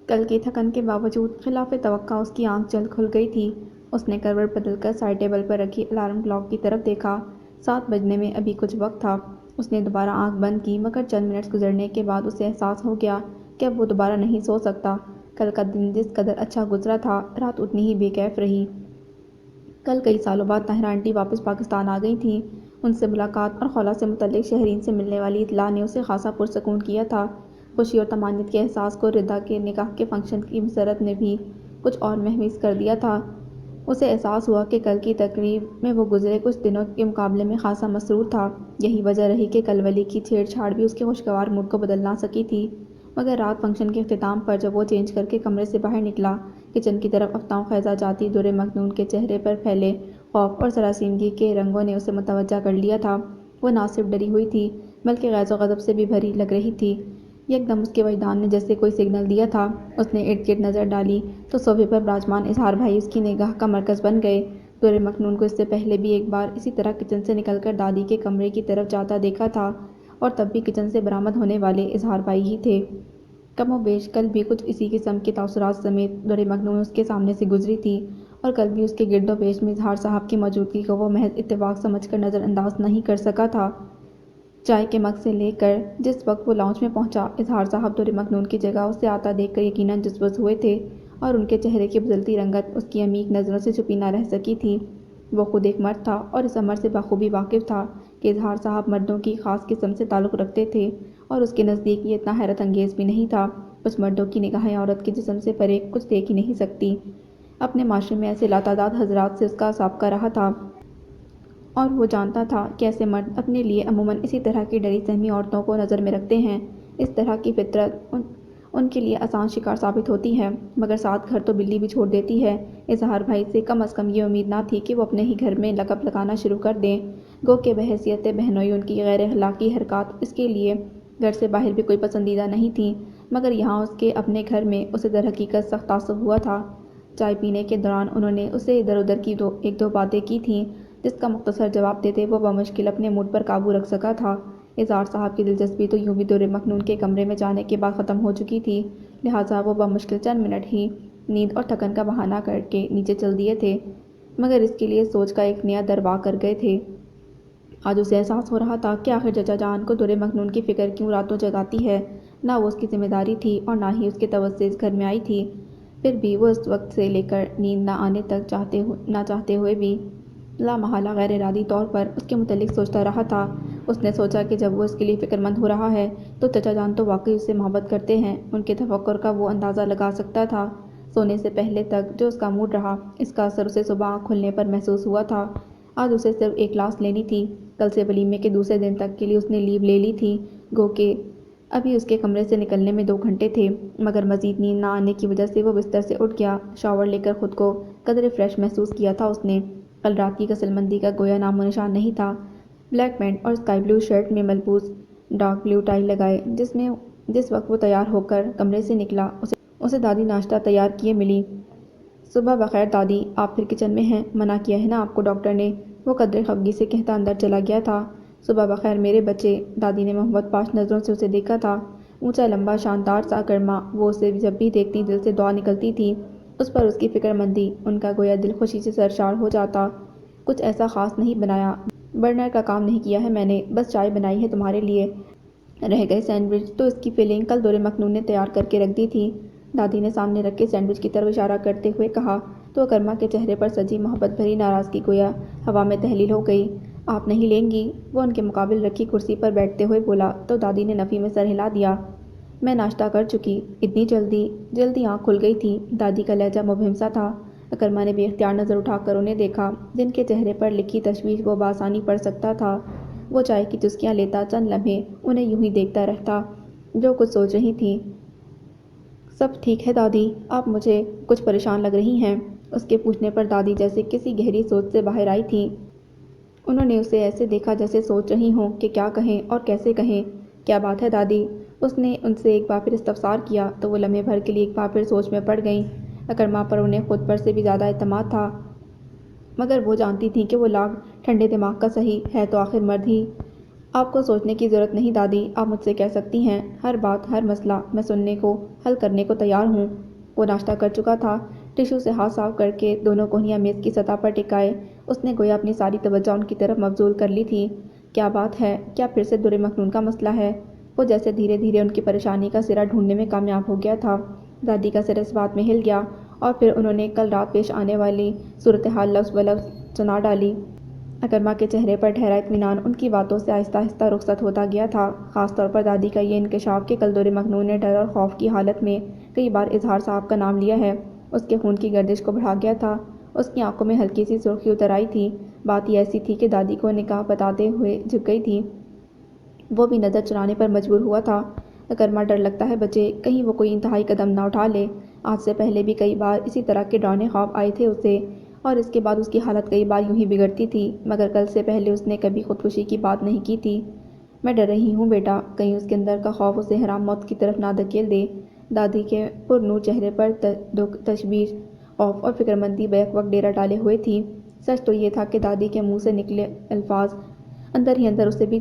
کل کی تھکن کے باوجود خلاف توقع اس کی آنکھ جلد کھل گئی تھی۔ اس نے کروٹ بدل کر سائڈ ٹیبل پر رکھی الارم کلاک کی طرف دیکھا۔ 7 بجنے میں ابھی کچھ وقت تھا۔ اس نے دوبارہ آنکھ بند کی مگر چند منٹس گزرنے کے بعد اسے احساس ہو گیا کہ اب وہ دوبارہ نہیں سو سکتا۔ کل کا دن جس قدر اچھا گزرا تھا، رات اتنی ہی بے کیف رہی۔ کل کئی سالوں بعد طاہرہ آنٹی واپس پاکستان آ گئی تھیں۔ ان سے ملاقات اور خالہ سے متعلق شہرین سے ملنے والی اطلاع نے اسے خاصا پرسکون کیا تھا۔ خوشی اور طمانینت کے احساس کو ردا کے نکاح کے فنکشن کی مسرت نے بھی کچھ اور مہمیز کر دیا تھا۔ اسے احساس ہوا کہ کل کی تقریب میں وہ گزرے کچھ دنوں کے مقابلے میں خاصا مسرور تھا۔ یہی وجہ رہی کہ کل ولی کی چھیڑ چھاڑ بھی اس کے خوشگوار موڈ کو بدل نہ سکی تھی۔ مگر رات فنکشن کے اختتام پر جب وہ چینج کر کے کمرے سے باہر نکلا، کچن کی طرف افتاؤں خیزہ جاتی درِ مکنون کے چہرے پر پھیلے خوف اور سراسیمگی کے رنگوں نے اسے متوجہ کر لیا تھا۔ وہ نہ صرف ڈری ہوئی تھی بلکہ غیظ و غضب سے بھی بھری لگ رہی تھی۔ یکدم اس کے وجدان نے جیسے کوئی سگنل دیا تھا۔ اس نے ارد گرد نظر ڈالی تو صوفے پر براجمان اظہار بھائی اس کی نگاہ کا مرکز بن گئے۔ درِ مکنون کو اس سے پہلے بھی ایک بار اسی طرح کچن سے نکل کر دادی کے کمرے کی طرف جاتا دیکھا تھا اور تب بھی کچن سے برآمد ہونے والے اظہار بھائی ہی تھے۔ کم و بیش کل بھی کچھ اسی قسم کے تاثرات سمیت درِ مکنون اس کے سامنے سے گزری تھی اور کل بھی اس کے گرد و پیش میں اظہار صاحب کی موجودگی کو وہ محض اتفاق سمجھ کر نظر انداز نہیں کر سکا تھا۔ چائے کے مگ سے لے کر جس وقت وہ لاؤنج میں پہنچا، اظہار صاحب درِ مکنون کی جگہ اسے آتا دیکھ کر یقیناً جزبز ہوئے تھے اور ان کے چہرے کی بدلتی رنگت اس کی عمیق نظروں سے چھپی نہ رہ سکی تھی۔ وہ خود ایک مرد تھا اور اس امر سے بخوبی واقف تھا کہ اظہار صاحب مردوں کی خاص قسم سے تعلق رکھتے تھے اور اس کے نزدیک یہ اتنا حیرت انگیز بھی نہیں تھا۔ کچھ مردوں کی نگاہیں عورت کے جسم سے پرے کچھ دیکھ ہی نہیں سکتی۔ اپنے معاشرے میں ایسے لاتعداد حضرات سے اس کا سابقہ رہا تھا اور وہ جانتا تھا کہ ایسے مرد اپنے لیے عموماً اسی طرح کی ڈری سہمی عورتوں کو نظر میں رکھتے ہیں۔ اس طرح کی فطرت ان کے لیے آسان شکار ثابت ہوتی ہے، مگر ساتھ گھر تو بلی بھی چھوڑ دیتی ہے۔ اظہار بھائی سے کم از کم یہ امید نہ تھی کہ وہ اپنے ہی گھر میں لقب لگانا شروع کر دیں، گو کہ بحیثیت بہنوئی ان کی غیر اخلاقی حرکات اس کے لیے گھر سے باہر بھی کوئی پسندیدہ نہیں تھیں، مگر یہاں اس کے اپنے گھر میں اسے در حقیقت سخت تعصب ہوا تھا۔ چائے پینے کے دوران انہوں نے اسے ادھر ادھر کی ایک دو باتیں کی تھیں جس کا مختصر جواب دیتے وہ بمشکل اپنے موڈ پر قابو رکھ سکا تھا۔ اظہار صاحب کی دلچسپی تو یوں بھی درِ مکنون کے کمرے میں جانے کے بعد ختم ہو چکی تھی، لہٰذا وہ بمشکل چند منٹ ہی نیند اور تھکن کا بہانہ کر کے نیچے چل دیے تھے، مگر اس کے لیے سوچ کا ایک نیا در وا کر گئے تھے۔ آج اسے احساس ہو رہا تھا کہ آخر چچا جان کو درِ مکنون کی فکر کیوں راتوں جگاتی ہے۔ نہ وہ اس کی ذمہ داری تھی اور نہ ہی اس کے توسط اس گھر میں آئی تھی، پھر بھی وہ اس وقت سے لے کر نیند نہ آنے تک نہ چاہتے ہوئے بھی لامحالہ غیر ارادی طور پر اس کے متعلق سوچتا رہا تھا۔ اس نے سوچا کہ جب وہ اس کے لیے فکر مند ہو رہا ہے تو چچا جان تو واقعی اس سے محبت کرتے ہیں۔ ان کے تفکر کا وہ اندازہ لگا سکتا تھا۔ سونے سے پہلے تک جو اس کا موڈ رہا، اس کا اثر اسے صبح آنکھ کھلنے پر محسوس ہوا تھا۔ آج اسے صرف ایک کلاس لینی تھی۔ کل سے ولیمے کے دوسرے دن تک کے لیے اس نے لیو لے لی تھی، گو کہ ابھی اس کے کمرے سے نکلنے میں 2 گھنٹے تھے، مگر مزید نیند نہ آنے کی وجہ سے وہ بستر سے اٹھ گیا۔ شاور لے کر خود کو قدرے فریش محسوس کیا تھا اس نے۔ کل رات کی غسل مندی کا گویا نام و نشان نہیں تھا۔ بلیک پینٹ اور اسکائی بلو شرٹ میں ملبوس ڈارک بلو ٹائی لگائے جس وقت وہ تیار ہو کر کمرے سے نکلا، اسے دادی ناشتہ تیار کیے ملی۔ صبح بخیر دادی، آپ پھر کچن میں ہیں؟ منع کیا ہے نا آپ کو ڈاکٹر نے؟ وہ قدرے خفگی سے کہتا اندر چلا گیا تھا۔ صبح بخیر میرے بچے، دادی نے محبت پاش نظروں سے اسے دیکھا تھا۔ اونچا لمبا شاندار سا گرما، وہ اسے جب بھی دیکھتی دل سے دعا نکلتی تھی۔ اس پر اس کی فکر مندی، ان کا گویا دل خوشی سے سرشار ہو جاتا۔ کچھ ایسا خاص نہیں بنایا، برنر کا کام نہیں کیا ہے میں نے، بس چائے بنائی ہے تمہارے لیے۔ رہ گئے سینڈوچ تو اس کی فلنگ کل درِ مکنون نے تیار کر کے رکھ دی تھی، دادی نے سامنے رکھے سینڈوچ کی طرف اشارہ کرتے ہوئے کہا تو اکرما کے چہرے پر سجی محبت بھری ناراضگی گویا ہوا میں تحلیل ہو گئی۔ آپ نہیں لیں گی؟ وہ ان کے مقابل رکھی کرسی پر بیٹھتے ہوئے بولا تو دادی نے نفی میں سر ہلا دیا۔ میں ناشتہ کر چکی۔ اتنی جلدی؟ جلدی آنکھ کھل گئی تھی، دادی کا لہجہ مبہم سا تھا۔ اکرما نے بے اختیار نظر اٹھا کر انہیں دیکھا، جن کے چہرے پر لکھی تشویش وہ بآسانی پڑھ سکتا تھا۔ وہ چائے کی چسکیاں لیتا چند لمحے انہیں یوں ہی دیکھتا رہتا جو کچھ سوچ رہی تھیں۔ سب ٹھیک ہے دادی، آپ مجھے کچھ پریشان لگ رہی ہیں؟ اس کے پوچھنے پر دادی جیسے کسی گہری سوچ سے باہر آئی تھیں۔ انہوں نے اسے ایسے دیکھا جیسے سوچ رہی ہوں کہ کیا کہیں اور کیسے کہیں۔ کیا بات ہے دادی؟ اس نے ان سے ایک بار پھر استفسار کیا تو وہ لمحے بھر کے لیے ایک بار پھر سوچ میں پڑ گئیں۔ اکرما پر انہیں خود پر سے بھی زیادہ اعتماد تھا، مگر وہ جانتی تھیں کہ وہ لاگ ٹھنڈے دماغ کا سہی ہے تو آخر مرد ہی آپ کو سوچنے کی ضرورت نہیں دادی، آپ مجھ سے کہہ سکتی ہیں ہر بات، ہر مسئلہ میں سننے کو، حل کرنے کو تیار ہوں۔ وہ ناشتہ کر چکا تھا۔ ٹشو سے ہاتھ صاف کر کے دونوں کونیاں میز کی سطح پر ٹکائے اس نے گویا اپنی ساری توجہ ان کی طرف مبذول کر لی تھی۔ کیا بات ہے؟ کیا پھر سے در مکنون کا مسئلہ ہے؟ وہ جیسے دھیرے دھیرے ان کی پریشانی کا سرا ڈھونڈنے میں کامیاب ہو گیا تھا۔ دادی کا سر اس بات میں ہل گیا اور پھر انہوں نے کل رات پیش آنے والی صورتحال لفظ بلفظ سنا ڈالی۔ اکرما کے چہرے پر ٹھہرا اطمینان ان کی باتوں سے آہستہ آہستہ رخصت ہوتا گیا تھا، خاص طور پر دادی کا یہ انکشاف کہ کل در مکنون نے ڈر اور خوف کی حالت میں کئی بار اظہار صاحب کا نام لیا ہے، اس کے خون کی گردش کو بڑھا گیا تھا۔ اس کی آنکھوں میں ہلکی سی سرخی اتر آئی تھی۔ بات یہ ایسی تھی کہ دادی کو نکاح بتاتے ہوئے جھک گئی تھی۔ وہ بھی نظر چرانے پر مجبور ہوا تھا۔ اکرما ڈر لگتا ہے بچے، کہیں وہ کوئی انتہائی قدم نہ اٹھا لے۔ آج سے پہلے بھی کئی بار اسی طرح کے ڈرانے خواب آئے تھے اسے، اور اس کے بعد اس کی حالت کئی بار یوں ہی بگڑتی تھی، مگر کل سے پہلے اس نے کبھی خودکشی کی بات نہیں کی تھی۔ میں ڈر رہی ہوں بیٹا، کہیں اس کے اندر کا خوف اسے حرام موت کی طرف نہ دھکیل دے۔ دادی کے پرنور چہرے پر دکھ، تشویش، خوف اور فکرمندی بیک وقت ڈیرا ڈالے ہوئے تھی۔ سچ تو یہ تھا کہ دادی کے منہ سے نکلے الفاظ اندر ہی اندر اسے بھی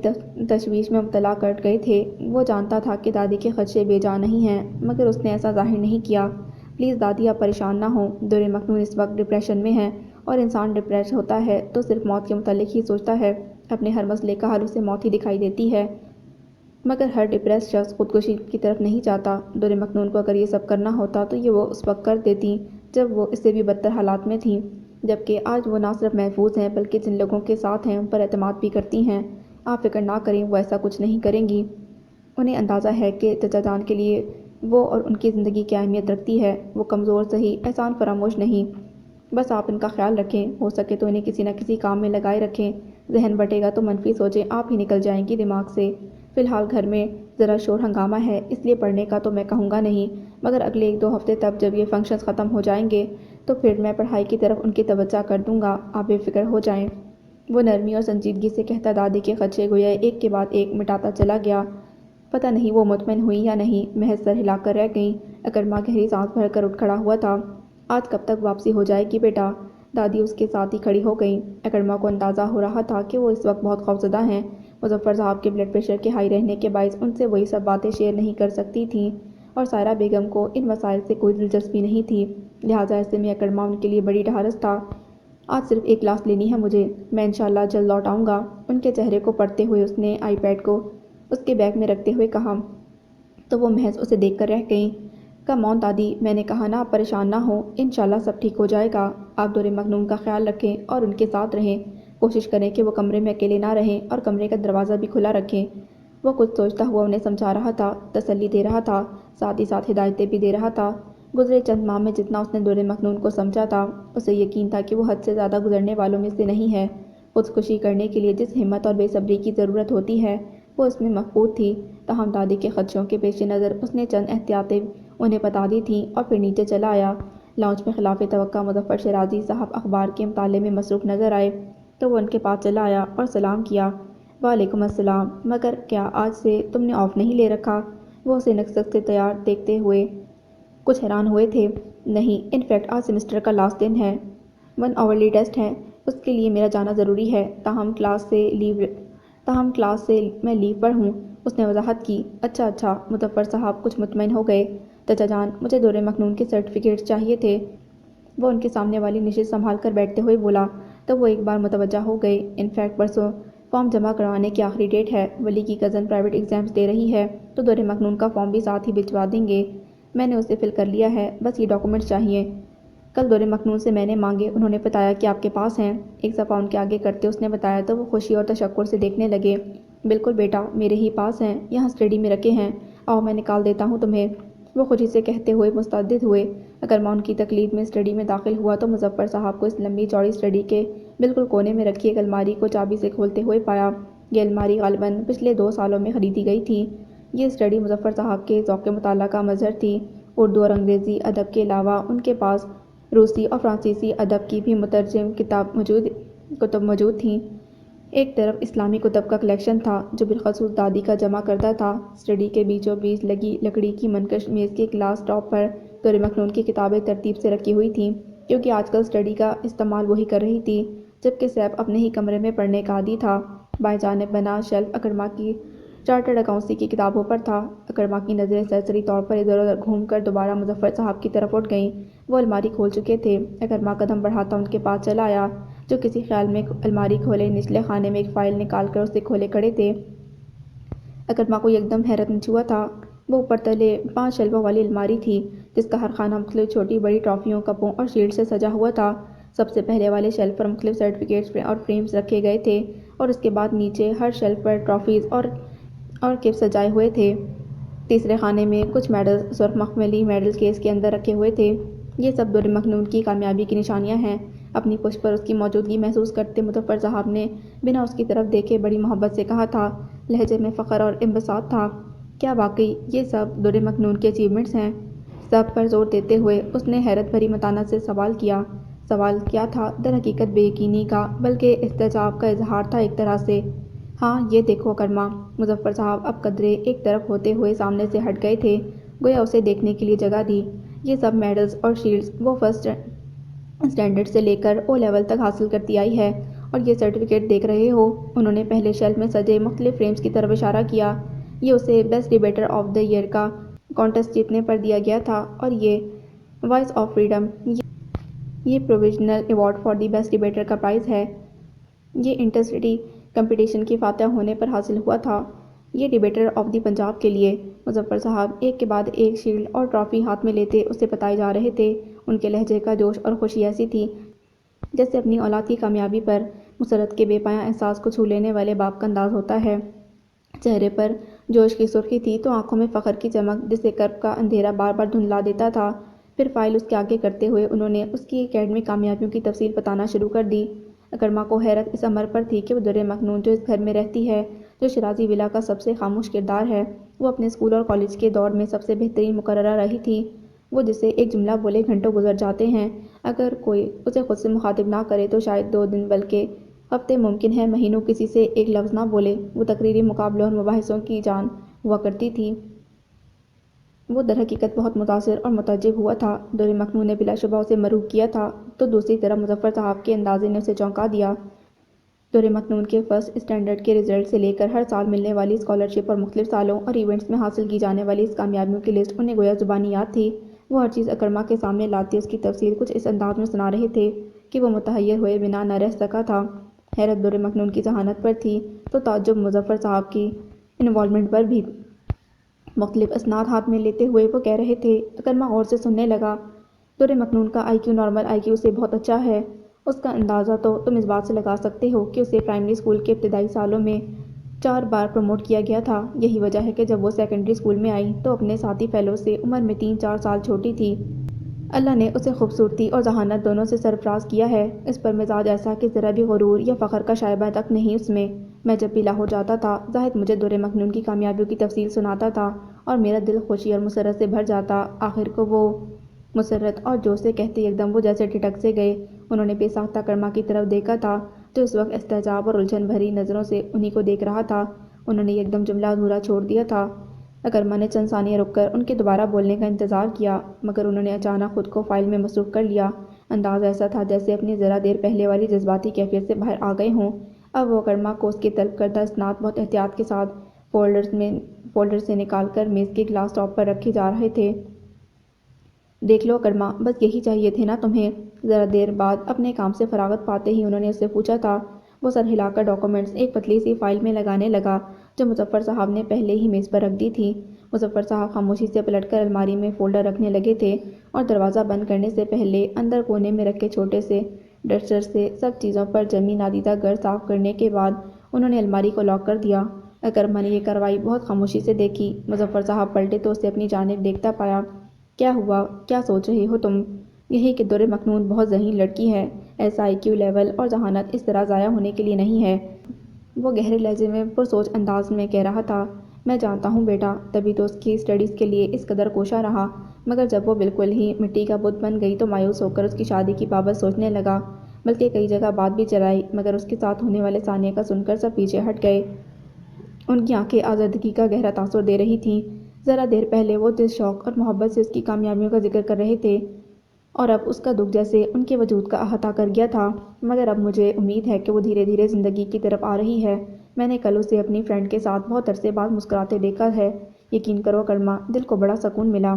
تشویش میں مبتلا کر گئے تھے۔ وہ جانتا تھا کہ دادی کے خدشے بے جا نہیں ہیں، مگر اس نے ایسا ظاہر نہیں کیا۔ پلیز دادی، آپ پریشان نہ ہوں، در مکنون اس وقت ڈپریشن میں ہے، اور انسان ڈپریس ہوتا ہے تو صرف موت کے متعلق ہی سوچتا ہے، اپنے ہر مسئلے کا حل اسے موت ہی دکھائی دیتی ہے۔ مگر ہر ڈپریس شخص خودکشی کی طرف نہیں جاتا۔ در مکنون کو اگر یہ سب کرنا ہوتا تو یہ وہ اس وقت کر دیتی جب وہ اس سے بھی بدتر حالات میں تھیں، جبکہ آج وہ نہ صرف محفوظ ہیں بلکہ جن لوگوں کے ساتھ ہیں ان پر اعتماد بھی کرتی ہیں۔ آپ فکر نہ کریں، وہ ایسا کچھ نہیں کریں گی۔ انہیں اندازہ ہے کہ چچا جان کے لیے وہ اور ان کی زندگی کیا اہمیت رکھتی ہے۔ وہ کمزور سہی، احسان فراموش نہیں۔ بس آپ ان کا خیال رکھیں، ہو سکے تو انہیں کسی نہ کسی کام میں لگائے رکھیں۔ ذہن بٹے گا تو منفی سوچیں آپ ہی نکل جائیں گی دماغ سے۔ فی الحال گھر میں ذرا شور ہنگامہ ہے، اس لیے پڑھنے کا تو میں کہوں گا نہیں، مگر اگلے 1-2 ہفتے تک جب یہ فنکشنز ختم ہو جائیں گے تو پھر میں پڑھائی کی طرف ان کی توجہ کر دوں گا، آپ بے فکر ہو جائیں۔ وہ نرمی اور سنجیدگی سے کہتا دادی کے خدشے گویا ایک کے بعد ایک مٹاتا چلا گیا۔ پتہ نہیں وہ مطمئن ہوئی یا نہیں، محض سر ہلا کر رہ گئیں۔ اکرما گہری سانس بھر کر اٹھ کھڑا ہوا تھا۔ آج کب تک واپسی ہو جائے گی بیٹا؟ دادی اس کے ساتھ ہی کھڑی ہو گئیں۔ اکرما کو اندازہ ہو رہا تھا کہ وہ اس وقت بہت خوفزدہ ہیں۔ مظفر صاحب کے بلڈ پریشر کے ہائی رہنے کے باعث ان سے وہی سب باتیں شیئر نہیں کر سکتی تھیں، اور سائرہ بیگم کو ان مسائل سے کوئی دلچسپی نہیں تھی، لہٰذا ایسے میں اکرما ان کے لیے بڑی ڈھارس تھا۔ آج صرف ایک کلاس لینی ہے مجھے، میں انشاءاللہ جلد لوٹ آؤں گا۔ ان کے چہرے کو پڑھتے ہوئے اس نے آئی پیڈ کو اس کے بیگ میں رکھتے ہوئے کہا، تو وہ محض اسے دیکھ کر رہ گئیں۔ کم آن دادی، میں نے کہا نا آپ پریشان نہ ہوں، انشاءاللہ سب ٹھیک ہو جائے گا۔ آپ در مکنون کا خیال رکھیں اور ان کے ساتھ رہیں، کوشش کریں کہ وہ کمرے میں اکیلے نہ رہیں اور کمرے کا دروازہ بھی کھلا رکھیں۔ وہ کچھ سوچتا ہوا انہیں سمجھا رہا تھا، تسلی دے رہا تھا، ساتھ ہی ساتھ ہدایتیں بھی دے رہا تھا۔ گزرے چند ماہ میں جتنا اس نے در مکنون کو سمجھا تھا، اسے یقین تھا کہ وہ حد سے زیادہ گزرنے والوں میں سے نہیں ہے۔ خودکشی کرنے کے لیے جس ہمت اور بے صبری کی ضرورت ہوتی ہے وہ اس میں مفقود تھی، تاہم دادی کے خدشوں کے پیش نظر اس نے چند احتیاطیں انہیں بتا دی تھیں اور پھر نیچے چلا آیا۔ لاؤنج میں خلاف توقع مظفر شیرازی صاحب اخبار کے مطالعے میں مصروف نظر آئے تو وہ ان کے پاس چلا آیا اور سلام کیا۔ وعلیکم السلام، مگر کیا آج سے تم نے آف نہیں لے رکھا؟ وہ اسے نکست سے تیار دیکھتے ہوئے کچھ حیران ہوئے تھے۔ نہیں، ان فیکٹ آج سیمسٹر کا لاسٹ دن ہے، 1 آورلی ٹیسٹ ہے، اس کے لیے میرا جانا ضروری ہے، تاہم کلاس سے میں لیو پر ہوں، اس نے وضاحت کی۔ اچھا، مظفر صاحب کچھ مطمئن ہو گئے۔ چچا جان، مجھے در مکنون کے سرٹیفکیٹس چاہیے تھے۔ وہ ان کے سامنے والی نشست سنبھال کر بیٹھتے ہوئے بولا، تب وہ ایک بار متوجہ ہو گئے۔ ان فیکٹ پرسوں فارم جمع کروانے کی آخری ڈیٹ ہے، ولی کی کزن پرائیویٹ ایگزامز دے رہی ہے تو در مکنون کا فارم بھی ساتھ ہی بھجوا دیں گے۔ میں نے اسے فل کر لیا ہے، بس یہ ڈاکومنٹس چاہیے۔ کل در مکنون سے میں نے مانگے، انہوں نے بتایا کہ آپ کے پاس ہیں۔ ایک صفحہ ان کے آگے کرتے اس نے بتایا تو وہ خوشی اور تشکر سے دیکھنے لگے۔ بالکل بیٹا، میرے ہی پاس ہیں، یہاں اسٹڈی میں رکھے ہیں، آؤ میں نکال دیتا ہوں تمہیں۔ وہ خوشی سے کہتے ہوئے مستعد ہوئے۔ اکرما ان کی تقلید میں اسٹڈی میں داخل ہوا تو مظفر صاحب کو اس لمبی چوڑی اسٹڈی کے بالکل کونے میں رکھی ایک الماری کو چابی سے کھولتے ہوئے پایا۔ یہ الماری غالباً پچھلے 2 سالوں میں خریدی گئی تھی۔ یہ اسٹڈی مظفر صاحب کے ذوق مطالعہ کا مظہر تھی۔ اردو اور انگریزی ادب کے علاوہ ان کے پاس روسی اور فرانسیسی ادب کی بھی مترجم کتب موجود تھیں۔ ایک طرف اسلامی کتب کا کلیکشن تھا جو بالخصوص دادی کا جمع کردہ تھا۔ اسٹڈی کے بیچوں بیچ لگی لکڑی کی منقش میز کے گلاس ٹاپ پر در مکنون کی کتابیں ترتیب سے رکھی ہوئی تھیں، کیونکہ آج کل اسٹڈی کا استعمال وہی کر رہی تھی، جبکہ سیف اپنے ہی کمرے میں پڑھنے کا عادی تھا۔ بائیں جانب بنا شیلف اکرما کی چارٹرڈ اکاؤنٹنسی کی کتابوں پر تھا۔ اکرما کی نظریں سرسری طور پر ادھر ادھر گھوم کر دوبارہ مظفر صاحب کی طرف اٹھ گئیں۔ وہ الماری کھول چکے تھے۔ اکرما قدم بڑھاتا ان کے پاس چلا آیا، جو کسی خیال میں الماری کھولے نچلے خانے میں ایک فائل نکال کر اسے کھولے کھڑے تھے۔ اکرما کو یکدم حیرت مچ ہوا تھا۔ وہ اوپر تلے 5 شیلفوں والی الماری تھی، جس کا ہر خانہ مختلف چھوٹی بڑی ٹرافیوں، کپوں اور شیلڈ سے سجا ہوا تھا۔ سب سے پہلے والے شیلف پر مختلف سرٹیفکیٹس اور فریمز رکھے گئے تھے، اور اس کے بعد نیچے ہر شیلف پر ٹرافیز اور کپ سجائے ہوئے تھے۔ تیسرے خانے میں کچھ میڈلز سرخ مخملی میڈل کیس کے اندر رکھے ہوئے تھے۔ یہ سب در مکنون کی کامیابی کی نشانیاں ہیں۔ اپنی پشت پر اس کی موجودگی محسوس کرتے مظفر صاحب نے بنا اس کی طرف دیکھے بڑی محبت سے کہا تھا۔ لہجے میں فخر اور انبساط تھا۔ کیا واقعی یہ سب در مکنون کے اچیومنٹس ہیں؟ سب پر زور دیتے ہوئے اس نے حیرت بھری متانت سے سوال کیا۔ سوال کیا تھا؟ در حقیقت بے یقینی کا بلکہ استعجاب کا اظہار تھا ایک طرح سے۔ ہاں یہ دیکھو اکرما۔ مظفر صاحب اب قدرے ایک طرف ہوتے ہوئے سامنے سے ہٹ گئے تھے، گویا اسے دیکھنے کے لیے جگہ دی۔ یہ سب میڈلز اور شیلڈز وہ فرسٹ اسٹینڈرڈ سے لے کر او لیول تک حاصل کرتی آئی ہے، اور یہ سرٹیفکیٹ دیکھ رہے ہو؟ انہوں نے پہلے شیلف میں سجے مختلف فریمز کی طرف اشارہ کیا۔ یہ اسے best debater of the year کا کانٹیسٹ جیتنے پر دیا گیا تھا، اور یہ وائس آف فریڈم، یہ provisional award for the best debater کا پرائز ہے۔ یہ انٹر سٹی کمپٹیشن کی فاتح ہونے پر حاصل ہوا تھا۔ یہ ڈیبیٹر آف دی پنجاب کے لیے۔ مظفر صاحب ایک کے بعد ایک شیلڈ اور ٹرافی ہاتھ میں لیتے اسے بتائے جا رہے تھے۔ ان کے لہجے کا جوش اور خوشی ایسی تھی جیسے اپنی اولاد کی کامیابی پر مسرت کے بے پایاں احساس کو چھو لینے والے باپ کا انداز ہوتا ہے۔ چہرے پر جوش کی سرخی تھی تو آنکھوں میں فخر کی چمک، جسے کرب کا اندھیرا بار بار دھندلا دیتا تھا۔ پھر فائل اس کے آگے کرتے ہوئے انہوں نے اس کی اکیڈمک کامیابیوں کی تفصیل بتانا شروع کر دی۔ اکرما کو حیرت اس امر پر تھی کہ وہ در مکنون جو اس گھر میں رہتی ہے، جو شیرازی ولا کا سب سے خاموش کردار ہے، وہ اپنے اسکول اور کالج کے دور میں سب سے بہترین مقررہ رہی تھی۔ وہ جسے ایک جملہ بولے گھنٹوں گزر جاتے ہیں، اگر کوئی اسے خود سے مخاطب نہ کرے تو شاید 2 دن بلکہ ہفتے، ممکن ہے مہینوں کسی سے ایک لفظ نہ بولے۔ وہ تقریری مقابلوں اور مباحثوں کی جان ہوا کرتی تھی۔ وہ در حقیقت بہت متاثر اور متعجب ہوا تھا۔ در مکنون نے بلا شبہ اسے مرعوب کیا تھا، تو دوسری طرف مظفر صاحب کے اندازے نے اسے چونکا دیا۔ در مکنون کے فرسٹ اسٹینڈرڈ کے رزلٹ سے لے کر ہر سال ملنے والی اسکالرشپ اور مختلف سالوں اور ایونٹس میں حاصل کی جانے والی اس کامیابیوں کی لسٹ انہیں گویا زبانی یاد تھی۔ وہ ہر چیز اکرما کے سامنے لاتے اس کی تفصیل کچھ اس انداز میں سنا رہے تھے کہ وہ متحیر ہوئے بنا نہ رہ سکا تھا۔ حیرت در مکنون کی ذہانت پر تھی تو تعجب مظفر صاحب کی انوالومنٹ پر بھی۔ مختلف اسناد ہاتھ میں لیتے ہوئے وہ کہہ رہے تھے۔ اکرما غور سے سننے لگا۔ در مکنون کا آئی کیو نارمل آئی کیو سے بہت اچھا ہے۔ اس کا اندازہ تو تم اس بات سے لگا سکتے ہو کہ اسے پرائمری اسکول کے ابتدائی سالوں میں 4 بار پروموٹ کیا گیا تھا۔ یہی وجہ ہے کہ جب وہ سیکنڈری اسکول میں آئی تو اپنے ساتھی فیلو سے عمر میں 3-4 سال چھوٹی تھی۔ اللہ نے اسے خوبصورتی اور ذہانت دونوں سے سرفراز کیا ہے۔ اس پر مزاج ایسا کہ ذرا بھی غرور یا فخر کا شائبہ تک نہیں اس میں۔ میں جب بھی لاہور جاتا تھا، زاہد مجھے در مکنون کی کامیابیوں کی تفصیل سناتا تھا اور میرا دل خوشی اور مسرت سے بھر جاتا۔ آخر کو وہ مسرت اور جوش سے کہتے یکدم وہ جیسے ٹھٹک سے گئے۔ انہوں نے بے ساختہ اکرما کی طرف دیکھا تھا، جو اس وقت استعجاب اور الجھن بھری نظروں سے انہی کو دیکھ رہا تھا۔ انہوں نے یکدم جملہ ادھورا چھوڑ دیا تھا۔ اکرما نے چند ثانیے رک کر ان کے دوبارہ بولنے کا انتظار کیا، مگر انہوں نے اچانک خود کو فائل میں مصروف کر لیا۔ انداز ایسا تھا جیسے اپنی ذرا دیر پہلے والی جذباتی کیفیت سے باہر آ گئے ہوں۔ اب وہ اکرما کو اس کے طلب کردہ اسناد بہت احتیاط کے ساتھ فولڈر سے نکال کر میز کے گلاس ٹاپ پر رکھے جا رہے تھے۔ دیکھ لو اکرما، بس یہی چاہیے تھے نا تمہیں؟ ذرا دیر بعد اپنے کام سے فراغت پاتے ہی انہوں نے اس سے پوچھا تھا۔ وہ سر ہلا کر ڈاکومنٹس ایک پتلی سی فائل میں لگانے لگا، جو مظفر صاحب نے پہلے ہی میز پر رکھ دی تھی۔ مظفر صاحب خاموشی سے پلٹ کر الماری میں فولڈر رکھنے لگے تھے، اور دروازہ بند کرنے سے پہلے اندر کونے میں رکھے چھوٹے سے ڈسٹر سے سب چیزوں پر جمی نادیدہ گرد صاف کرنے کے بعد انہوں نے الماری کو لاک کر دیا۔ اکرما نے یہ کارروائی بہت خاموشی سے دیکھی۔ مظفر صاحب پلٹے تو اسے اپنی جانب دیکھتا پایا۔ کیا ہوا؟ کیا سوچ رہے ہو تم؟ یہی کہ در مکنون بہت ذہین لڑکی ہے۔ ایسا آئی کیو لیول اور ذہانت اس طرح ضائع ہونے کے لیے نہیں ہے۔ وہ گہرے لہجے میں پرسوچ انداز میں کہہ رہا تھا۔ میں جانتا ہوں بیٹا، تبھی تو اس کی اسٹڈیز کے لیے اس قدر کوشاں رہا، مگر جب وہ بالکل ہی مٹی کا بت بن گئی تو مایوس ہو کر اس کی شادی کی بابت سوچنے لگا، بلکہ کئی جگہ بات بھی چلائی، مگر اس کے ساتھ ہونے والے ثانیہ کا سن کر سب پیچھے ہٹ گئے۔ ان کی آنکھیں آزردگی کا گہرا تاثر دے رہی تھیں۔ ذرا دیر پہلے وہ دل شوق اور محبت سے اس کی کامیابیوں کا ذکر کر رہے تھے، اور اب اس کا دکھ جیسے ان کے وجود کا احاطہ کر گیا تھا۔ مگر اب مجھے امید ہے کہ وہ دھیرے دھیرے زندگی کی طرف آ رہی ہے۔ میں نے کل اسے اپنی فرینڈ کے ساتھ بہت عرصے بعد مسکراتے دیکھا ہے۔ یقین کرو کرما، دل کو بڑا سکون ملا۔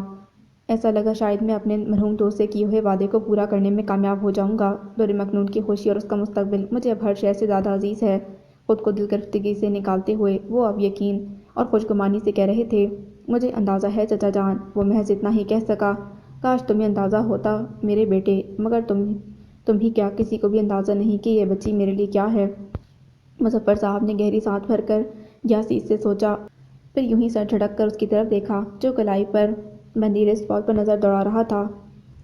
ایسا لگا شاید میں اپنے مرحوم دوست سے کیے ہوئے وعدے کو پورا کرنے میں کامیاب ہو جاؤں گا۔ دور مکنون کی خوشی اور اس کا مستقبل مجھے اب ہر شے سے زیادہ عزیز ہے۔ خود کو دل گرفتگی سے نکالتے ہوئے وہ اب یقین اور خوشگمانی سے کہہ رہے تھے، مجھے اندازہ ہے چچا جان۔ وہ محض اتنا ہی کہہ سکا، کاش تمہیں اندازہ ہوتا میرے بیٹے، مگر تم ہی کیا، کسی کو بھی اندازہ نہیں کہ یہ بچی میرے لیے کیا ہے۔ مظفر صاحب نے گہری سانس بھر کر یاسیس سے سوچا، پھر یوں ہی سر جھٹک کر اس کی طرف دیکھا جو کلائی پر بندھی رسٹ وال پر نظر دوڑا رہا تھا۔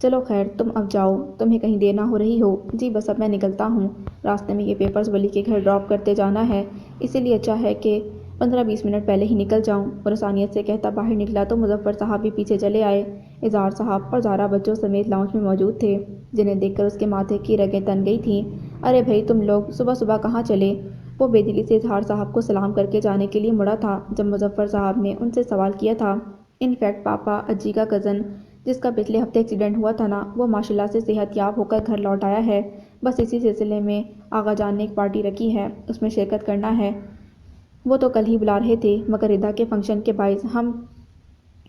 چلو خیر، تم اب جاؤ، تمہیں کہیں دیر نہ ہو رہی ہو؟ جی بس اب میں نکلتا ہوں، راستے میں یہ پیپرز ولی کے گھر ڈراپ کرتے جانا ہے، اسی لیے اچھا ہے کہ 15-20 منٹ پہلے ہی نکل جاؤں۔ اور آسانیت سے کہتا باہر نکلا تو مظفر صاحب بھی پیچھے چلے آئے۔ اظہار صاحب اور زارا بچوں سمیت لاؤنج میں موجود تھے، جنہیں دیکھ کر اس کے ماتھے کی رگیں تن گئی تھیں۔ ارے بھائی، تم لوگ صبح صبح کہاں چلے؟ وہ بے دلی سے اظہار صاحب کو سلام کر کے جانے کے لیے مڑا تھا جب مظفر صاحب نے ان سے سوال کیا تھا، ان فیکٹ پاپا اجی کا کزن جس کا پچھلے ہفتے ایکسیڈنٹ ہوا تھا نا، وہ ماشاءاللہ سے صحت یاب ہو کر گھر لوٹ آیا ہے۔ بس اسی سلسلے میں آغا جان نے ایک پارٹی رکھی ہے، اس میں شرکت کرنا ہے۔ وہ تو کل ہی بلا رہے تھے، مگر ردا کے فنکشن کے باعث ہم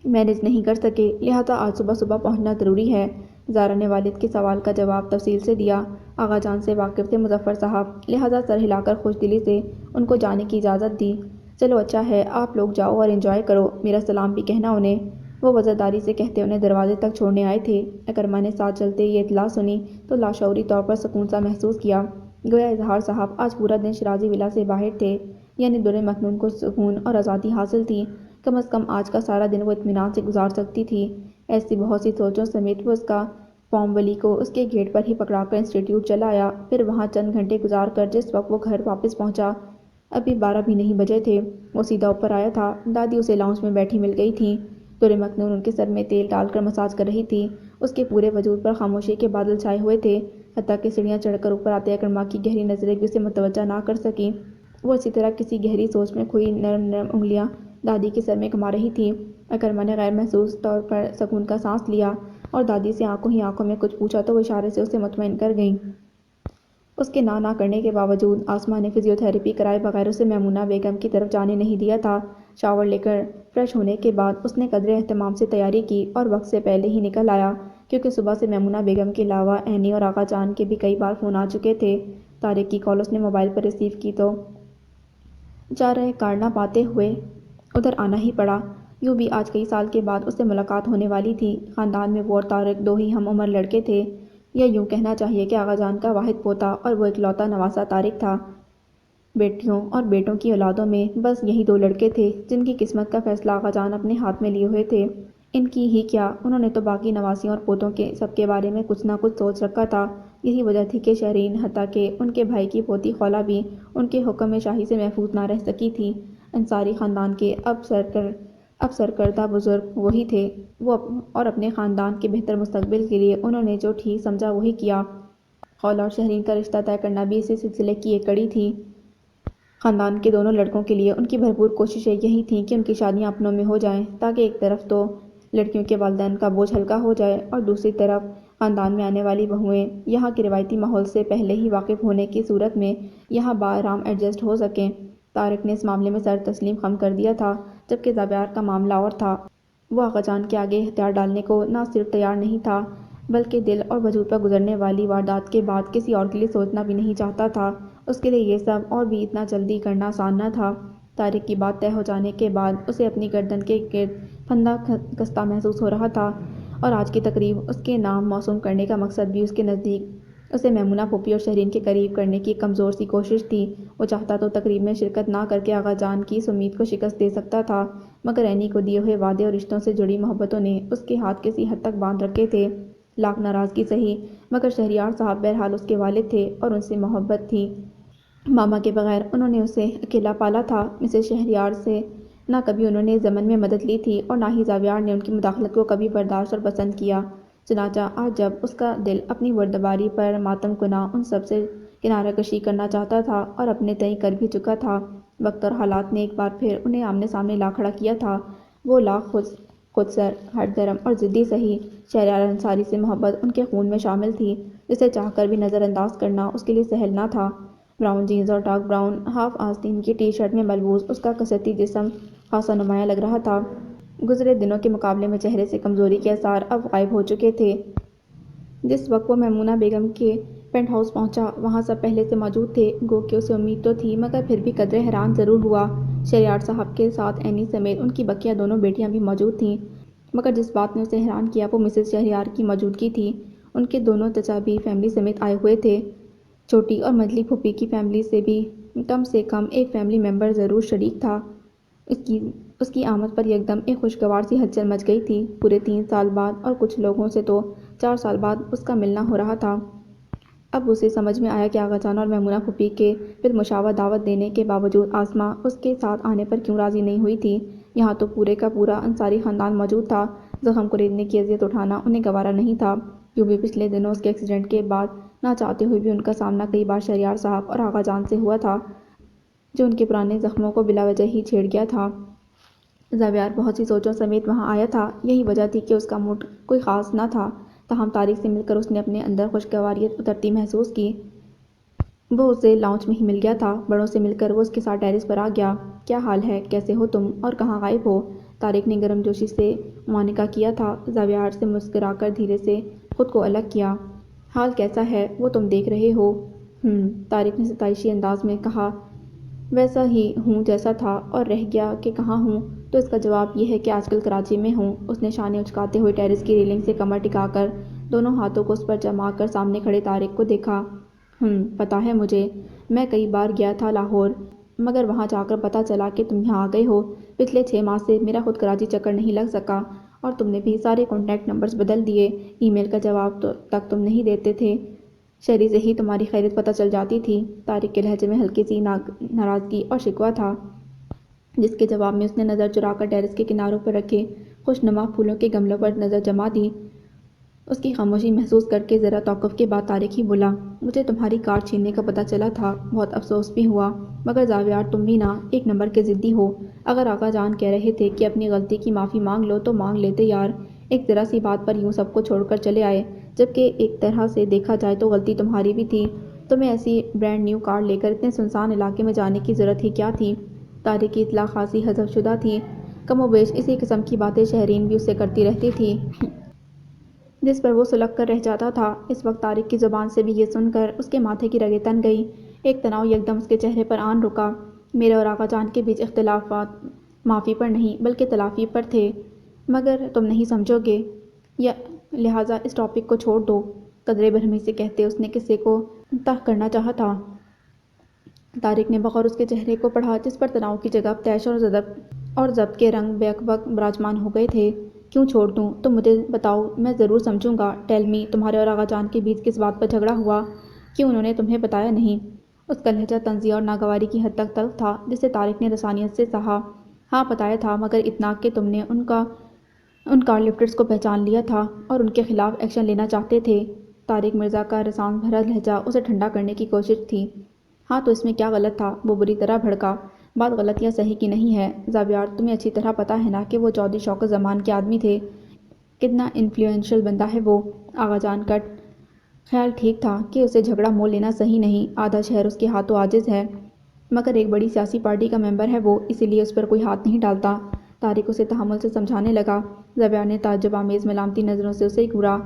مینج نہیں کر سکے، لہٰذا آج صبح صبح پہنچنا ضروری ہے۔ زارا نے والد کے سوال کا جواب تفصیل سے دیا۔ آغا جان سے واقف تھے مظفر صاحب، لہٰذا سر ہلا کر خوش دلی سے ان کو جانے کی اجازت دی۔ چلو اچھا ہے، آپ لوگ جاؤ اور انجوائے کرو، میرا سلام بھی کہنا انہیں۔ وہ وزرداری سے کہتے انہیں دروازے تک چھوڑنے آئے تھے۔ اکرما نے ساتھ چلتے یہ اطلاع سنی تو لاشعوری طور پر سکون سا محسوس کیا، گویا اظہار صاحب آج پورا دن شیرازی ولا سے باہر تھے، یعنی در مکنون کو سکون اور آزادی حاصل تھی۔ کم از کم آج کا سارا دن وہ اطمینان سے گزار سکتی تھی۔ ایسی بہت سی سوچوں سمیت وہ اس کا فارم ولی کو اس کے گیٹ پر ہی پکڑا کر انسٹیٹیوٹ چلا آیا۔ پھر وہاں چند گھنٹے گزار کر جس وقت وہ گھر واپس پہنچا، ابھی 12 بھی نہیں بجے تھے۔ وہ سیدھا اوپر آیا تھا، دادی اسے لاؤنج میں بیٹھی مل گئی تھیں۔ در مکنون ان کے سر میں تیل ڈال کر مساج کر رہی تھی۔ اس کے پورے وجود پر خاموشی کے بادل چھائے ہوئے تھے، حتیٰ کہ سیڑھیاں چڑھ کر اوپر آتے اکرما کی گہری نظریں بھی اسے متوجہ نہ کر سکیں۔ وہ اسی طرح کسی گہری سوچ میں کھوئی نرم نرم انگلیاں دادی کے سر میں گھما رہی تھی۔ اکرما نے غیر محسوس طور پر سکون کا سانس لیا اور دادی سے آنکھوں ہی آنکھوں میں کچھ پوچھا تو وہ اشارے سے اسے مطمئن کر گئیں۔ اس کے نہ کرنے کے باوجود آسماء نے فزیو تھراپی کرائے بغیر اسے میمونہ بیگم کی طرف جانے نہیں دیا تھا۔ شاور لے کر فریش ہونے کے بعد اس نے قدرے اہتمام سے تیاری کی اور وقت سے پہلے ہی نکل آیا، کیونکہ صبح سے میمونہ بیگم کے علاوہ عینی اور آغا جان کے بھی کئی بار فون آ چکے تھے۔ طارق کی کال اس نے موبائل پر ریسیو کی تو چارہ کار نہ پاتے ہوئے ادھر آنا ہی پڑا۔ یوں بھی آج کئی سال کے بعد اس سے ملاقات ہونے والی تھی۔ خاندان میں وہ اور طارق دو ہی ہم عمر لڑکے تھے، یا یوں کہنا چاہیے کہ آغا جان کا واحد پوتا اور وہ اکلوتا نواسہ طارق تھا۔ بیٹیوں اور بیٹوں کی اولادوں میں بس یہی دو لڑکے تھے جن کی قسمت کا فیصلہ آغا جان اپنے ہاتھ میں لیے ہوئے تھے۔ ان کی ہی کیا، انہوں نے تو باقی نواسیوں اور پوتوں کے سب کے بارے میں کچھ نہ کچھ سوچ رکھا تھا۔ یہی وجہ تھی کہ شہرین، حتیٰ کہ ان کے بھائی کی پوتی خولا بھی ان کے حکم شاہی سے محفوظ نہ رہ سکی تھی۔ انصاری خاندان کے اب سرکردہ بزرگ وہی تھے، وہ اور اپنے خاندان کے بہتر مستقبل کے لیے انہوں نے جو ٹھیک سمجھا وہی کیا۔ خولا اور شہرین کا رشتہ طے کرنا بھی اسی سلسلے کی ایک کڑی تھی۔ خاندان کے دونوں لڑکوں کے لیے ان کی بھرپور کوششیں یہی تھیں کہ ان کی شادیاں اپنوں میں ہو جائیں، تاکہ ایک طرف تو لڑکیوں کے والدین کا بوجھ ہلکا ہو جائے اور دوسری طرف خاندان میں آنے والی بہوئیں یہاں کے روایتی ماحول سے پہلے ہی واقف ہونے کی صورت میں یہاں بآرام ایڈجسٹ ہو سکیں۔ طارق نے اس معاملے میں سر تسلیم خم کر دیا تھا، جبکہ زابیار کا معاملہ اور تھا۔ وہ آغا جان کے آگے ہتھیار ڈالنے کو نہ صرف تیار نہیں تھا، بلکہ دل اور وجود پر گزرنے والی واردات کے بعد کسی اور کے لیے سوچنا بھی نہیں چاہتا تھا۔ اس کے لیے یہ سب اور بھی اتنا جلدی کرنا آسان نہ تھا۔ طارق کی بات طے ہو جانے کے بعد اسے اپنی گردن کے گرد پھندا کستہ محسوس ہو رہا تھا، اور آج کی تقریب اس کے نام موسوم کرنے کا مقصد بھی اس کے نزدیک اسے میمونہ پھوپھی اور شہرین کے قریب کرنے کی کمزور سی کوشش تھی۔ وہ چاہتا تو تقریب میں شرکت نہ کر کے آغا جان کی اس امید کو شکست دے سکتا تھا، مگر عینی کو دیے ہوئے وعدے اور رشتوں سے جڑی محبتوں نے اس کے ہاتھ کسی حد تک باندھ رکھے تھے۔ لاکھ ناراضگی سہی، مگر شہریار صاحب بہرحال اس کے والد تھے اور ان سے محبت تھی۔ ماما کے بغیر انہوں نے اسے اکیلا پالا تھا۔ مسز شہریار سے نہ کبھی انہوں نے ضمن میں مدد لی تھی اور نہ ہی زابیار نے ان کی مداخلت کو کبھی برداشت اور پسند کیا۔ چنانچہ آج جب اس کا دل اپنی بردباری پر ماتم کناں ان سب سے کنارہ کشی کرنا چاہتا تھا اور اپنے تئیں کر بھی چکا تھا، وقت اور حالات نے ایک بار پھر انہیں آمنے سامنے لا کھڑا کیا تھا۔ وہ لاکھ خودسر، ہٹ درم اور ضدی سہی، شہریار انصاری سے محبت ان کے خون میں شامل تھی، جسے چاہ کر بھی نظر انداز کرنا اس کے لیے سہل نہ تھا۔ براؤن جینز اور ڈارک براؤن ہاف آستین کی ٹی شرٹ میں ملبوس اس کا کثرتی جسم خاصا نمایاں لگ رہا تھا۔ گزرے دنوں کے مقابلے میں چہرے سے کمزوری کے آثار اب غائب ہو چکے تھے۔ جس وقت وہ میمونہ بیگم کے پینٹ ہاؤس پہنچا وہاں سب پہلے سے موجود تھے۔ گو کہ اسے امید تو تھی مگر پھر بھی قدرے حیران ضرور ہوا۔ شہریار صاحب کے ساتھ اینی سمیت ان کی بقیہ دونوں بیٹیاں بھی موجود تھیں، مگر جس بات نے اسے حیران کیا وہ مسز شہریار کی موجودگی تھی۔ ان کے دونوں چچا بھی فیملی سمیت آئے ہوئے تھے۔ چھوٹی اور منجلی پھوپھی کی فیملی سے بھی کم سے کم ایک فیملی ممبر ضرور شریک تھا۔ اس کی آمد پر یکدم ایک خوشگوار سی ہلچل مچ گئی تھی۔ پورے 3 سال بعد اور کچھ لوگوں سے تو 4 سال بعد اس کا ملنا ہو رہا تھا۔ اب اسے سمجھ میں آیا کہ آغا جان اور میمونہ پھوپھی کے بالمشابہ دعوت دینے کے باوجود آسماں اس کے ساتھ آنے پر کیوں راضی نہیں ہوئی تھی۔ یہاں تو پورے کا پورا انصاری خاندان موجود تھا۔ زخم کوریدنے کی اذیت اٹھانا انہیں گوارا نہیں تھا۔ یوں بھی پچھلے دنوں اس کے ایکسیڈنٹ کے بعد نہ چاہتے ہوئے بھی ان کا سامنا کئی بار شہریار صاحب اور آغا جان سے ہوا تھا، جو ان کے پرانے زخموں کو بلا وجہ ہی چھیڑ گیا تھا۔ زاویار بہت سی سوچوں سمیت وہاں آیا تھا۔ یہی وجہ تھی کہ اس کا موڈ کوئی خاص نہ تھا، تاہم طارق سے مل کر اس نے اپنے اندر خوشگواریت اترتی محسوس کی۔ وہ اسے لاؤنج میں ہی مل گیا تھا۔ بڑوں سے مل کر وہ اس کے ساتھ ٹیرس پر آ گیا۔ کیا حال ہے، کیسے ہو تم، اور کہاں غائب ہو؟ طارق نے گرم جوشی سے معانقہ کیا تھا۔ زاویار سے مسکرا کر دھیرے سے خود کو الگ کیا۔ حال کیسا ہے وہ تم دیکھ رہے ہو؟ طارق نے ستائشی انداز میں کہا۔ ویسا ہی ہوں جیسا تھا، اور رہ گیا کہ کہاں ہوں تو اس کا جواب یہ ہے کہ آج کل کراچی میں ہوں۔ اس نے شانے اچکاتے ہوئے ٹیرس کی ریلنگ سے کمر ٹکا کر دونوں ہاتھوں کو اس پر جما کر سامنے کھڑے طارق کو دیکھا۔ پتہ ہے مجھے، میں کئی بار گیا تھا لاہور، مگر وہاں جا کر پتہ چلا کہ تم یہاں آ گئے ہو۔ پچھلے 6 ماہ سے میرا خود کراچی چکر نہیں لگ سکا، اور تم نے بھی سارے کانٹیکٹ نمبرز بدل دیے۔ ای میل کا جواب تک تم نہیں دیتے تھے، شہری سے ہی تمہاری خیریت پتہ چل جاتی تھی۔ طارق کے لہجے میں ہلکی سی ناراضگی اور شکوہ تھا، جس کے جواب میں اس نے نظر چرا کر ٹیرس کے کناروں پر رکھے خوش نما پھولوں کے گملوں پر نظر جما دی۔ اس کی خاموشی محسوس کر کے ذرا توقف کے بعد طارق ہی بولا، مجھے تمہاری کار چھیننے کا پتہ چلا تھا، بہت افسوس بھی ہوا، مگر زاویار تم بھی نا ایک نمبر کے ضدی ہو۔ اگر آقا جان کہہ رہے تھے کہ اپنی غلطی کی معافی مانگ لو تو مانگ لیتے یار، ایک ذرا سی بات پر یوں سب کو چھوڑ کر چلے آئے، جبکہ ایک طرح سے دیکھا جائے تو غلطی تمہاری بھی تھی۔ تمہیں ایسی برانڈ نیو کار لے کر اتنے سنسان علاقے میں جانے کی ضرورت ہی کیا تھی؟ طارق کی اطلاع خاصی حذف شدہ تھی۔ کم و بیش اسی قسم کی باتیں شہرین بھی اس سے کرتی رہتی تھی، جس پر وہ سلگ کر رہ جاتا تھا۔ اس وقت طارق کی زبان سے بھی یہ سن کر اس کے ماتھے کی رگیں تن گئی۔ ایک تناؤ یکدم اس کے چہرے پر آن رکا۔ میرے اور آقا جان کے بیچ اختلافات معافی پر نہیں بلکہ تلافی پر تھے، مگر تم نہیں سمجھو گے، لہٰذا اس ٹاپک کو چھوڑ دو، قدرے برہمی سے کہتے اس نے قصے کو تہ کرنا چاہا تھا۔ طارق نے بغور اس کے چہرے کو پڑھا، جس پر تناؤ کی جگہ طیش اور ضبط کے رنگ بیک بک براجمان ہو گئے تھے۔ کیوں چھوڑ دوں؟ تم مجھے بتاؤ، میں ضرور سمجھوں گا۔ ٹیل می، تمہارے اور آغا جان کے بیچ کس بات پر جھگڑا ہوا؟ کیوں انہوں نے تمہیں بتایا نہیں؟ اس کا لہجہ طنزیہ اور ناگواری کی حد تک تلخ تھا، جسے طارق نے رسانیت سے سہا۔ ہاں بتایا تھا، مگر اتنا کہ تم نے ان کار لفٹرز کو پہچان لیا تھا اور ان کے خلاف ایکشن لینا چاہتے تھے۔ طارق مرزا کا رسان بھرا لہجہ اسے ٹھنڈا کرنے کی کوشش تھی۔ ہاں تو اس میں کیا غلط تھا؟ وہ بری طرح بھڑکا۔ بات غلط یا صحیح کی نہیں ہے زاویار، تمہیں اچھی طرح پتہ ہے نا کہ وہ چودھری شوکت زمان کے آدمی تھے، کتنا انفلوئنشل بندہ ہے وہ۔ آغا جان کا خیال ٹھیک تھا کہ اسے جھگڑا مول لینا صحیح نہیں، آدھا شہر اس کے ہاتھوں عاجز ہے، مگر ایک بڑی سیاسی پارٹی کا ممبر ہے وہ، اسی لیے اس پر کوئی ہاتھ نہیں ڈالتا۔ طارق اسے تحمل سے سمجھانے لگا۔ زاویار نے تعجب آمیز ملامتی نظروں سے اسے گھورا۔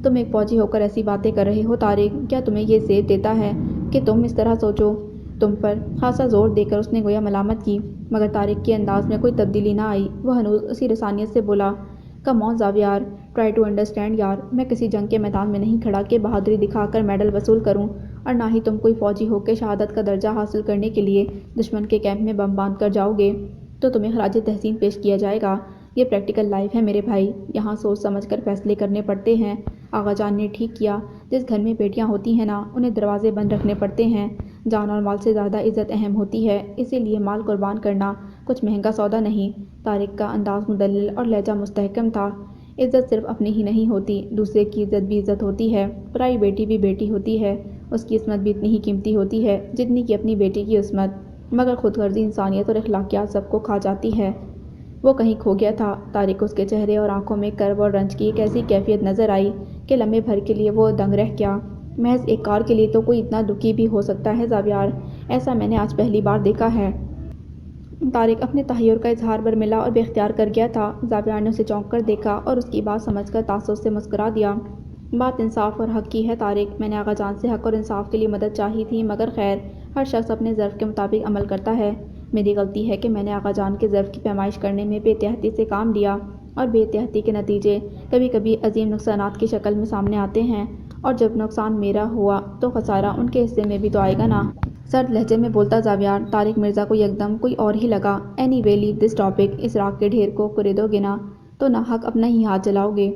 تم ایک فوجی ہو کر ایسی باتیں کر رہے ہو طارق، کیا تمہیں یہ زیب دیتا ہے کہ تم اس طرح سوچو؟ تم پر خاصا زور دے کر اس نے گویا ملامت کی، مگر طارق کے انداز میں کوئی تبدیلی نہ آئی۔ وہ ہنوز اسی رسانیت سے بولا، کم آن زاویار، ٹرائی ٹو انڈرسٹینڈ یار، میں کسی جنگ کے میدان میں نہیں کھڑا کہ بہادری دکھا کر میڈل وصول کروں، اور نہ ہی تم کوئی فوجی ہو کہ شہادت کا درجہ حاصل کرنے کے لیے دشمن کے کیمپ میں بم باندھ کر جاؤ گے تو تمہیں خراج تحسین پیش کیا جائے گا۔ یہ پریکٹیکل لائف ہے میرے بھائی، یہاں سوچ سمجھ کر فیصلے کرنے پڑتے ہیں۔ آغا جان نے ٹھیک کیا، جس گھر میں بیٹیاں ہوتی ہیں نا، انہیں دروازے بند رکھنے پڑتے ہیں، جان اور مال سے زیادہ عزت اہم ہوتی ہے، اسی لیے مال قربان کرنا کچھ مہنگا سودا نہیں۔ طارق کا انداز مدلل اور لہجہ مستحکم تھا۔ عزت صرف اپنی ہی نہیں ہوتی، دوسرے کی عزت بھی عزت ہوتی ہے، پرائی بیٹی بھی بیٹی ہوتی ہے، اس کی عصمت بھی اتنی ہی قیمتی ہوتی ہے جتنی کہ اپنی بیٹی کی عصمت، مگر خود غرضی انسانیت اور اخلاقیات سب کو کھا جاتی ہے۔ وہ کہیں کھو گیا تھا۔ طارق کو اس کے چہرے اور آنکھوں میں کرب اور رنج کی ایک ایسی کیفیت نظر آئی کہ لمحے بھر کے لیے وہ دنگ رہ گیا۔ محض ایک کار کے لیے تو کوئی اتنا دکھی بھی ہو سکتا ہے زاویار، ایسا میں نے آج پہلی بار دیکھا ہے۔ طارق اپنے تحیر کا اظہار برملا اور بے اختیار کر گیا تھا۔ زاویار نے اسے چونک کر دیکھا اور اس کی بات سمجھ کر تاثر سے مسکرا دیا۔ بات انصاف اور حق کی ہے طارق، میں نے آغا جان سے حق اور انصاف کے لیے مدد چاہی تھی، مگر خیر، ہر شخص اپنے ظرف کے مطابق عمل کرتا ہے۔ میری غلطی ہے کہ میں نے آغا جان کے ظرف کی پیمائش کرنے میں بے احتیاطی سے کام لیا، اور بے احتیاطی کے نتیجے کبھی کبھی عظیم نقصانات کی شکل میں سامنے آتے ہیں، اور جب نقصان میرا ہوا تو خسارہ ان کے حصے میں بھی تو آئے گا نا۔ سرد لہجے میں بولتا زاویار۔ طارق مرزا کو یکدم کوئی اور ہی لگا۔ Any way leave this topic, اس راکھ کے ڈھیر کو کریدو گے نا تو ناحق اپنا ہی ہاتھ جلاؤ گے،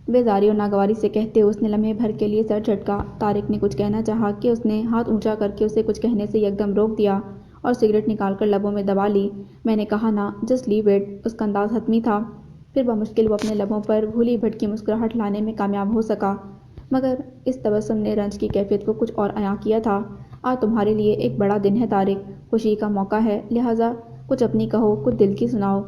بیزاری اور ناگواری سے کہتے ہوئے اس نے لمحے بھر کے لیے سر جھٹکا۔ طارق نے کچھ کہنا چاہا کہ اس نے ہاتھ اونچا کر کے اسے کچھ کہنے سے یکدم روک دیا اور سگریٹ نکال کر لبوں میں دبا لی۔ میں نے کہا نا، جسٹ لیو اٹ۔ اس کا انداز حتمی تھا، پھر بمشکل وہ اپنے لبوں پر بھولی بھٹکی مسکراہٹ لانے میں کامیاب ہو سکا، مگر اس تبسم نے رنج کی کیفیت کو کچھ اور عیاں کیا تھا۔ آج تمہارے لیے ایک بڑا دن ہے طارق، خوشی کا موقع ہے، لہٰذا کچھ اپنی کہو، کچھ دل کی سناؤ۔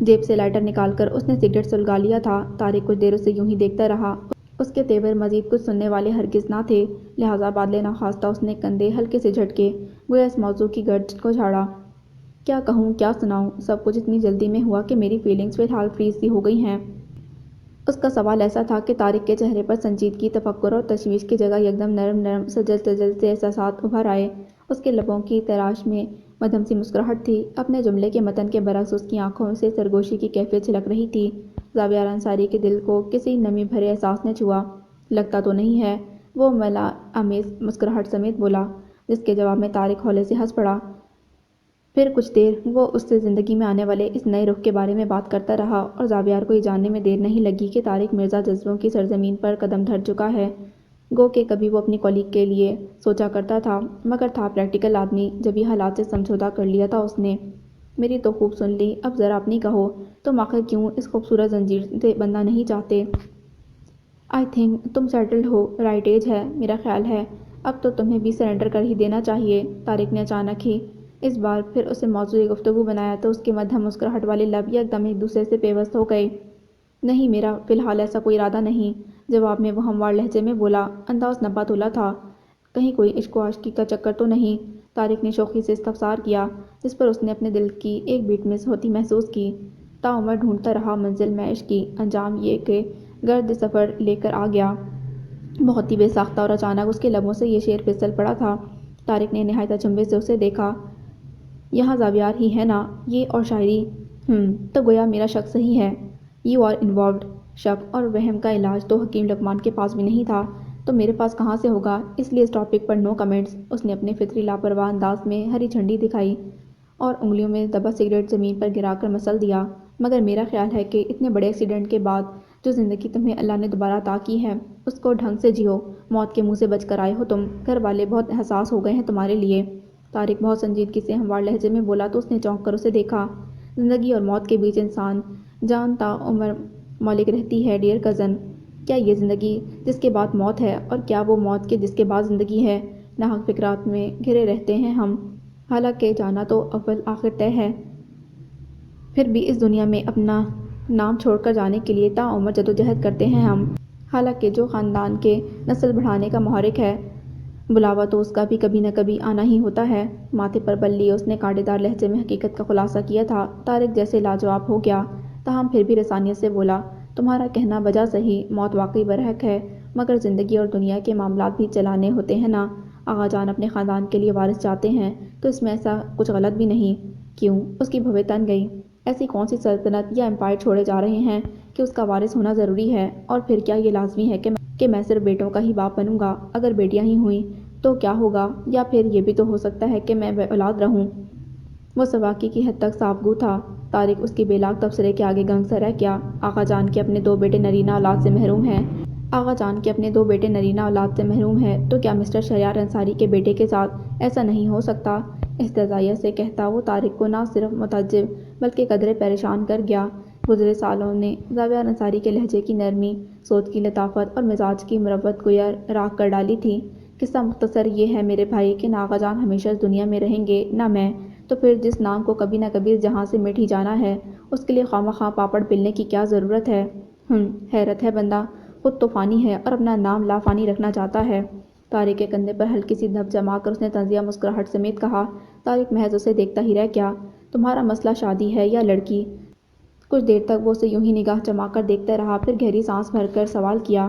جیب سے لائٹر نکال کر اس نے سگریٹ سلگا لیا تھا۔ طارق کچھ دیر اسے یوں ہی دیکھتا رہا۔ اس کے تیور مزید کچھ سننے والے ہرگز نہ تھے، لہٰذا بادلِ ناخواستہ اس نے کندھے ہلکے سے جھٹکے، گویا اس موضوع کی گرد کو جھاڑا۔ کیا کہوں، کیا سناؤں، سب کچھ اتنی جلدی میں ہوا کہ میری فیلنگز فی الحال فریز سی ہو گئی ہیں۔ اس کا سوال ایسا تھا کہ طارق کے چہرے پر سنجیدگی، تفکر اور تشویش کی جگہ یکدم نرم نرم سجل سجل سے احساسات ابھر آئے۔ اس کے لبوں کی تراش میں مدھم سی مسکراہٹ تھی، اپنے جملے کے متن کے برعکس اس کی آنکھوں سے سرگوشی کی کیفیت جھلک رہی تھی۔ زاویار انصاری کے دل کو کسی نمی بھرے احساس نے چھوا۔ لگتا تو نہیں ہے، وہ ملال آمیز مسکراہٹ سمیت بولا، جس کے جواب میں طارق ہولے سے ہنس پڑا۔ پھر کچھ دیر وہ اس سے زندگی میں آنے والے اس نئے رخ کے بارے میں بات کرتا رہا، اور زاویار کو یہ جاننے میں دیر نہیں لگی کہ طارق مرزا جذبوں کی سرزمین پر قدم دھر چکا ہے۔ گو کہ کبھی وہ اپنی کولیگ کے لیے سوچا کرتا تھا، مگر تھا پریکٹیکل آدمی، جب یہ حالات سے سمجھوتہ کر لیا تھا اس نے۔ میری تو خوب سن لی، اب ذرا اپنی کہو، تم آخر کیوں اس خوبصورت زنجیر سے بندھنا نہیں چاہتے؟ آئی تھنک تم سیٹلڈ ہو، رائٹ ایج ہے، میرا خیال ہے اب تو تمہیں بھی سرنڈر کر ہی دینا چاہیے۔ طارق نے اچانک ہی اس بار پھر اسے موضوع گفتگو بنایا تو اس کے مدھم مسکراہٹ والے لب یکدم ایک دوسرے سے پیوست ہو گئے۔ نہیں، میرا فی الحال ایسا کوئی ارادہ نہیں، جواب میں وہ ہموار لہجے میں بولا۔ انداز نبا تولا تھا، کہیں کوئی عشق و عاشقی کا چکر تو نہیں؟ طارق نے شوخی سے استفسار کیا، جس پر اس نے اپنے دل کی ایک بیٹ مس ہوتی محسوس کی۔ تاعمر ڈھونڈتا رہا منزل میں عشق کی، انجام یہ کہ گرد سفر لے کر آ گیا۔ بہت ہی بے ساختہ اور اچانک اس کے لبوں سے یہ شعر پھسل پڑا تھا۔ طارق نے نہایت اچنبھے سے اسے دیکھا۔ یہاں زاویار ہی ہے نا، یہ اور شاعری؟ تو گویا میرا شک صحیح ہے، یو آر انوالوڈ۔ شک اور وہم کا علاج تو حکیم لقمان کے پاس بھی نہیں تھا، تو میرے پاس کہاں سے ہوگا، اس لیے اس ٹاپک پر نو کمنٹس۔ اس نے اپنے فطری لاپرواہ انداز میں ہری جھنڈی دکھائی اور انگلیوں میں دبا سگریٹ زمین پر گرا کر مسل دیا۔ مگر میرا خیال ہے کہ اتنے بڑے ایکسیڈنٹ کے بعد جو زندگی تمہیں اللہ نے دوبارہ عطا کی ہے، اس کو ڈھنگ سے جیو۔ موت کے منہ سے بچ کر آئے ہو تم، گھر والے بہت حساس ہو گئے ہیں تمہارے لیے۔ طارق بہت سنجیدگی سے ہموار لہجے میں بولا تو اس نے چونک کر اسے دیکھا۔ زندگی اور موت کے بیچ انسان جان تا عمر مالک رہتی ہے ڈیئر کزن۔ کیا یہ زندگی جس کے بعد موت ہے، اور کیا وہ موت کے جس کے بعد زندگی ہے؟ ناحق فکرات میں گھرے رہتے ہیں ہم، حالانکہ جانا تو اول آخر طے ہے، پھر بھی اس دنیا میں اپنا نام چھوڑ کر جانے کے لیے تاعمر جدوجہد کرتے ہیں ہم، حالانکہ جو خاندان کے نسل بڑھانے کا محرک ہے، بلاوا تو اس کا بھی کبھی نہ کبھی آنا ہی ہوتا ہے۔ ماتھے پر بل لیے اس نے کانٹے دار لہجے میں حقیقت کا خلاصہ کیا تھا۔ طارق جیسے لاجواب ہو گیا، تاہم پھر بھی رسانیت سے بولا، تمہارا کہنا بجا صحیح، موت واقعی برحق ہے، مگر زندگی اور دنیا کے معاملات بھی چلانے ہوتے ہیں نا۔ آغا جان اپنے خاندان کے لیے وارث چاہتے ہیں تو اس میں ایسا کچھ غلط بھی نہیں۔ کیوں؟ اس کی بھویں تن گئی۔ ایسی کون سی سلطنت یا امپائر چھوڑے جا رہے ہیں کہ اس کا وارث ہونا ضروری ہے؟ اور پھر کیا یہ لازمی ہے کہ میں صرف بیٹوں کا ہی باپ بنوں گا؟ اگر بیٹیاں ہی ہوئیں تو کیا ہوگا؟ یا پھر یہ بھی تو ہو سکتا ہے کہ میں بے اولاد رہوں؟ وہ سواکی کی حد تک صاف گو تھا۔ طارق اس کی بے لاگ تبصرے کے آگے گنگ سا رہ گیا۔ آغا جان کے اپنے دو بیٹے نرینہ اولاد سے محروم ہیں۔ آغا جان کے اپنے دو بیٹے نرینہ اولاد سے محروم ہیں تو کیا مسٹر شہریار انصاری کے بیٹے کے ساتھ ایسا نہیں ہو سکتا؟ استہزائیہ سے کہتا وہ طارق کو نہ صرف متعجب بلکہ قدرے پریشان کر گیا۔ گزرے سالوں نے زاویار انصاری کے لہجے کی نرمی، سوچ کی لطافت اور مزاج کی مروت گویا راکھ کر ڈالی تھی۔ قصہ مختصر یہ ہے میرے بھائی کہ نہ آغا جان ہمیشہ اس دنیا میں رہیں گے نہ میں، تو پھر جس نام کو کبھی نہ کبھی اس جہاں سے مٹ ہی جانا ہے، اس کے لیے خواہ مخواہ پاپڑ بیلنے کی کیا ضرورت ہے؟ حیرت ہے بندہ خود تو فانی ہے اور اپنا نام لا فانی رکھنا چاہتا ہے۔ طارق کے کندھے پر ہلکی سی دھپ جما کر اس نے طنزیہ مسکراہٹ سمیت کہا۔ طارق محض اسے دیکھتا ہی رہ گیا۔ تمہارا مسئلہ شادی ہے یا لڑکی؟ کچھ دیر تک وہ اسے یوں ہی نگاہ جما کر دیکھتا رہا، پھر گہری سانس بھر کر سوال کیا۔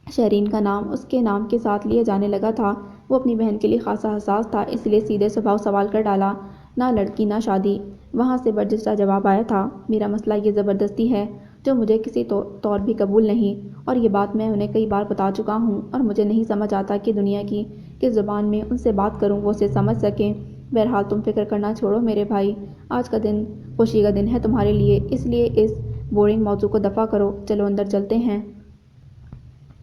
شہرین کا نام اس کے نام کے ساتھ لیا جانے لگا تھا۔ وہ اپنی بہن کے لیے خاصا حساس تھا، اس لیے سیدھے سبھاؤ سوال کر ڈالا۔ نہ لڑکی نہ شادی۔ وہاں سے برجستہ جواب آیا تھا۔ میرا مسئلہ یہ زبردستی ہے جو مجھے کسی طور بھی قبول نہیں، اور یہ بات میں انہیں کئی بار بتا چکا ہوں، اور مجھے نہیں سمجھ آتا کہ دنیا کی کس زبان میں ان سے بات کروں وہ اسے سمجھ سکیں۔ بہرحال تم فکر کرنا چھوڑو میرے بھائی، آج کا دن خوشی کا دن ہے تمہارے لیے، اس لیے اس بورنگ موضوع کو دفع کرو، چلو اندر چلتے ہیں۔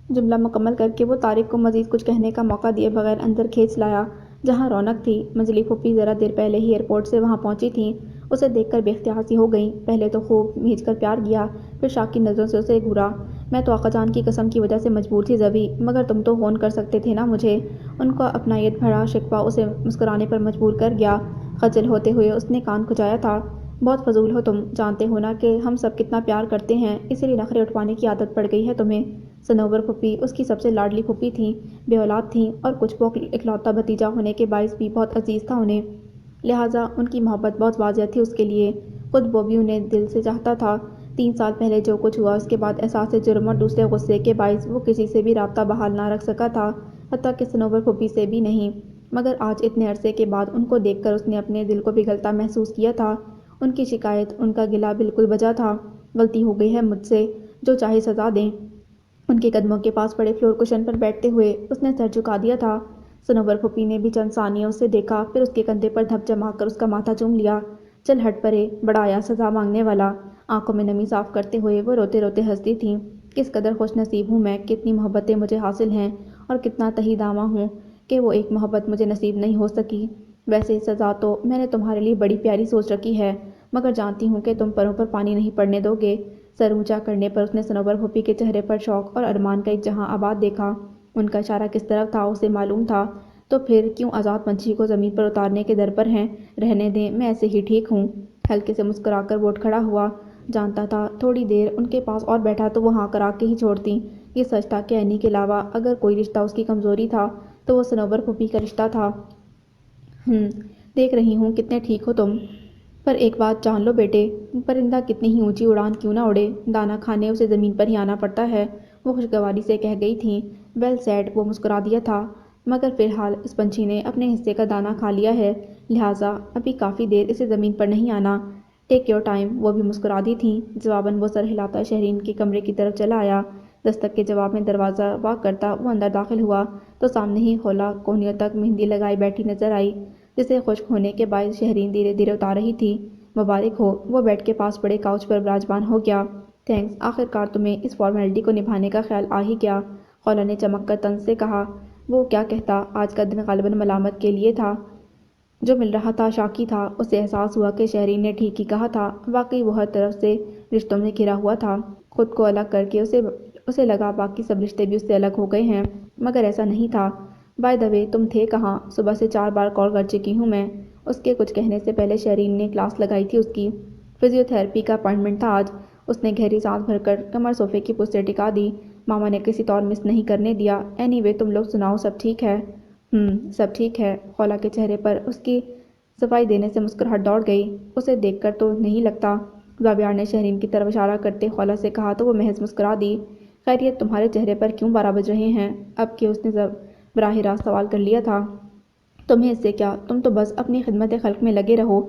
جملہ مکمل کر کے وہ طارق کو مزید کچھ کہنے کا موقع دیے بغیر اندر کھینچ لایا، جہاں رونق تھی۔ منجلی پھوپھی ذرا دیر پہلے ہی ایئرپورٹ سے وہاں پہنچی تھیں، اسے دیکھ کر بے اختیار سی ہو گئیں۔ پہلے تو خوب بھینچ کر پیار کیا، پھر شاق کی نظروں سے اسے گھورا۔ میں تو آقا جان کی قسم کی وجہ سے مجبور تھی زبی، مگر تم تو فون کر سکتے تھے نا مجھے۔ ان کا اپنائیت بھرا شکوہ اسے مسکرانے پر مجبور کر گیا۔ خجل ہوتے ہوئے اس نے کان کھجایا تھا۔ بہت فضول ہو تم، جانتے ہو نا کہ ہم سب کتنا پیار کرتے ہیں، اسی لیے نخرے اٹھوانے کی عادت پڑ گئی ہے تمہیں۔ صنوبر پھوپھی اس کی سب سے لاڈلی پھوپھی تھیں، بے اولاد تھیں، اور کچھ وہ اکلوتا بھتیجا ہونے کے باعث بھی بہت عزیز تھا انہیں، لہٰذا ان کی محبت بہت واضح تھی اس کے لیے۔ خود وہ بھی انہیں دل سے چاہتا تھا۔ 3 سال پہلے جو کچھ ہوا اس کے بعد احساس جرم اور دوسرے غصے کے باعث وہ کسی سے بھی رابطہ بحال نہ رکھ سکا تھا، حتیٰ کہ صنوبر پھوپھی سے بھی نہیں۔ مگر آج اتنے عرصے کے بعد ان کو دیکھ کر اس نے اپنے دل کو پگھلتا محسوس کیا تھا۔ ان کی شکایت، ان کا گلہ بالکل بجا تھا۔ غلطی ہو گئی ہے مجھ سے، جو چاہے سزا دیں۔ ان کے قدموں کے پاس پڑے فلور کشن پر بیٹھتے ہوئے اس نے سر جھکا دیا تھا۔ صنوبر پھوپھی نے بھی چند ثانیے اسے دیکھا، پھر اس کے کندھے پر دھپ جما کر اس کا ماتھا چوم لیا۔ چل ہٹ پرے، بڑا آیا سزا مانگنے والا۔ آنکھوں میں نمی صاف کرتے ہوئے وہ روتے روتے ہنستی تھیں۔ کس قدر خوش نصیب ہوں میں، کتنی محبتیں مجھے حاصل ہیں، اور کتنا تہی داماں ہوں کہ وہ ایک محبت مجھے نصیب نہیں ہو سکی۔ ویسے سزا تو میں نے تمہارے لیے بڑی پیاری سوچ رکھی ہے، مگر جانتی ہوں کہ تم پروں پر پانی نہیں پڑنے دو گے۔ سر اونچا کرنے پر اس نے صنوبر پھوپھی کے چہرے پر شوق اور ارمان کا ایک جہاں آباد دیکھا۔ ان کا اشارہ کس طرف تھا اسے معلوم تھا۔ تو پھر کیوں آزاد پنچھی کو زمین پر اتارنے کے در پر ہیں؟ رہنے دیں، میں ایسے ہی ٹھیک ہوں۔ ہلکے سے مسکرا کر وہ اٹھ کھڑا ہوا۔ جانتا تھا تھوڑی دیر ان کے پاس اور بیٹھا تو وہ ہاں کرا کے ہی چھوڑتی۔ یہ سچ تھا کہ اینی کے علاوہ اگر کوئی رشتہ اس کی کمزوری تھا تو وہ صنوبر پھوپھی کا رشتہ تھا۔ دیکھ رہی ہوں کتنے ٹھیک ہو تم، پر ایک بات جان لو بیٹے، پرندہ کتنی ہی اونچی اڑان کیوں نہ اڑے، دانہ کھانے اسے زمین پر ہی آنا پڑتا ہے، وہ خوشگواری سے کہہ گئی تھیں۔ ویل سیڈ، وہ مسکرا دیا تھا۔ مگر فی الحال اس پنچھی نے اپنے حصے کا دانہ کھا لیا ہے، لہٰذا ابھی کافی دیر اسے زمین پر نہیں آنا۔ ٹیک یور ٹائم، وہ بھی مسکرا دی تھیں۔ جواباً وہ سر ہلاتا شہرین کے کمرے کی طرف چلا آیا۔ دستک کے جواب میں دروازہ وا کرتا وہ اندر داخل ہوا تو سامنے ہی خولا کوہنیوں تک مہندی لگائے بیٹھی نظر آئی، جسے خشک ہونے کے باعث شہرین دھیرے دھیرے اتار رہی تھی۔ مبارک ہو، وہ بیڈ کے پاس پڑے کاؤچ پر براجمان ہو گیا۔ تھینکس، آخر کار تمہیں اس فارمیلٹی کو نبھانے کا خیال آ ہی گیا، خولا نے چمک کر طنز سے کہا۔ وہ کیا کہتا، آج کا دن غالباً ملامت کے لیے تھا۔ جو مل رہا تھا شاکی تھا، اسے احساس ہوا کہ شہرین نے ٹھیک ہی کہا تھا، واقعی وہ ہر طرف سے رشتوں میں گھرا ہوا تھا۔ خود کو الگ کر کے اسے لگا باقی سب رشتے بھی اس سے الگ ہو گئے ہیں، مگر ایسا نہیں تھا۔ بائی دی وے، تم تھے کہاں؟ صبح سے 4 بار کال کر چکی ہوں میں۔ اس کے کچھ کہنے سے پہلے شہرین نے کلاس لگائی تھی اس کی، فزیو تھراپی کا اپائنٹمنٹ تھا آج۔ اس نے گہری سانس بھر کر کمر صوفے کی پشت سے ٹکا دی۔ ماما نے کسی طور مس نہیں کرنے دیا۔ اینی وے، تم لوگ سناؤ، سب ٹھیک ہے؟ سب ٹھیک ہے۔ خولا کے چہرے پر اس کی صفائی دینے سے مسکراہٹ دوڑ گئی۔ اسے دیکھ کر تو نہیں لگتا، زابیار نے شہرین کی طرف اشارہ کرتے خولا سے کہا تو وہ محض مسکرا دی۔ خیریت، تمہارے چہرے پر کیوں 12 بج رہے ہیں؟ اب کہ اس نے براہ راست سوال کر لیا تھا۔ تمہیں اس سے کیا، تم تو بس اپنی خدمت خلق میں لگے رہو۔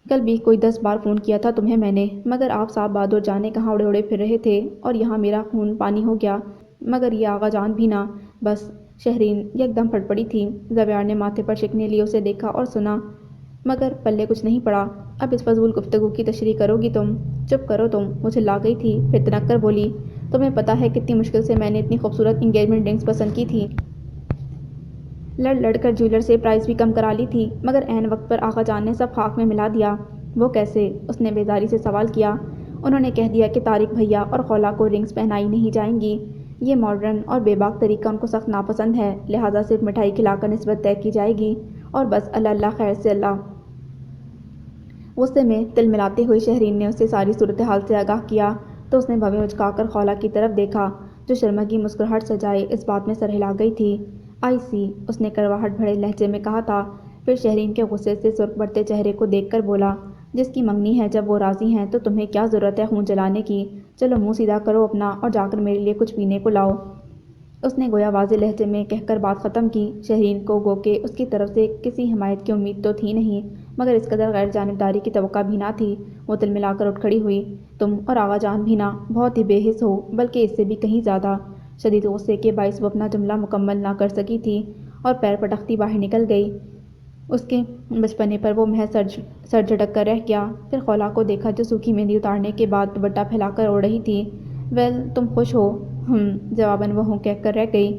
کل بھی کوئی 10 بار فون کیا تھا تمہیں میں نے، مگر آپ صاحب بہادر جانے کہاں اڑے اڑے پھر رہے تھے، اور یہاں میرا خون پانی ہو گیا۔ مگر یہ آغا جان بھی نہ، بس۔ شہرین یک دم پھٹ پڑی تھی۔ زابیار نے ماتھے پر شکنے لیے اسے دیکھا اور سنا، مگر پلے کچھ نہیں پڑا۔ اب اس فضول گفتگو کی تشریح کرو گی تم؟ چپ کرو تم، وہ چلا گئی تھی، پھر تنک کر بولی۔ تمہیں پتہ ہے کتنی مشکل سے میں نے اتنی خوبصورت انگیجمنٹ رنگز پسند کی تھیں۔ لڑ لڑ کر جیولر سے پرائس بھی کم کرا لی تھی، مگر عین وقت پر آقا جان نے سب خاک میں ملا دیا۔ وہ کیسے؟ اس نے بیزاری سے سوال کیا۔ انہوں نے کہہ دیا کہ طارق بھیا اور خولا کو رنگز پہنائی نہیں جائیں گی۔ یہ ماڈرن اور بے باک طریقہ ان کو سخت ناپسند ہے، لہٰذا صرف مٹھائی کھلا کر نسبت طے کی جائے گی، اور بس۔ اللہ اللہ، خیر سے اللہ۔ غصے میں تل ملاتے ہوئے شہرین نے اسے ساری صورتحال سے آگاہ کیا تو تو اس نے بھویں اچکا کر خولہ کی طرف دیکھا جو شرمگی مسکراہٹ سجائے اس بات میں سر ہلا گئی تھی۔ آئی سی، اس نے کرواہٹ بھرے لہجے میں کہا تھا، پھر شہرین کے غصے سے سرخ پڑتے چہرے کو دیکھ کر بولا، جس کی منگنی ہے جب وہ راضی ہیں تو تمہیں کیا ضرورت ہے خون جلانے کی؟ چلو منہ سیدھا کرو اپنا اور جا کر میرے لیے کچھ پینے کو لاؤ۔ اس نے گویا واضح لہجے میں کہہ کر بات ختم کی۔ شہرین کو گو کہ اس کی طرف سے کسی حمایت کی امید تو تھی نہیں، مگر اس قدر غیر جانبداری کی توقع بھی نہ تھی۔ وہ تل ملا کر اٹھ کھڑی ہوئی۔ تم اور آغا جان بھی نہ بہت ہی بے حس ہو، بلکہ اس سے بھی کہیں زیادہ۔ شدید غصے کے باعث وہ اپنا جملہ مکمل نہ کر سکی تھی اور پیر پٹکتی باہر نکل گئی۔ اس کے بچپنے پر وہ محض سر جھٹک کر رہ گیا۔ پھر خولہ کو دیکھا جو سوکھی مہندی اتارنے کے بعد دوپٹہ پھیلا کر اوڑھ رہی تھی۔ ویل، تم خوش ہو؟ جواباً وہ ہوں کہہ کر رہ گئی۔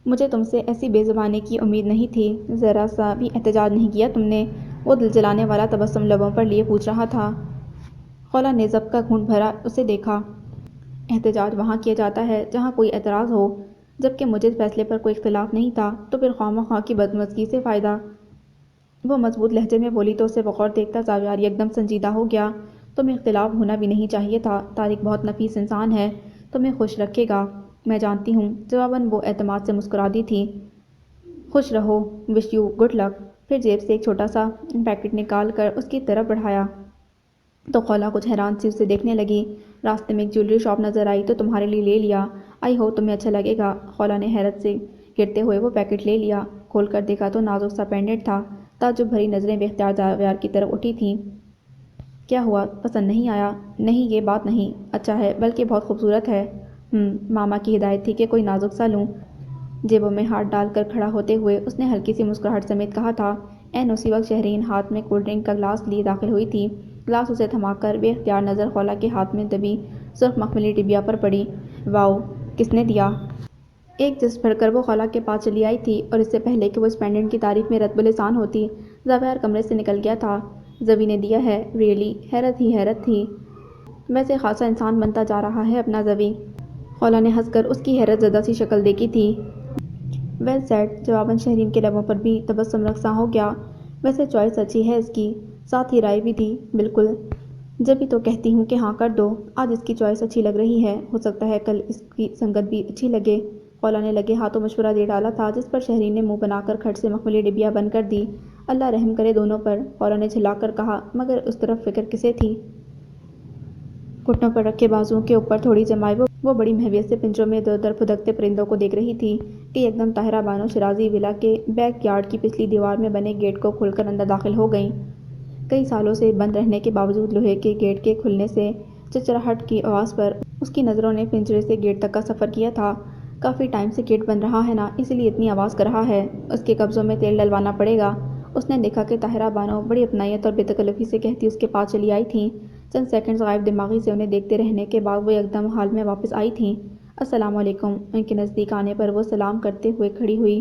مجھے تم سے ایسی بے زبانی کی امید نہیں تھی۔ ذرا سا بھی احتجاج نہیں کیا تم نے؟ وہ دل جلانے والا تبسم لبوں پر لیے پوچھ رہا تھا۔ خولہ نے ضبط کا گھونٹ بھرا اسے دیکھا۔ احتجاج وہاں کیا جاتا ہے جہاں کوئی اعتراض ہو، جبکہ مجھے فیصلے پر کوئی اختلاف نہیں تھا، تو پھر خواہ مخواہ کی بدمزگی سے فائدہ؟ وہ مضبوط لہجے میں بولی تو اسے بغور دیکھتا زاویار یکدم سنجیدہ ہو گیا۔ تمہیں اختلاف ہونا بھی نہیں چاہیے تھا۔ طارق بہت نفیس انسان ہے، تمہیں خوش رکھے گا۔ میں جانتی ہوں، جواباً وہ اعتماد سے مسکرا دی تھی۔ خوش رہو، وش یو گڈ لک۔ پھر جیب سے ایک چھوٹا سا پیکٹ نکال کر اس کی طرف بڑھایا تو خولہ کچھ حیران سی اسے دیکھنے لگی۔ راستے میں ایک جیولری شاپ نظر آئی تو تمہارے لیے لے لیا۔ آئی ہو تمہیں اچھا لگے گا۔ خولہ نے حیرت سے گرتے ہوئے وہ پیکٹ لے لیا۔ کھول کر دیکھا تو نازک سا پینڈنٹ تھا۔ تعجب بھری نظریں بے اختیار زاویار کی طرف اٹھی تھیں۔ کیا ہوا، پسند نہیں آیا؟ نہیں، یہ بات نہیں۔ اچھا ہے، بلکہ بہت خوبصورت ہے۔ ماما کی ہدایت تھی کہ کوئی نازک سا لوں۔ جیبوں میں ہاتھ ڈال کر کھڑا ہوتے ہوئے اس نے ہلکی سی مسکراہٹ سمیت کہا تھا۔ عین اسی وقت شہرین ہاتھ میں کولڈ ڈرنک کا گلاس لیے داخل ہوئی تھی۔ گلاس اسے تھما کر بے اختیار نظر خولہ کے ہاتھ میں دبی سرخ مخملی ڈبیا پر پڑی۔ واؤ، کس نے دیا؟ ایک جس بھر کر وہ خولہ کے پاس چلی آئی تھی اور اس سے پہلے کہ وہ اس پینڈنٹ کی تعریف میں رد بلسان ہوتی، زاویار کمرے سے نکل گیا تھا۔ زوی نے دیا ہے؟ ریئلی؟ حیرت ہی حیرت تھی۔ ویسے خاصا انسان بنتا جا رہا ہے اپنا زوی۔ خولہ نے ہنس کر اس کی حیرت زدہ سی شکل دیکھی تھی۔ ویل سیڈ، جواباً شہرین کے لبوں پر بھی تبسم رقصاں ہو گیا۔ ویسے چوائس اچھی ہے اس کی، ساتھ ہی رائے بھی دی۔ بالکل، جبھی تو کہتی ہوں کہ ہاں کر دو۔ آج اس کی چوائس اچھی لگ رہی ہے، ہو سکتا ہے کل اس کی سنگت بھی اچھی لگے۔ خولہ نے لگے ہاتھوں مشورہ دے ڈالا تھا، جس پر شہرین نے منہ بنا کر کھٹ سے مخملی ڈبیا بند کر دی۔ اللہ رحم کرے دونوں پر، خولہ نے جھلا کر کہا، مگر اس طرف فکر کسے تھی؟ گھٹنوں پر رکھے بازوؤں کے اوپر تھوڑی جمائے وہ بڑی محویت سے پنجروں میں ادھر ادھر پھدکتے پرندوں کو دیکھ رہی تھی کہ یکدم طاہرہ بانو شیرازی ولا کے بیک یارڈ کی پچھلی دیوار میں بنے گیٹ کو کھول کر اندر داخل ہو گئیں۔ کئی سالوں سے بند رہنے کے باوجود لوہے کے گیٹ کے کھلنے سے چرچراہٹ کی آواز پر اس کی نظروں نے پنجرے سے گیٹ تک کا سفر کیا تھا۔ کافی ٹائم سے گیٹ بند رہا ہے نا، اسی لیے اتنی آواز کر رہا ہے۔ اس کے قبضوں میں تیل ڈلوانا پڑے گا۔ اس نے دیکھا کہ طاہرہ بانو بڑی اپنائیت اور بے تکلفی سے کہتی اس کے پاس چلی آئی تھیں۔ چند سیکنڈز غائب دماغی سے انہیں دیکھتے رہنے کے بعد وہ یکدم حال میں واپس آئی تھیں۔ السلام علیکم۔ ان کے نزدیک آنے پر وہ سلام کرتے ہوئے کھڑی ہوئی،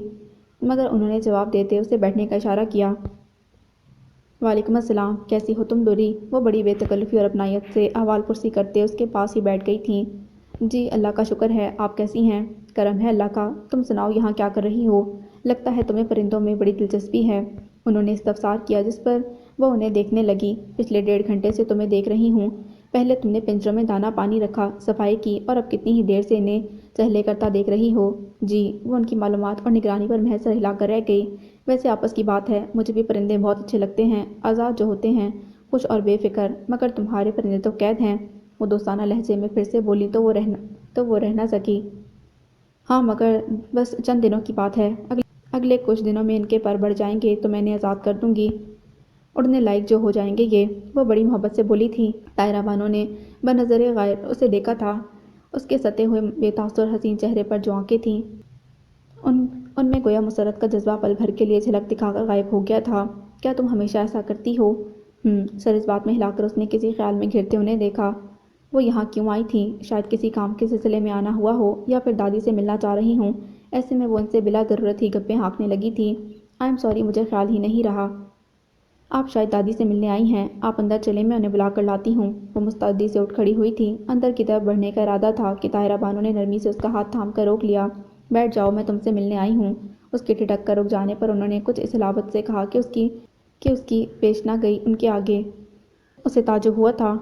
مگر انہوں نے جواب دیتے اسے بیٹھنے کا اشارہ کیا۔ وعلیکم السلام، کیسی ہو تم ڈوری؟ وہ بڑی بے تکلفی اور اپنائیت سے احوال پرسی کرتے اس کے پاس ہی بیٹھ گئی تھیں۔ جی اللہ کا شکر ہے، آپ کیسی ہیں؟ کرم ہے اللہ کا۔ تم سناؤ یہاں کیا کر رہی ہو؟ لگتا ہے تمہیں پرندوں میں بڑی دلچسپی ہے۔ انہوں نے استفسار کیا، جس پر وہ انہیں دیکھنے لگی۔ پچھلے 1.5 گھنٹے سے تمہیں دیکھ رہی ہوں۔ پہلے تم نے پنجروں میں دانہ پانی رکھا، صفائی کی، اور اب کتنی ہی دیر سے انہیں چہلے کرتا دیکھ رہی ہو۔ جی، وہ ان کی معلومات اور نگرانی پر محض سر ہلا کر رہ گئی۔ ویسے آپس کی بات ہے، مجھے بھی پرندے بہت اچھے لگتے ہیں، آزاد جو ہوتے ہیں، خوش اور بے فکر، مگر تمہارے پرندے تو قید ہیں۔ وہ دوستانہ لہجے میں پھر سے بولی تو وہ رہ نہ سکی۔ ہاں مگر بس چند دنوں کی بات ہے، اگلے کچھ دنوں میں ان کے پر بڑھ جائیں گے تو میں انہیں آزاد کر دوں گی، اڑنے لائق جو ہو جائیں گے یہ، وہ بڑی محبت سے بولی تھی۔ طاہرہ بانو نے بنظر غیر اسے دیکھا تھا۔ اس کے ستے ہوئے بے تاثر حسین چہرے پر جو آنکھیں تھیں، ان میں گویا مسرت کا جذبہ پل بھر کے لیے جھلک دکھا کر غائب ہو گیا تھا۔ کیا تم ہمیشہ ایسا کرتی ہو؟ سر اس بات میں ہلا کر اس نے کسی خیال میں گھرتے انہیں دیکھا۔ وہ یہاں کیوں آئی تھیں؟ شاید کسی کام کے سلسلے میں آنا ہوا ہو، یا پھر دادی سے ملنا چاہ رہی ہوں۔ ایسے میں وہ ان سے بلا ضرورت ہی گپیں ہانکنے لگی تھی۔ آئی ایم سوری، مجھے خیال ہی نہیں رہا۔ آپ شاید دادی سے ملنے آئی ہیں، آپ اندر چلیں، میں انہیں بلا کر لاتی ہوں۔ وہ مستعدی سے اٹھ کھڑی ہوئی تھی۔ اندر کی طرف بڑھنے کا ارادہ تھا کہ طاہرہ بانو نے نرمی سے اس کا ہاتھ تھام کر روک لیا۔ بیٹھ جاؤ، میں تم سے ملنے آئی ہوں۔ اس کے ٹھٹک کر رک جانے پر انہوں نے کچھ اس حلاوت سے کہا کہ اس کی پیش نہ گئی ان کے آگے۔ اسے تعجب ہوا تھا۔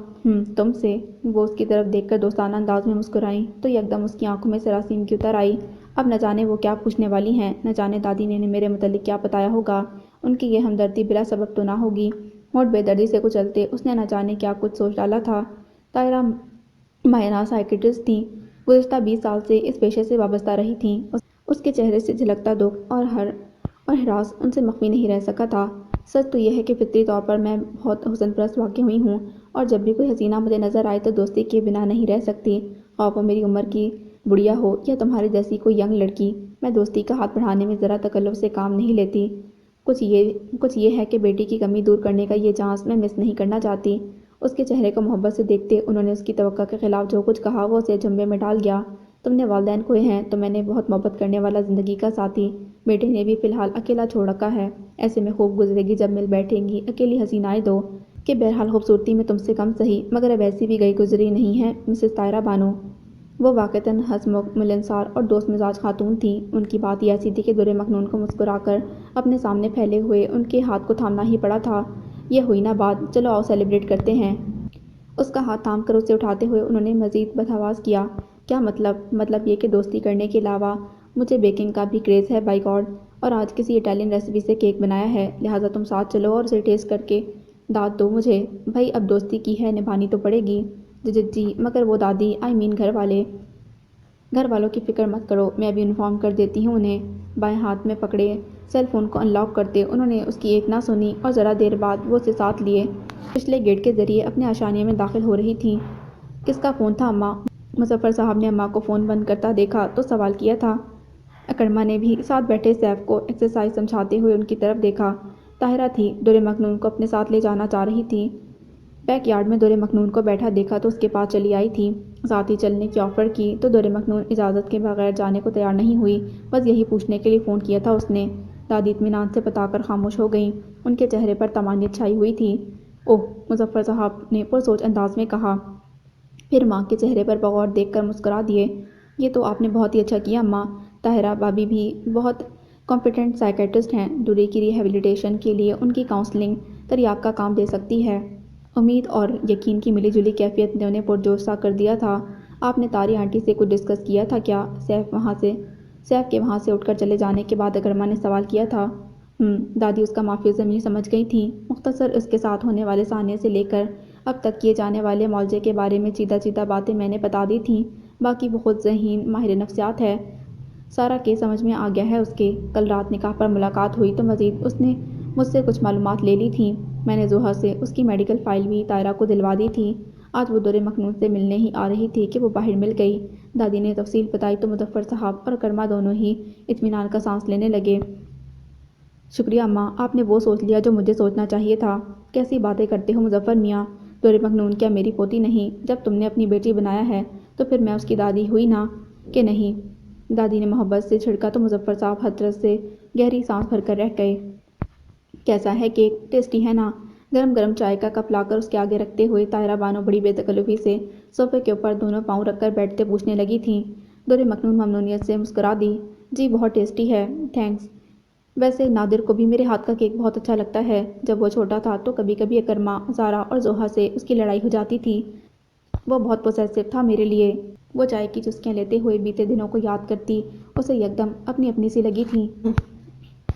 تم سے؟ وہ اس کی طرف دیکھ کر دوستانہ انداز میں مسکرائیں تو یکدم اس کی آنکھوں میں سراسیم کی اتر آئی۔ اب نہ جانے وہ کیا پوچھنے والی ہیں، نہ جانے دادی نے میرے متعلق کیا بتایا ہوگا۔ ان کی یہ ہمدردی بلا سبب تو نہ ہوگی۔ ہونٹ بے دردی سے کچلتے اس نے نہ جانے کیا کچھ سوچ ڈالا تھا۔ طاہرہ ماہرہ سائیکیٹرسٹ تھیں، گزشتہ 20 سال سے اس پیشے سے وابستہ رہی تھیں۔ اس کے چہرے سے جھلکتا دکھ اور ہراس ان سے مخفی نہیں رہ سکا تھا۔ سچ تو یہ ہے کہ فطری طور پر میں بہت حسن پرست واقع ہوئی ہوں، اور جب بھی کوئی حسینہ مجھے نظر آئے تو دوستی کیے بنا نہیں رہ سکتی، خواہ وہ میری عمر کی بڑھیا ہو یا تمہارے جیسی کوئی ینگ لڑکی۔ میں دوستی کا ہاتھ بڑھانے میں ذرا تکلف سے کام نہیں لیتی۔ کچھ یہ ہے کہ بیٹی کی کمی دور کرنے کا یہ چانس میں مس نہیں کرنا چاہتی۔ اس کے چہرے کو محبت سے دیکھتے انہوں نے اس کی توقع کے خلاف جو کچھ کہا وہ اسے جھنبے میں ڈال گیا۔ تم نے والدین کھوئے ہیں تو میں نے بہت محبت کرنے والا زندگی کا ساتھی، بیٹے نے بھی فی الحال اکیلا چھوڑ رکھا ہے۔ ایسے میں خوب گزرے گی جب مل بیٹھیں گی اکیلی حسینائیں دو، کہ بہرحال خوبصورتی میں تم سے کم سہی مگر اب ایسی بھی گئی گزری نہیں ہے مسز طاہرہ بانو۔ وہ واقعتاً ہنسمکھ، ملنسار اور دوست مزاج خاتون تھیں۔ ان کی بات ہی ایسی تھی کہ درِ مکنون کو مسکرا کر اپنے سامنے پھیلے ہوئے ان کے ہاتھ کو تھامنا ہی پڑا تھا۔ یہ ہوئی نا بات، چلو آؤ سیلیبریٹ کرتے ہیں۔ اس کا ہاتھ تھام کر اسے اٹھاتے ہوئے انہوں نے مزید بدحواس کیا۔ کیا مطلب؟ مطلب یہ کہ دوستی کرنے کے علاوہ مجھے بیکنگ کا بھی کریز ہے بائی گاڈ، اور آج کسی اٹالین ریسیپی سے کیک بنایا ہے، لہٰذا تم ساتھ چلو اور اسے ٹیسٹ کر کے داد دو مجھے۔ بھئی اب دوستی کی ہے، نبھانی تو پڑے گی۔ جی مگر وہ دادی، آئی مین گھر والوں کی فکر مت کرو، میں ابھی انفارم کر دیتی ہوں انہیں۔ بائیں ہاتھ میں پکڑے سیل فون کو ان لاک کرتے انہوں نے اس کی ایک نہ سنی اور ذرا دیر بعد وہ اسے ساتھ لیے پچھلے گیٹ کے ذریعے اپنے آشیانے میں داخل ہو رہی تھیں۔ کس کا فون تھا اماں؟ مظفر صاحب نے اماں کو فون بند کرتا دیکھا تو سوال کیا تھا۔ اکرما نے بھی ساتھ بیٹھے سیف کو ایکسرسائز سمجھاتے ہوئے ان کی طرف دیکھا۔ طاہرہ تھی، درِ مکنون کو اپنے ساتھ لے جانا چاہ رہی تھی۔ بیک یارڈ میں درِ مکنون کو بیٹھا دیکھا تو اس کے پاس چلی آئی تھی۔ ساتھ ہی چلنے کی آفر کی تو درِ مکنون اجازت کے بغیر جانے کو تیار نہیں ہوئی۔ بس یہی پوچھنے کے لیے فون کیا تھا اس نے۔ دادی اطمینان سے بتا کر خاموش ہو گئیں۔ ان کے چہرے پر طمانینت چھائی ہوئی تھی۔ اوہ، مظفر صاحب نے پرسوچ انداز میں کہا، پھر ماں کے چہرے پر بغور دیکھ کر مسکرا دیے۔ یہ تو آپ نے بہت ہی اچھا کیا اماں۔ طاہرہ بھابی بھی بہت کمپیٹنٹ سائیکیٹرسٹ ہیں، ڈوری کی ریہیبلیٹیشن کے لیے ان کی کاؤنسلنگ تریاق کا کام دے سکتی ہے۔ امید اور یقین کی ملی جلی کیفیت نے انہیں پرجوش سا کر دیا تھا۔ آپ نے طاری آنٹی سے کچھ ڈسکس کیا تھا کیا؟ سیف کے وہاں سے اٹھ کر چلے جانے کے بعد اکرما نے سوال کیا تھا۔ دادی اس کا معافی ضمیر سمجھ گئی تھیں۔ مختصر اس کے ساتھ ہونے والے سانحے سے لے کر اب تک کیے جانے والے معالجے کے بارے میں چیدہ باتیں میں نے بتا دی تھیں۔ باقی وہ خود ذہین ماہر نفسیات ہے، سارا کیس سمجھ میں آ گیا ہے اس کے۔ کل رات نکاح پر ملاقات ہوئی تو مزید اس نے مجھ سے کچھ معلومات لے لی تھیں۔ میں نے ظہر سے اس کی میڈیکل فائل بھی طاہرہ کو دلوا دی تھی۔ آج وہ درِ مکنون سے ملنے ہی آ رہی تھی کہ وہ باہر مل گئی۔ دادی نے تفصیل بتائی تو مظفر صاحب اور اکرما دونوں ہی اطمینان کا سانس لینے لگے۔ شکریہ اماں، آپ نے وہ سوچ لیا جو مجھے سوچنا چاہیے تھا۔ کیسی باتیں کرتے ہو مظفر میاں، درِ مکنون کیا میری پوتی نہیں؟ جب تم نے اپنی بیٹی بنایا ہے تو پھر میں اس کی دادی ہوئی نا، کہ نہیں؟ دادی نے محبت سے چھڑکا تو مظفر صاحب حسرت سے گہری سانس بھر کر رہ گئے۔ کیسا ہے کیک؟ ٹیسٹی ہے نا؟ گرم گرم چائے کا کپ لا کر اس کے آگے رکھتے ہوئے طاہرہ بانو بڑی بے تکلفی سے صوفے کے اوپر دونوں پاؤں رکھ کر بیٹھتے پوچھنے لگی تھیں۔ درِ مکنون ممنونیت سے مسکرا دی۔ جی بہت ٹیسٹی ہے، تھینکس۔ ویسے نادر کو بھی میرے ہاتھ کا کیک بہت اچھا لگتا ہے۔ جب وہ چھوٹا تھا تو کبھی کبھی اکرما، زارا اور زوہا سے اس کی لڑائی ہو جاتی تھی۔ وہ بہت پوسیسو تھا میرے لیے۔ وہ چائے کی چسکیاں لیتے ہوئے بیتے دنوں کو یاد کرتی اسے یکدم اپنی سی لگی تھیں۔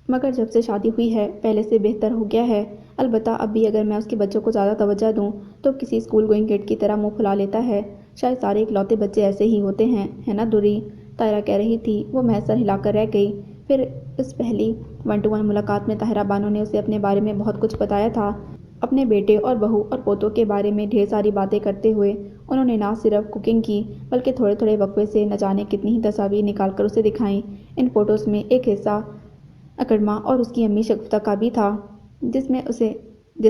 مگر جب سے شادی ہوئی ہے پہلے سے بہتر ہو گیا ہے۔ البتہ اب بھی اگر میں اس کے بچوں کو زیادہ توجہ دوں تو کسی اسکول گوئنگ کڈ کی طرح منہ پھلا لیتا ہے۔ شاید سارے اکلوتے بچے ایسے ہی ہوتے ہیں، ہے نا دوری؟ طاہرہ کہہ رہی تھی۔ وہ محض سر ہلا کر رہ گئی۔ پھر اس پہلی 1-to-1 ملاقات میں طاہرہ بانو نے اسے اپنے بارے میں بہت کچھ بتایا تھا۔ اپنے بیٹے اور بہو اور پوتوں کے بارے میں ڈھیر ساری باتیں کرتے ہوئے انہوں نے نہ صرف کوکنگ کی بلکہ تھوڑے تھوڑے وقفے سے نہ جانے کتنی ہی تصاویر نکال کر اسے دکھائیں۔ ان فوٹوز میں ایک حصہ اکرما اور اس کی امی شگفتہ کا بھی تھا، جس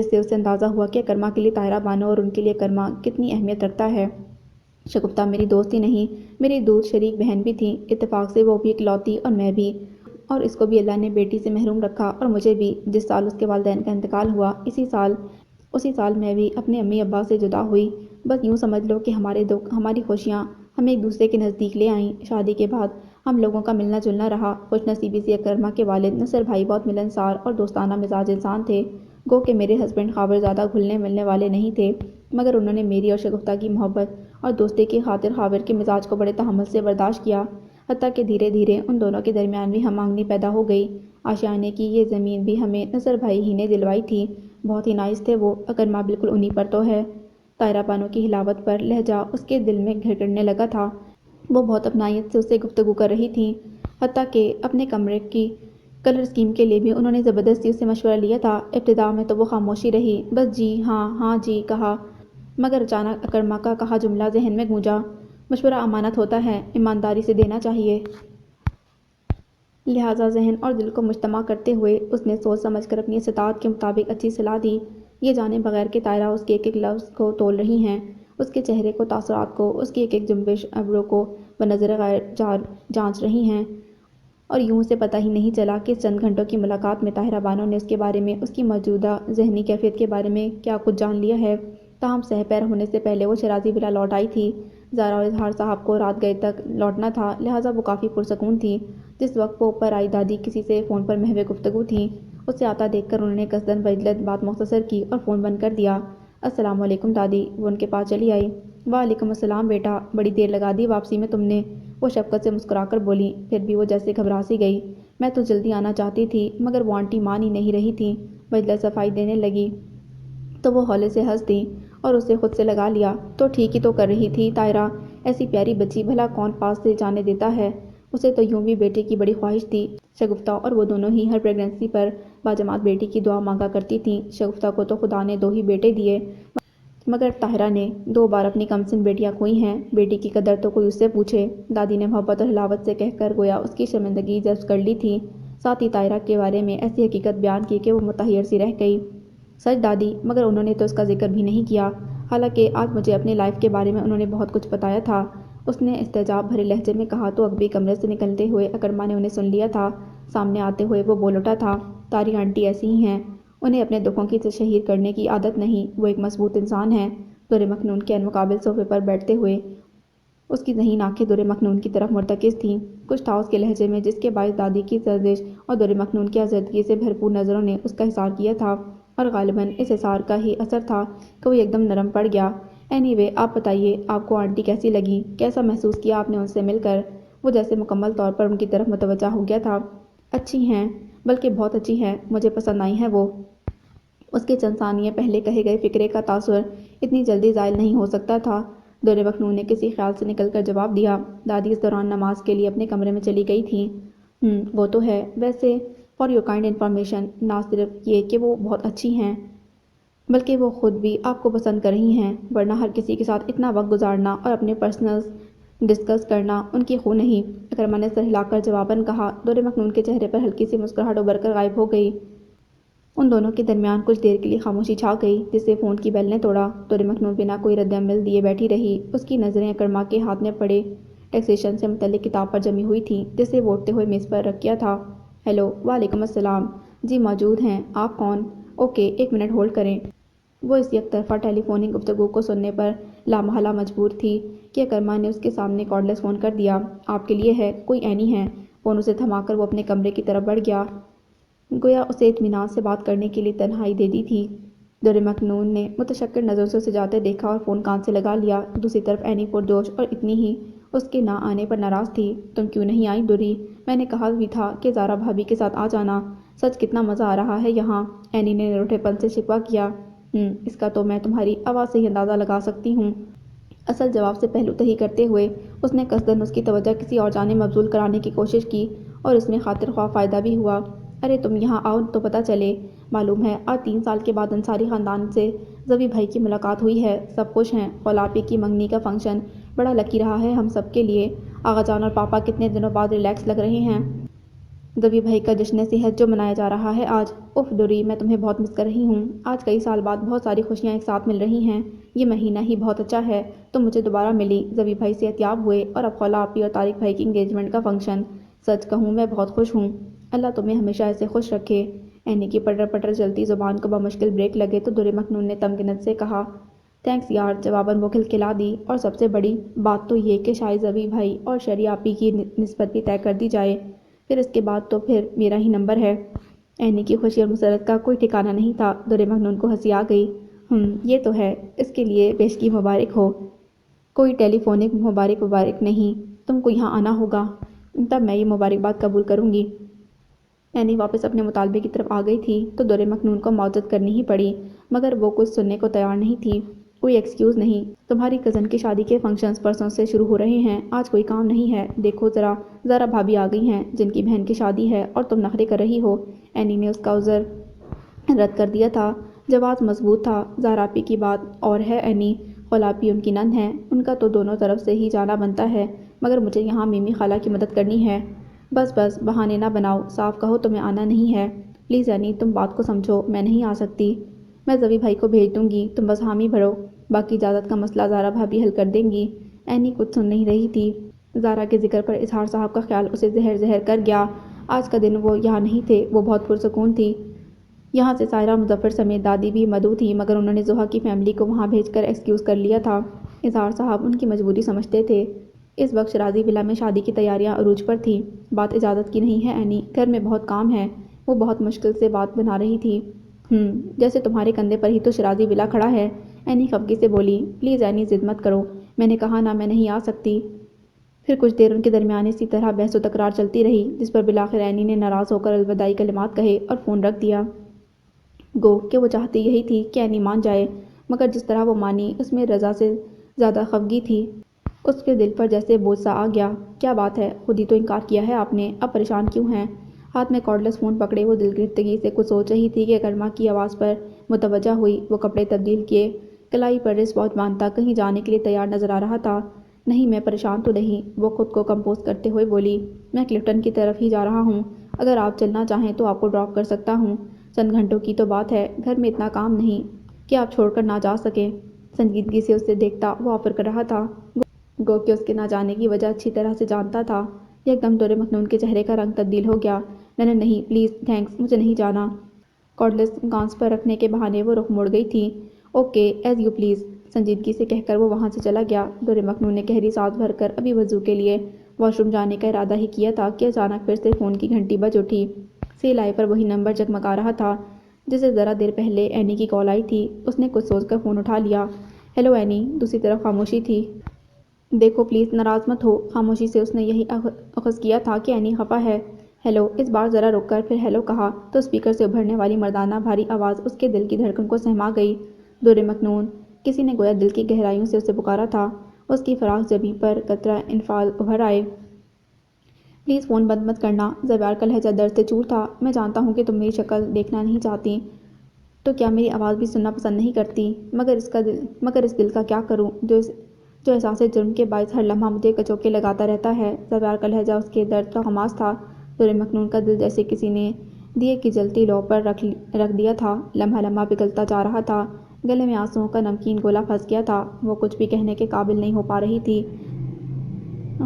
سے اسے اندازہ ہوا کہ اکرما کے لیے طاہرہ بانو اور ان کے لیے اکرما کتنی اہمیت رکھتا ہے۔ شگفتہ میری دوست ہی نہیں، میری دور شریک بہن بھی تھی۔ اتفاق سے وہ بھی اکلوتی اور میں بھی، اور اس کو بھی اللہ نے بیٹی سے محروم رکھا اور مجھے بھی۔ جس سال اس کے والدین کا انتقال ہوا اسی سال میں بھی اپنے امی ابا سے جدا ہوئی۔ بس یوں سمجھ لو کہ ہمارے دکھ ہماری خوشیاں ہمیں ایک دوسرے کے نزدیک لے آئیں۔ شادی کے بعد ہم لوگوں کا ملنا جلنا رہا۔ خوش نصیبی سے اکرما کے والد نصر بھائی بہت ملنسار اور دوستانہ مزاج انسان تھے۔ گو کہ میرے ہسبینڈ خاور زیادہ گھلنے ملنے والے نہیں تھے، مگر انہوں نے میری اور شگفتہ کی محبت اور دوستی کی خاطر خاور کے مزاج کو بڑے تحمل سے برداشت کیا، حتیٰ کہ دھیرے دھیرے ان دونوں کے درمیان بھی ہم آہنگی پیدا ہو گئی۔ آشیانے کی یہ زمین بھی ہمیں نصر بھائی ہی نے دلوائی تھی، بہت ہی نائس تھے وہ، اگر ماں بالکل انہی پر تو ہے۔ طاہرہ بانو کی ہلاوت پر لہجہ اس کے دل میں گھر کرنے لگا تھا۔ وہ بہت اپنائیت سے اس سے گفتگو کر رہی تھیں، حتیٰ کہ اپنے کمرے کی کلر اسکیم کے لیے بھی انہوں نے زبردستی اس سے مشورہ لیا تھا۔ ابتدا میں تو وہ خاموشی رہی، بس جی ہاں ہاں جی کہا، مگر اچانک اکرما کا کہا جملہ ذہن میں گونجا، مشورہ امانت ہوتا ہے، ایمانداری سے دینا چاہیے۔ لہٰذا ذہن اور دل کو مجتمع کرتے ہوئے اس نے سوچ سمجھ کر اپنی استطاعت کے مطابق اچھی صلاح دی، یہ جانے بغیر کہ طاہرہ اس کے ایک ایک لفظ کو تول رہی ہیں، اس کے چہرے کو، تاثرات کو، اس کی ایک ایک جنبش ابرو کو بنظر غیر جانچ رہی ہیں۔ اور یوں اسے پتہ ہی نہیں چلا کہ اس چند گھنٹوں کی ملاقات میں طاہرہ بانو نے اس کے بارے میں، اس کی موجودہ ذہنی کیفیت کے بارے میں کیا کچھ جان لیا ہے۔ تاہم سہ پیر ہونے سے پہلے وہ شیرازی ولا لوٹ آئی تھی۔ زارا اور اظہار صاحب کو رات گئے تک لوٹنا تھا، لہٰذا وہ کافی پرسکون تھی۔ جس وقت وہ اوپر آئی، دادی کسی سے فون پر محو گفتگو تھیں۔ اسے آتا دیکھ کر انہوں نے قصداً بجلد بات مختصر کی اور فون بند کر دیا۔ السلام علیکم دادی، وہ ان کے پاس چلی آئی۔ وعلیکم السلام بیٹا، بڑی دیر لگا دی واپسی میں تم نے، وہ شفقت سے مسکرا کر بولی، پھر بھی وہ جیسے گھبرا سی گئی۔ میں تو جلدی آنا چاہتی تھی، مگر وہ آنٹی مان ہی نہیں رہی تھیں۔ بجلد صفائی دینے لگی تو وہ ہولے سے ہنس دیں اور اسے خود سے لگا لیا، تو ٹھیک ہی تو کر رہی تھی طاہرہ، ایسی پیاری بچی بھلا کون پاس سے جانے دیتا ہے، اسے تو یوں بھی بیٹے کی بڑی خواہش تھی۔ شگفتہ اور وہ دونوں ہی ہر پریگننسی پر باجماعت بیٹی کی دعا مانگا کرتی تھیں۔ شگفتہ کو تو خدا نے 2 ہی بیٹے دیے، مگر طاہرہ نے 2 بار اپنی کم سن بیٹیاں کھوئی ہیں، بیٹی کی قدر تو کوئی اس سے پوچھے۔ دادی نے محبت اور حلاوت سے کہہ کر گویا اس کی شرمندگی جذب کر لی تھی، ساتھ ہی طاہرہ کے بارے میں ایسی حقیقت بیان کی کہ وہ متحیر سی رہ گئی۔ سچ دادی، مگر انہوں نے تو اس کا ذکر بھی نہیں کیا، حالانکہ آج مجھے اپنی لائف کے بارے میں انہوں نے بہت کچھ بتایا تھا، اس نے استعجاب بھرے لہجے میں کہا تو اکبی کمرے سے نکلتے ہوئے اکرما نے انہیں سن لیا تھا۔ سامنے آتے ہوئے وہ بول اٹھا تھا، تاری آنٹی ایسی ہی ہیں، انہیں اپنے دکھوں کی تشہیر کرنے کی عادت نہیں، وہ ایک مضبوط انسان ہیں۔ در مکنون کے مقابل صوفے پر بیٹھتے ہوئے اس کی ذہین آنکھیں در مکنون کی طرف مرتکز تھیں، کچھ تھا اس کے لہجے میں جس کے باعث دادی کی سرزش اور در مکنون کی آزردگی سے بھرپور نظروں نے اس کا حصار کیا تھا، اور غالباً اس حصار کا ہی اثر تھا کہ وہ ایک دم نرم پڑ گیا۔ اینی وے آپ بتائیے، آپ کو آنٹی کیسی لگی، کیسا محسوس کیا آپ نے ان سے مل کر؟ وہ جیسے مکمل طور پر ان کی طرف متوجہ ہو گیا تھا۔ اچھی ہیں، بلکہ بہت اچھی ہیں، مجھے پسند آئی ہیں وہ۔ اس کے چند ثانیے پہلے کہے گئے فکرے کا تاثر اتنی جلدی زائل نہیں ہو سکتا تھا۔ در مکنون نے کسی خیال سے نکل کر جواب دیا، دادی اس دوران نماز کے لیے اپنے کمرے میں چلی گئی تھیں۔ وہ تو ہے، ویسے فار یور کائنڈ انفارمیشن، نہ صرف یہ کہ وہ بہت اچھی ہیں، بلکہ وہ خود بھی آپ کو پسند کر رہی ہیں، ورنہ ہر کسی کے ساتھ اتنا وقت گزارنا اور اپنے پرسنلز ڈسکس کرنا ان کی خو نہیں، اکرما نے سر ہلا کر جواباً کہا۔ در مکنون کے چہرے پر ہلکی سی مسکراہٹ ابھر کر غائب ہو گئی۔ ان دونوں کے درمیان کچھ دیر کے لیے خاموشی چھا گئی، جسے فون کی بیل نے توڑا۔ در مکنون بنا کوئی رد عمل دیے بیٹھی رہی، اس کی نظریں اکرما کے ہاتھ میں پڑے ٹیکسیشن سے متعلق کتاب پر جمی ہوئی تھیں جسے وہ اٹھتے ہوئے میز پر رکھ کیا تھا۔ ہیلو، وعلیکم السلام، جی موجود ہیں، آپ کون؟ اوکے، 1 منٹ ہولڈ کریں۔ وہ اس یک طرفہ ٹیلی فونک گفتگو کو سننے پر لامحالہ مجبور تھی کہ اکرما نے اس کے سامنے کارڈ لیس فون کر دیا۔ آپ کے لیے ہے، کوئی اینی ہے؟ فون اسے تھما کر وہ اپنے کمرے کی طرف بڑھ گیا، گویا اسے اطمینان سے بات کرنے کے لیے تنہائی دے دی تھی۔ در مکنون نے متشکر نظروں سے اسے جاتے دیکھا اور فون کان سے لگا لیا۔ دوسری طرف اینی پرجوش اور اتنی ہی اس کے نہ آنے پر ناراض تھی۔ تم کیوں نہیں آئی ڈوری؟ میں نے کہا بھی تھا کہ زارا بھابھی کے ساتھ آ جانا، سچ کتنا مزہ آ رہا ہے یہاں، اینی نے نروٹھے پن سے شکوہ کیا۔ اس کا تو میں تمہاری آواز سے ہی اندازہ لگا سکتی ہوں۔ اصل جواب سے پہلو تہی کرتے ہوئے اس نے قصداً اس کی توجہ کسی اور جانب مبذول کرانے کی کوشش کی، اور اس میں خاطر خواہ فائدہ بھی ہوا۔ ارے تم یہاں آؤ تو پتہ چلے، معلوم ہے آج 3 سال کے بعد انصاری خاندان سے زوی بھائی کی ملاقات ہوئی ہے، سب خوش ہیں، خولاپی کی منگنی کا فنکشن بڑا لکی رہا ہے ہم سب کے لیے، آغا جان اور پاپا کتنے دنوں بعد ریلیکس لگ رہے ہیں۔ زوی بھائی کا جشن صحت جو منایا جا رہا ہے آج، اف ڈوری میں تمہیں بہت مس کر رہی ہوں، آج کئی سال بعد بہت ساری خوشیاں ایک ساتھ مل رہی ہیں، یہ مہینہ ہی بہت اچھا ہے، تم مجھے دوبارہ ملی، زوی بھائی صحت یاب ہوئے، اور اب خولا آپی اور طارق بھائی کی انگیجمنٹ کا فنکشن، سچ کہوں میں بہت خوش ہوں، اللہ تمہیں ہمیشہ ایسے خوش رکھے۔ اینی کی پٹر پٹر چلتی زبان کو بمشکل بریک لگے تو در مکنون نے تمکنت سے کہا، تھینکس یار، جواباً وہ کھلکھلا دی، اور سب سے بڑی بات تو یہ کہ شاید زوی بھائی اور شری آپی کی نسبت بھی طے کر دی جائے، پھر اس کے بعد تو پھر میرا ہی نمبر ہے۔ اینی کی خوشی اور مسرت کا کوئی ٹھکانہ نہیں تھا۔ دور مخنون کو ہنسی آ گئی۔ یہ تو ہے، اس کے لیے پیشگی مبارک ہو۔ کوئی ٹیلی فونک مبارک نہیں، تم کو یہاں آنا ہوگا، تب میں یہ مبارکباد قبول کروں گی۔ اینی واپس اپنے مطالبے کی طرف آ گئی تھی تو دور مخنون کو معذرت کرنی ہی پڑی، مگر وہ کچھ سننے کو تیار نہیں تھی۔ کوئی ایکسکیوز نہیں، تمہاری کزن کی شادی کے فنکشنز پرسوں سے شروع ہو رہے ہیں، آج کوئی کام نہیں ہے۔ دیکھو ذرا بھابھی آ گئی ہیں جن کی بہن کی شادی ہے اور تم نخرے کر رہی ہو۔ اینی نے اس کا عذر رد کر دیا تھا۔ جواز مضبوط تھا۔ زہرا آپی کی بات اور ہے اینی، خالہ آپی ان کی نند ہیں، ان کا تو دونوں طرف سے ہی جانا بنتا ہے، مگر مجھے یہاں میمی خالہ کی مدد کرنی ہے۔ بس بہانے نہ بناؤ، صاف کہو تمہیں آنا نہیں ہے۔ پلیز اینی تم بات کو سمجھو، میں نہیں آ سکتی۔ میں زوی بھائی کو بھیج دوں گی، تم بس حامی بھرو، باقی اجازت کا مسئلہ زہرا بھابھی حل کر دیں گی۔ اینی کچھ سن نہیں رہی تھی۔ زہرا کے ذکر پر اظہار صاحب کا خیال اسے زہر کر گیا۔ آج کا دن وہ یہاں نہیں تھے، وہ بہت پرسکون تھی۔ یہاں سے سائرہ مظفر سمیت دادی بھی مدعو تھی، مگر انہوں نے زحا کی فیملی کو وہاں بھیج کر ایکسکیوز کر لیا تھا۔ اظہار صاحب ان کی مجبوری سمجھتے تھے۔ اس وقت شرازی ولا میں شادی کی تیاریاں عروج پر تھیں۔ بات اجازت کی نہیں ہے اینی، گھر میں بہت کام ہے۔ وہ بہت مشکل سے بات بنا رہی تھی۔ جیسے تمہارے کندھے پر ہی تو شرازی ولا کھڑا ہے۔ اینی خفگی سے بولی۔ پلیز اینی ضد مت کرو، میں نے کہا نا میں نہیں آ سکتی۔ پھر کچھ دیر ان کے درمیان اسی طرح بحث و تکرار چلتی رہی، جس پر بالآخر اینی نے ناراض ہو کر الوداعی کلمات کہے اور فون رکھ دیا۔ گو کہ وہ چاہتی یہی تھی کہ اینی مان جائے، مگر جس طرح وہ مانی اس میں رضا سے زیادہ خفگی تھی۔ اس کے دل پر جیسے بوجھ سا آ گیا۔ کیا بات ہے، خود ہی تو انکار کیا ہے آپ نے، اب پریشان کیوں ہیں؟ ہاتھ میں کارڈلیس فون پکڑے وہ دل گرفتگی سے کچھ سوچ رہی تھی کہ اکرما کی آواز پر متوجہ ہوئی۔ وہ کپڑے تبدیل کیے، کلائی پر رسٹ واچ باندھتا کہیں جانے کے لیے تیار نظر آ رہا تھا۔ نہیں میں پریشان تو نہیں، وہ خود کو کمپوز کرتے ہوئے بولی۔ میں کلفٹن کی طرف ہی جا رہا ہوں، اگر آپ چلنا چاہیں تو آپ کو ڈراپ کر سکتا ہوں۔ چند گھنٹوں کی تو بات ہے، گھر میں اتنا کام نہیں کہ آپ چھوڑ کر نہ جا سکیں۔ سنجیدگی سے اسے دیکھتا وہ آفر کر رہا تھا، گو کہ اس کے نہ جانے کی وجہ اچھی طرح سے جانتا تھا۔ یکدم دور مخنون کے چہرے کا رنگ تبدیل ہو گیا۔ نہیں پلیز تھینکس، مجھے نہیں جانا۔ کارڈلیس کانس پر رکھنے کے بہانے وہ رخ موڑ گئی تھی۔ اوکے ایز یو پلیز، سنجیدگی سے کہہ کر وہ وہاں سے چلا گیا۔ دور مخنون نے گہری سانس بھر کر ابھی وضو کے لیے واش روم جانے کا ارادہ ہی کیا تھا کہ اچانک پھر سے فون کی گھنٹی بج اٹھی۔ سیل آئی پر وہی نمبر جگمگا رہا تھا جسے ذرا دیر پہلے اینی کی کال آئی تھی۔ اس نے کچھ سوچ کر فون اٹھا لیا۔ ہیلو اینی، دوسری طرف خاموشی تھی۔ دیکھو پلیز ناراض مت ہو، خاموشی سے اس نے یہی اخذ کیا تھا کہ اینی خفا ہے۔ ہیلو، اس بار ذرا رک کر پھر ہیلو کہا تو اسپیکر سے ابھرنے والی مردانہ بھاری آواز اس کے دل کی دھڑکن کو سہما گئی۔ دور مخنون، کسی نے گویا دل کی گہرائیوں سے اسے پکارا تھا۔ اس کی فراخ جبیں پر قطرہ انفعال ابھر آئے۔ پلیز فون بند مت کرنا، زبیار کا لہجہ درد سے چور تھا۔ میں جانتا ہوں کہ تم میری شکل دیکھنا نہیں چاہتی، تو کیا میری آواز بھی سننا پسند نہیں کرتی، مگر اس دل کا کیا کروں جو احساس جرم کے باعث ہر لمحہ مجھے کچوکے لگاتا رہتا ہے۔ زبیار کا لہجہ اس کے درد کا غماز تھا۔ دور مخنون کا دل جیسے کسی نے دیے کی جلتی لو پر رکھ دیا تھا، لمحہ پگھلتا جا رہا تھا۔ گلے میں آنسوؤں کا نمکین گولا پھنس گیا تھا۔ وہ کچھ بھی کہنے کے قابل نہیں ہو پا رہی تھی۔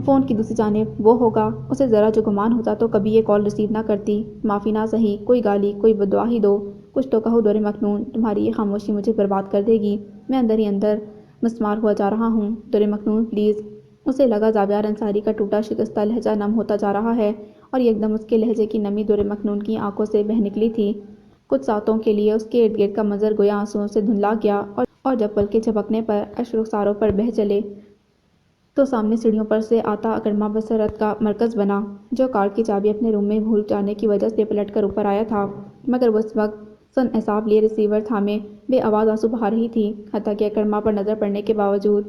فون کی دوسری جانب وہ ہوگا، اسے ذرا جو گمان ہوتا تو کبھی یہ کال ریسیو نہ کرتی۔ معافی نہ سہی، کوئی گالی، کوئی بددعا ہی دو، کچھ تو کہو دور مخنون، تمہاری یہ خاموشی مجھے برباد کر دے گی۔ میں اندر ہی اندر مسمار ہوا جا رہا ہوں۔ دور مخنون پلیز۔ اسے لگا زابیار انصاری کا ٹوٹا شکستہ لہجہ نم ہوتا جا رہا ہے، اور یکدم اس کے لہجے کی نمی دور مخنون کی آنکھوں سے بہہ نکلی تھی۔ کچھ ساتوں کے لیے اس کے ارد گرد کا منظر گویا آنسوؤں سے دھندلا گیا، اور جب پلکیں جھپکنے پر اشک رخساروں پر بہہ چلے تو سامنے سیڑھیوں پر سے آتا اکرما بصرت کا مرکز بنا، جو کار کی چابی اپنے روم میں بھول جانے کی وجہ سے پلٹ کر اوپر آیا تھا، مگر وہ اس وقت سن اعصاب لیے ریسیور تھامے بے آواز آنسو بہا رہی تھی۔ حتیٰ کہ اکرما پر نظر پڑنے کے باوجود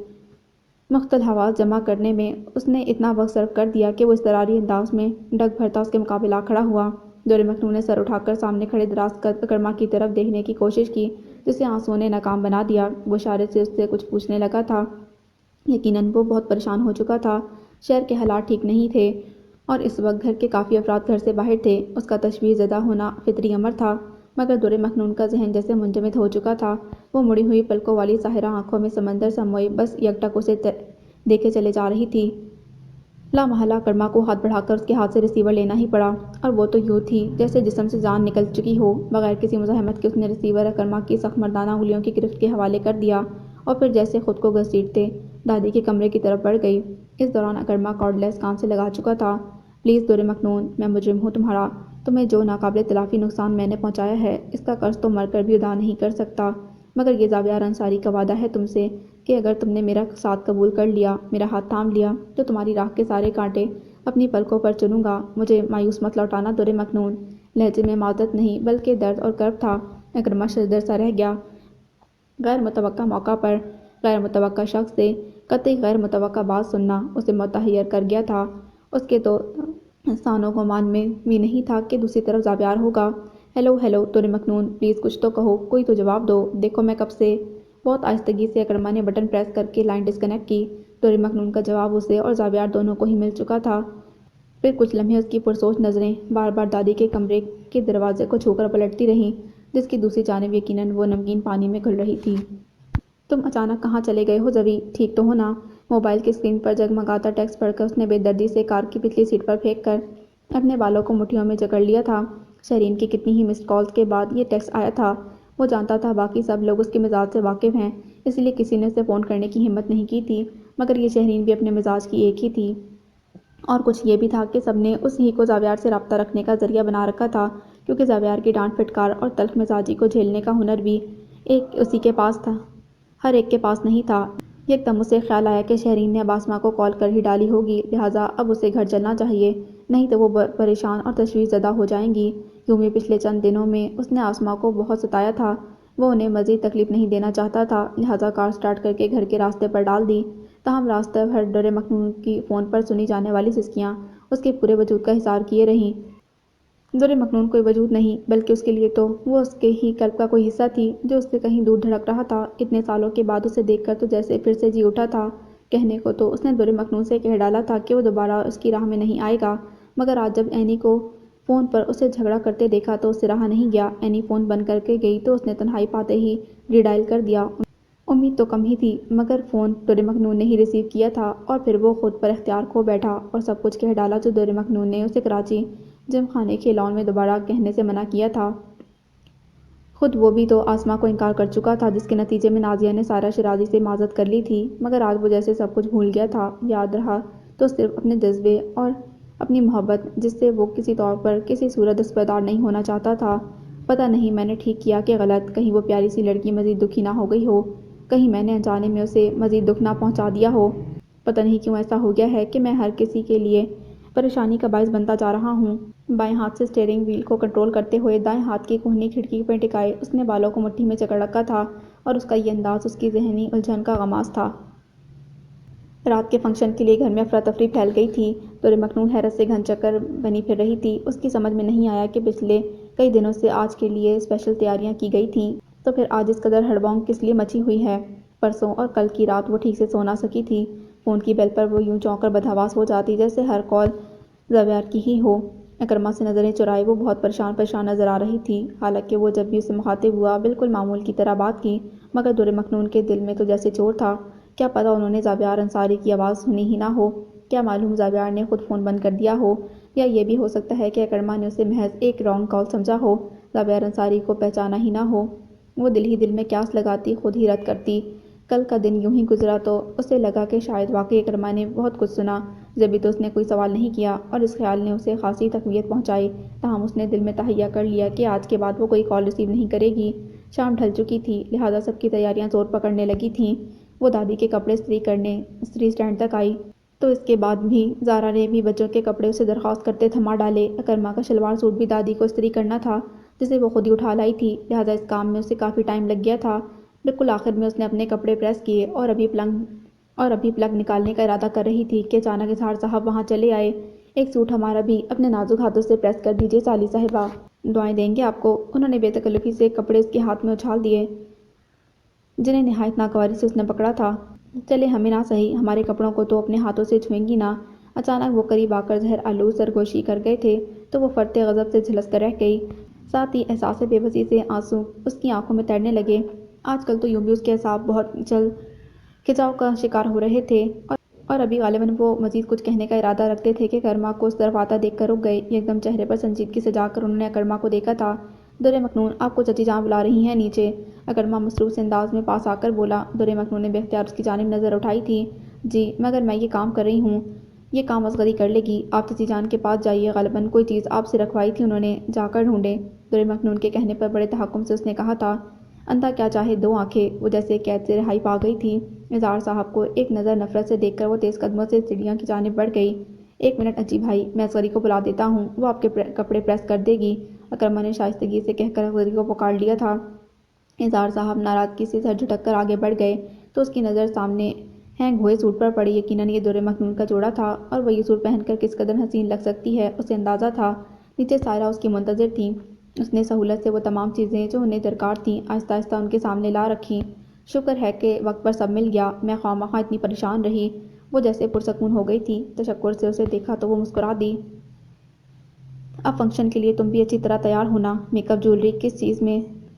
مختل حواس جمع کرنے میں اس نے اتنا وقت صرف کر دیا کہ وہ اضطراری انداز میں ڈگ بھرتا اس کے مقابل آ کھڑا ہوا۔ دور مخنون نے سر اٹھا کر سامنے کھڑے دراز قد اکرما کی طرف دیکھنے کی کوشش کی، جسے آنسوؤں نے ناکام بنا دیا۔ وہ اشارے سے اس سے کچھ پوچھنے لگا تھا۔ یقیناً وہ بہت پریشان ہو چکا تھا۔ شہر کے حالات ٹھیک نہیں تھے، اور اس وقت گھر کے کافی افراد گھر سے باہر تھے۔ اس کا تشویش زدہ ہونا فطری امر تھا، مگر دور مخنون کا ذہن جیسے منجمد ہو چکا تھا۔ وہ مڑی ہوئی پلکوں والی ساحرہ آنکھوں میں سمندر سا موئے بس یکٹک اسے دیکھے چلے جا رہی تھی۔ لامحالہ اکرما کو ہاتھ بڑھا کر اس کے ہاتھ سے ریسیور لینا ہی پڑا، اور وہ تو یوں تھی جیسے جسم سے جان نکل چکی ہو۔ بغیر کسی مزاحمت کے اس نے ریسیور اکرما کی سخت مردانہ انگلیوں کی گرفت کے حوالے کر دیا، اور پھر جیسے خود کو گھسیٹتے دادی کے کمرے کی طرف بڑھ گئی۔ اس دوران اکرما کارڈلیس کان سے لگا چکا تھا۔ پلیز دور مکنون، میں مجرم ہوں تمہارا، تمہیں جو ناقابل تلافی نقصان میں نے پہنچایا ہے اس کا قرض تو مر کر بھی ادا نہیں کر سکتا، مگر یہ زاویار انصاری کا وعدہ ہے تم سے کہ اگر تم نے میرا ساتھ قبول کر لیا، میرا ہاتھ تھام لیا، تو تمہاری راہ کے سارے کانٹے اپنی پلکوں پر چنوں گا۔ مجھے مایوس مت لوٹانا دور مکنون۔ لہجے میں معذرت نہیں بلکہ درد اور کرب تھا۔ اکرمہ ششدر سا رہ گیا۔ غیر متوقع موقع پر غیر متوقع شخص سے قطعی غیر متوقع بات سننا اسے متحیر کر گیا تھا۔ اس کے تو سان و گمان میں بھی نہیں تھا کہ دوسری طرف زاویار ہوگا۔ ہیلو ہیلو دور مکنون، پلیز کچھ تو کہو، کوئی تو جواب دو، دیکھو میں کب سے۔ بہت آہستگی سے اکرمہ نے بٹن پریس کر کے لائن ڈسکنیکٹ کی۔ دور مکنون کا جواب اسے اور زاویار دونوں کو ہی مل چکا تھا۔ پھر کچھ لمحے اس کی پرسوچ نظریں بار بار دادی کے کمرے کے دروازے کو چھو کر پلٹتی رہیں، جس کی دوسری جانب یقیناً وہ نمکین پانی میں گھل رہی تھی۔ تم اچانک کہاں چلے گئے ہو زوی؟ ٹھیک تو ہو نا؟ موبائل کی اسکرین پر جگمگاتا ٹیکسٹ پڑھ کر اس نے بے دردی سے کار کی پچھلی سیٹ پر پھینک کر اپنے بالوں کو مٹھیوں میں جکڑ لیا تھا۔ شرین کی کتنی ہی مسڈ کالز کے بعد یہ ٹیکسٹ آیا تھا۔ وہ جانتا تھا باقی سب لوگ اس کے مزاج سے واقف ہیں، اس لیے کسی نے اسے فون کرنے کی ہمت نہیں کی تھی، مگر یہ شہرین بھی اپنے مزاج کی ایک ہی تھی۔ اور کچھ یہ بھی تھا کہ سب نے اس ہی کو زاویار سے رابطہ رکھنے کا ذریعہ بنا رکھا تھا، کیونکہ زاویار کی ڈانٹ پھٹکار اور تلخ مزاجی کو جھیلنے کا ہنر بھی اسی کے پاس تھا، ہر ایک کے پاس نہیں تھا۔ یکدم اسے خیال آیا کہ شہرین نے اب آسماں کو کال کر ہی ڈالی ہوگی، لہٰذا اب اسے گھر چلنا چاہیے، نہیں تو وہ پریشان اور تشویش زدہ ہو جائیں گی۔ یوں بھی پچھلے چند دنوں میں اس نے آسماں کو بہت ستایا تھا، وہ انہیں مزید تکلیف نہیں دینا چاہتا تھا، لہٰذا کار سٹارٹ کر کے گھر کے راستے پر ڈال دی۔ تاہم راستہ بھر دور مکنون کی فون پر سنی جانے والی سسکیاں اس کے پورے وجود کا حصار کیے رہیں۔ دور مکنون کوئی وجود نہیں، بلکہ اس کے لیے تو وہ اس کے ہی قلب کا کوئی حصہ تھی جو اس سے کہیں دور دھڑک رہا تھا۔ اتنے سالوں کے بعد اسے دیکھ کر تو جیسے پھر سے جی اٹھا تھا۔ کہنے کو تو اس نے دور مکنون سے کہہ ڈالا تھا کہ وہ دوبارہ اس کی راہ میں نہیں آئے گا، مگر آج جب اینی کو فون پر اسے جھگڑا کرتے دیکھا تو اس سے رہا نہیں گیا۔ اینی فون بند کر کے گئی تو اس نے تنہائی پاتے ہی ری ڈائل کر دیا۔ امید تو کم ہی تھی، مگر فون دور مکنون نے ہی ریسیو کیا تھا، اور پھر وہ خود پر اختیار کھو بیٹھا اور سب کچھ کہہ ڈالا جو دور مکنون نے اسے کراچی جم خانے کے لان میں دوبارہ کہنے سے منع کیا تھا۔ خود وہ بھی تو آسماں کو انکار کر چکا تھا، جس کے نتیجے میں نازیہ نے سارہ شیرازی سے معذرت کر لی تھی، مگر آج وہ جیسے سب کچھ بھول گیا تھا۔ یاد رہا تو صرف اپنے جذبے اور اپنی محبت، جس سے وہ کسی طور پر کسی صورت دستبردار نہیں ہونا چاہتا تھا۔ پتہ نہیں میں نے ٹھیک کیا کہ غلط، کہیں وہ پیاری سی لڑکی مزید دکھی نہ ہو گئی ہو، کہیں میں نے انجانے میں اسے مزید دکھ نہ پہنچا دیا ہو۔ پتہ نہیں کیوں ایسا ہو گیا ہے کہ میں ہر کسی کے لیے پریشانی کا باعث بنتا جا رہا ہوں۔ بائیں ہاتھ سے اسٹیئرنگ وہیل کو کنٹرول کرتے ہوئے دائیں ہاتھ کی کونہی کھڑکی پہ ٹکائے اس نے بالوں کو مٹھی میں جکڑ رکھا تھا، اور اس کا یہ انداز اس کی ذہنی الجھن کا غماز تھا۔ رات کے فنکشن کے لیے گھر میں افراتفری پھیل گئی تھی۔ دور مکنون حیرت سے گھن چکر بنی پھر رہی تھی۔ اس کی سمجھ میں نہیں آیا کہ پچھلے کئی دنوں سے آج کے لیے اسپیشل تیاریاں کی گئی تھیں، تو پھر آج اس قدر ہڑبڑ کس لیے مچی ہوئی ہے۔ پرسوں اور کل کی رات وہ ٹھیک سے سو نہ سکی تھی۔ فون کی بیل پر وہ یوں چونک کر بدحواس ہو جاتی جیسے ہر کال زاویار کی ہی ہو۔ اکرمہ سے نظریں چرائے وہ بہت پریشان نظر آ رہی تھی، حالانکہ وہ جب بھی اسے مخاطب ہوا بالکل معمول کی طرح بات کی، مگر دور مکنون کے دل میں تو جیسے چور تھا۔ کیا پتہ انہوں نے زاویار انصاری کی آواز سنی ہی نہ ہو، کیا معلوم زاویار نے خود فون بند کر دیا ہو، یا یہ بھی ہو سکتا ہے کہ اکرمہ نے اسے محض ایک رانگ کال سمجھا ہو، زاویار انصاری کو پہچانا ہی نہ ہو۔ وہ دل ہی دل میں قیاس لگاتی، خود ہی رد کرتی۔ کل کا دن یوں ہی گزرا تو اسے لگا کہ شاید واقعی اکرمہ نے بہت کچھ سنا، جبھی تو اس نے کوئی سوال نہیں کیا، اور اس خیال نے اسے خاصی تقویت پہنچائی۔ تاہم اس نے دل میں تہیہ کر لیا کہ آج کے بعد وہ کوئی کال ریسیو نہیں کرے گی۔ شام ڈھل چکی تھی، لہٰذا سب کی تیاریاں زور پکڑنے لگی تھیں۔ وہ دادی کے کپڑے استری کرنے استری اسٹینڈ تک آئی، تو اس کے بعد بھی زارا نے بھی بچوں کے کپڑے اسے درخواست کرتے تھما ڈالے۔ اکرمہ کا شلوار سوٹ بھی دادی کو استری کرنا تھا، جسے وہ خود ہی اٹھا لائی تھی، لہٰذا اس کام میں اسے کافی ٹائم لگ گیا تھا۔ بالکل آخر میں اس نے اپنے کپڑے پریس کیے اور ابھی پلگ نکالنے کا ارادہ کر رہی تھی کہ اچانک اظہار صاحب وہاں چلے آئے۔ ایک سوٹ ہمارا بھی اپنے نازک ہاتھوں سے پریس کر دیجیے سالی صاحبہ، دعائیں دیں گے آپ کو۔ انہوں نے بے تکلفی سے کپڑے اس کے ہاتھ میں اچھال دیے، جنہیں نہایت ناگواری سے اس نے پکڑا تھا۔ چلے ہمیں نہ سہی، ہمارے کپڑوں کو تو اپنے ہاتھوں سے چھوئیں گی نہ۔ اچانک وہ قریب آ کر زہر آلود سرگوشی کر گئے تھے تو وہ فرتے غضب سے جھلس کر رہ گئی، ساتھ ہی احساس بے بسی سے آنسو اس کی آنکھوں میں تیرنے لگے۔ آج کل تو یوں بھی اس کے اعصاب بہت جلد کھچاؤ کا شکار ہو رہے تھے، اور ابھی غالباً وہ مزید کچھ کہنے کا ارادہ رکھتے تھے کہ اکرمہ کو اس طرف آتا دیکھ کر رک گئے۔ یکدم چہرے پر سنجیدگی سجا کر انہوں نے اکرمہ کو دیکھا تھا۔ دور مکنون، آپ کو چچی جان بلا رہی ہیں نیچے، اکرمہ مصروف سے انداز میں پاس آ کر بولا۔ دور مکنون نے بے اختیار اس کی جانب نظر اٹھائی تھی۔ جی، مگر میں یہ کام کر رہی ہوں۔ یہ کام اصغری کر لے گی، آپ چچی جان کے پاس جائیے، غالباً کوئی چیز آپ سے رکھوائی تھی انہوں نے، جا کر ڈھونڈے۔ در مکنون کے کہنے پر بڑے تحکم سے اس نے کہا تھا۔ اندھا کیا چاہے دو آنکھیں، وہ جیسے قید سے رہائی پا گئی تھی۔ اظہار صاحب کو ایک نظر نفرت سے دیکھ کر وہ تیز قدموں سے سیڑھیاں کی جانب بڑھ گئی۔ ایک منٹ اجی بھائی، میں اصغری کو بلا دیتا ہوں، وہ آپ کے کپڑے پریس کر دے گی، اکرمہ نے شائستگی سے کہہ کر اصغری کو پکار لیا تھا۔ اظہار صاحب ناراضگی سے سر جھٹک کر آگے بڑھ گئے تو اس کی نظر سامنے ہینگ ہوئے سوٹ پر پڑی۔ یقیناً یہ در مکنون کا جوڑا تھا، اور وہ یہ سوٹ پہن کر کس قدر حسین لگ سکتی ہے اسے اندازہ تھا۔ نیچے سائرہ اس کی منتظر تھیں۔ اس نے سہولت سے وہ تمام چیزیں جو انہیں درکار تھیں آہستہ آہستہ ان کے سامنے لا رکھیں۔ شکر ہے کہ وقت پر سب مل گیا، میں خواہ مخواہ اتنی پریشان رہی۔ وہ جیسے پرسکون ہو گئی تھی۔ تشکر سے اسے دیکھا تو وہ مسکرا دی۔ اب فنکشن کے لیے تم بھی اچھی طرح تیار ہونا، میک اپ، جولری،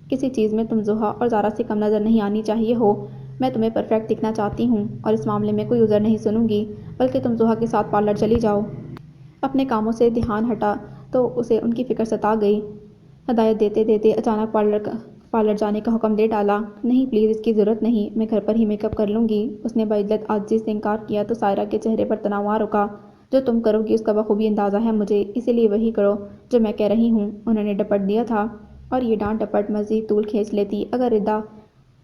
کسی چیز میں تم زحا اور زارا سے کم نظر نہیں آنی چاہیے ہو۔ میں تمہیں پرفیکٹ دکھنا چاہتی ہوں، اور اس معاملے میں کوئی عذر نہیں سنوں گی، بلکہ تم زحا کے ساتھ پارلر چلی جاؤ۔ اپنے کاموں سے دھیان ہٹا تو اسے ان کی فکر ستا گئی۔ ہدایت دیتے دیتے اچانک پارلر جانے کا حکم دے ڈالا۔ نہیں پلیز، اس کی ضرورت نہیں، میں گھر پر ہی میک اپ کر لوں گی۔ اس نے بعزت عاجزی سے انکار کیا تو سائرہ کے چہرے پر تناؤ آ رکا۔ جو تم کرو گی اس کا بخوبی اندازہ ہے مجھے، اسی لیے وہی کرو جو میں کہہ رہی ہوں۔ انہوں نے ڈپٹ دیا تھا، اور یہ ڈانٹ ڈپٹ مزید طول کھینچ لیتی اگر ردا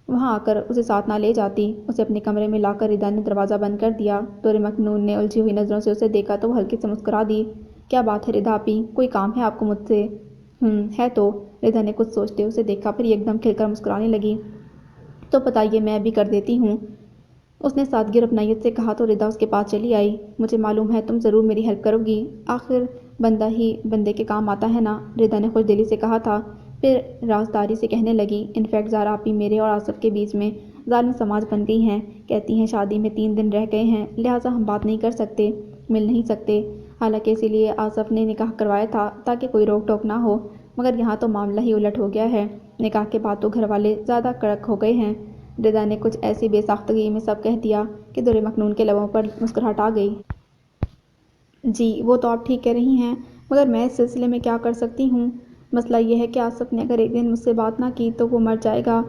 وہاں آ کر اسے ساتھ نہ لے جاتی۔ اسے اپنے کمرے میں لا کر ردا نے دروازہ بند کر دیا۔ در مکنون نے الجھی ہوئی نظروں سے اسے دیکھا تو وہ ہلکے سے مسکرا دی۔ کیا بات ہے ردا آپی، کوئی کام ہے آپ کو مجھ سے؟ ہے تو۔ ردا نے کچھ سوچتے اسے دیکھا، پھر ایک دم کھل کر مسکرانے لگی۔ تو بتائیے، میں ابھی کر دیتی ہوں، اس نے سادگی اور اپنائیت سے کہا تو ردا اس کے پاس چلی آئی۔ مجھے معلوم ہے تم ضرور میری ہیلپ کرو گی، آخر بندہ ہی بندے کے کام آتا ہے نا، ردا نے خوش دلی سے کہا تھا۔ پھر رازداری سے کہنے لگی، انفیکٹ زارا آپی میرے اور آصف کے بیچ میں ظالم سماج بن گئی ہیں، کہتی ہیں شادی میں 3 دن رہ گئے ہیں، لہٰذا ہم بات نہیں کر سکتے، مل نہیں سکتے۔ حالانکہ اسی لیے آصف نے نکاح کروایا تھا تاکہ کوئی روک ٹوک نہ ہو، مگر یہاں تو معاملہ ہی الٹ ہو گیا ہے، نکاح کے بعد تو گھر والے زیادہ کڑک ہو گئے ہیں۔ ردا نے کچھ ایسی بے ساختگی میں سب کہہ دیا کہ در مکنون کے لبوں پر مسکراہٹ آ گئی۔ جی وہ تو آپ ٹھیک کہہ رہی ہیں، مگر میں اس سلسلے میں کیا کر سکتی ہوں؟ مسئلہ یہ ہے کہ آصف نے اگر ایک دن مجھ سے بات نہ کی تو وہ مر جائے گا۔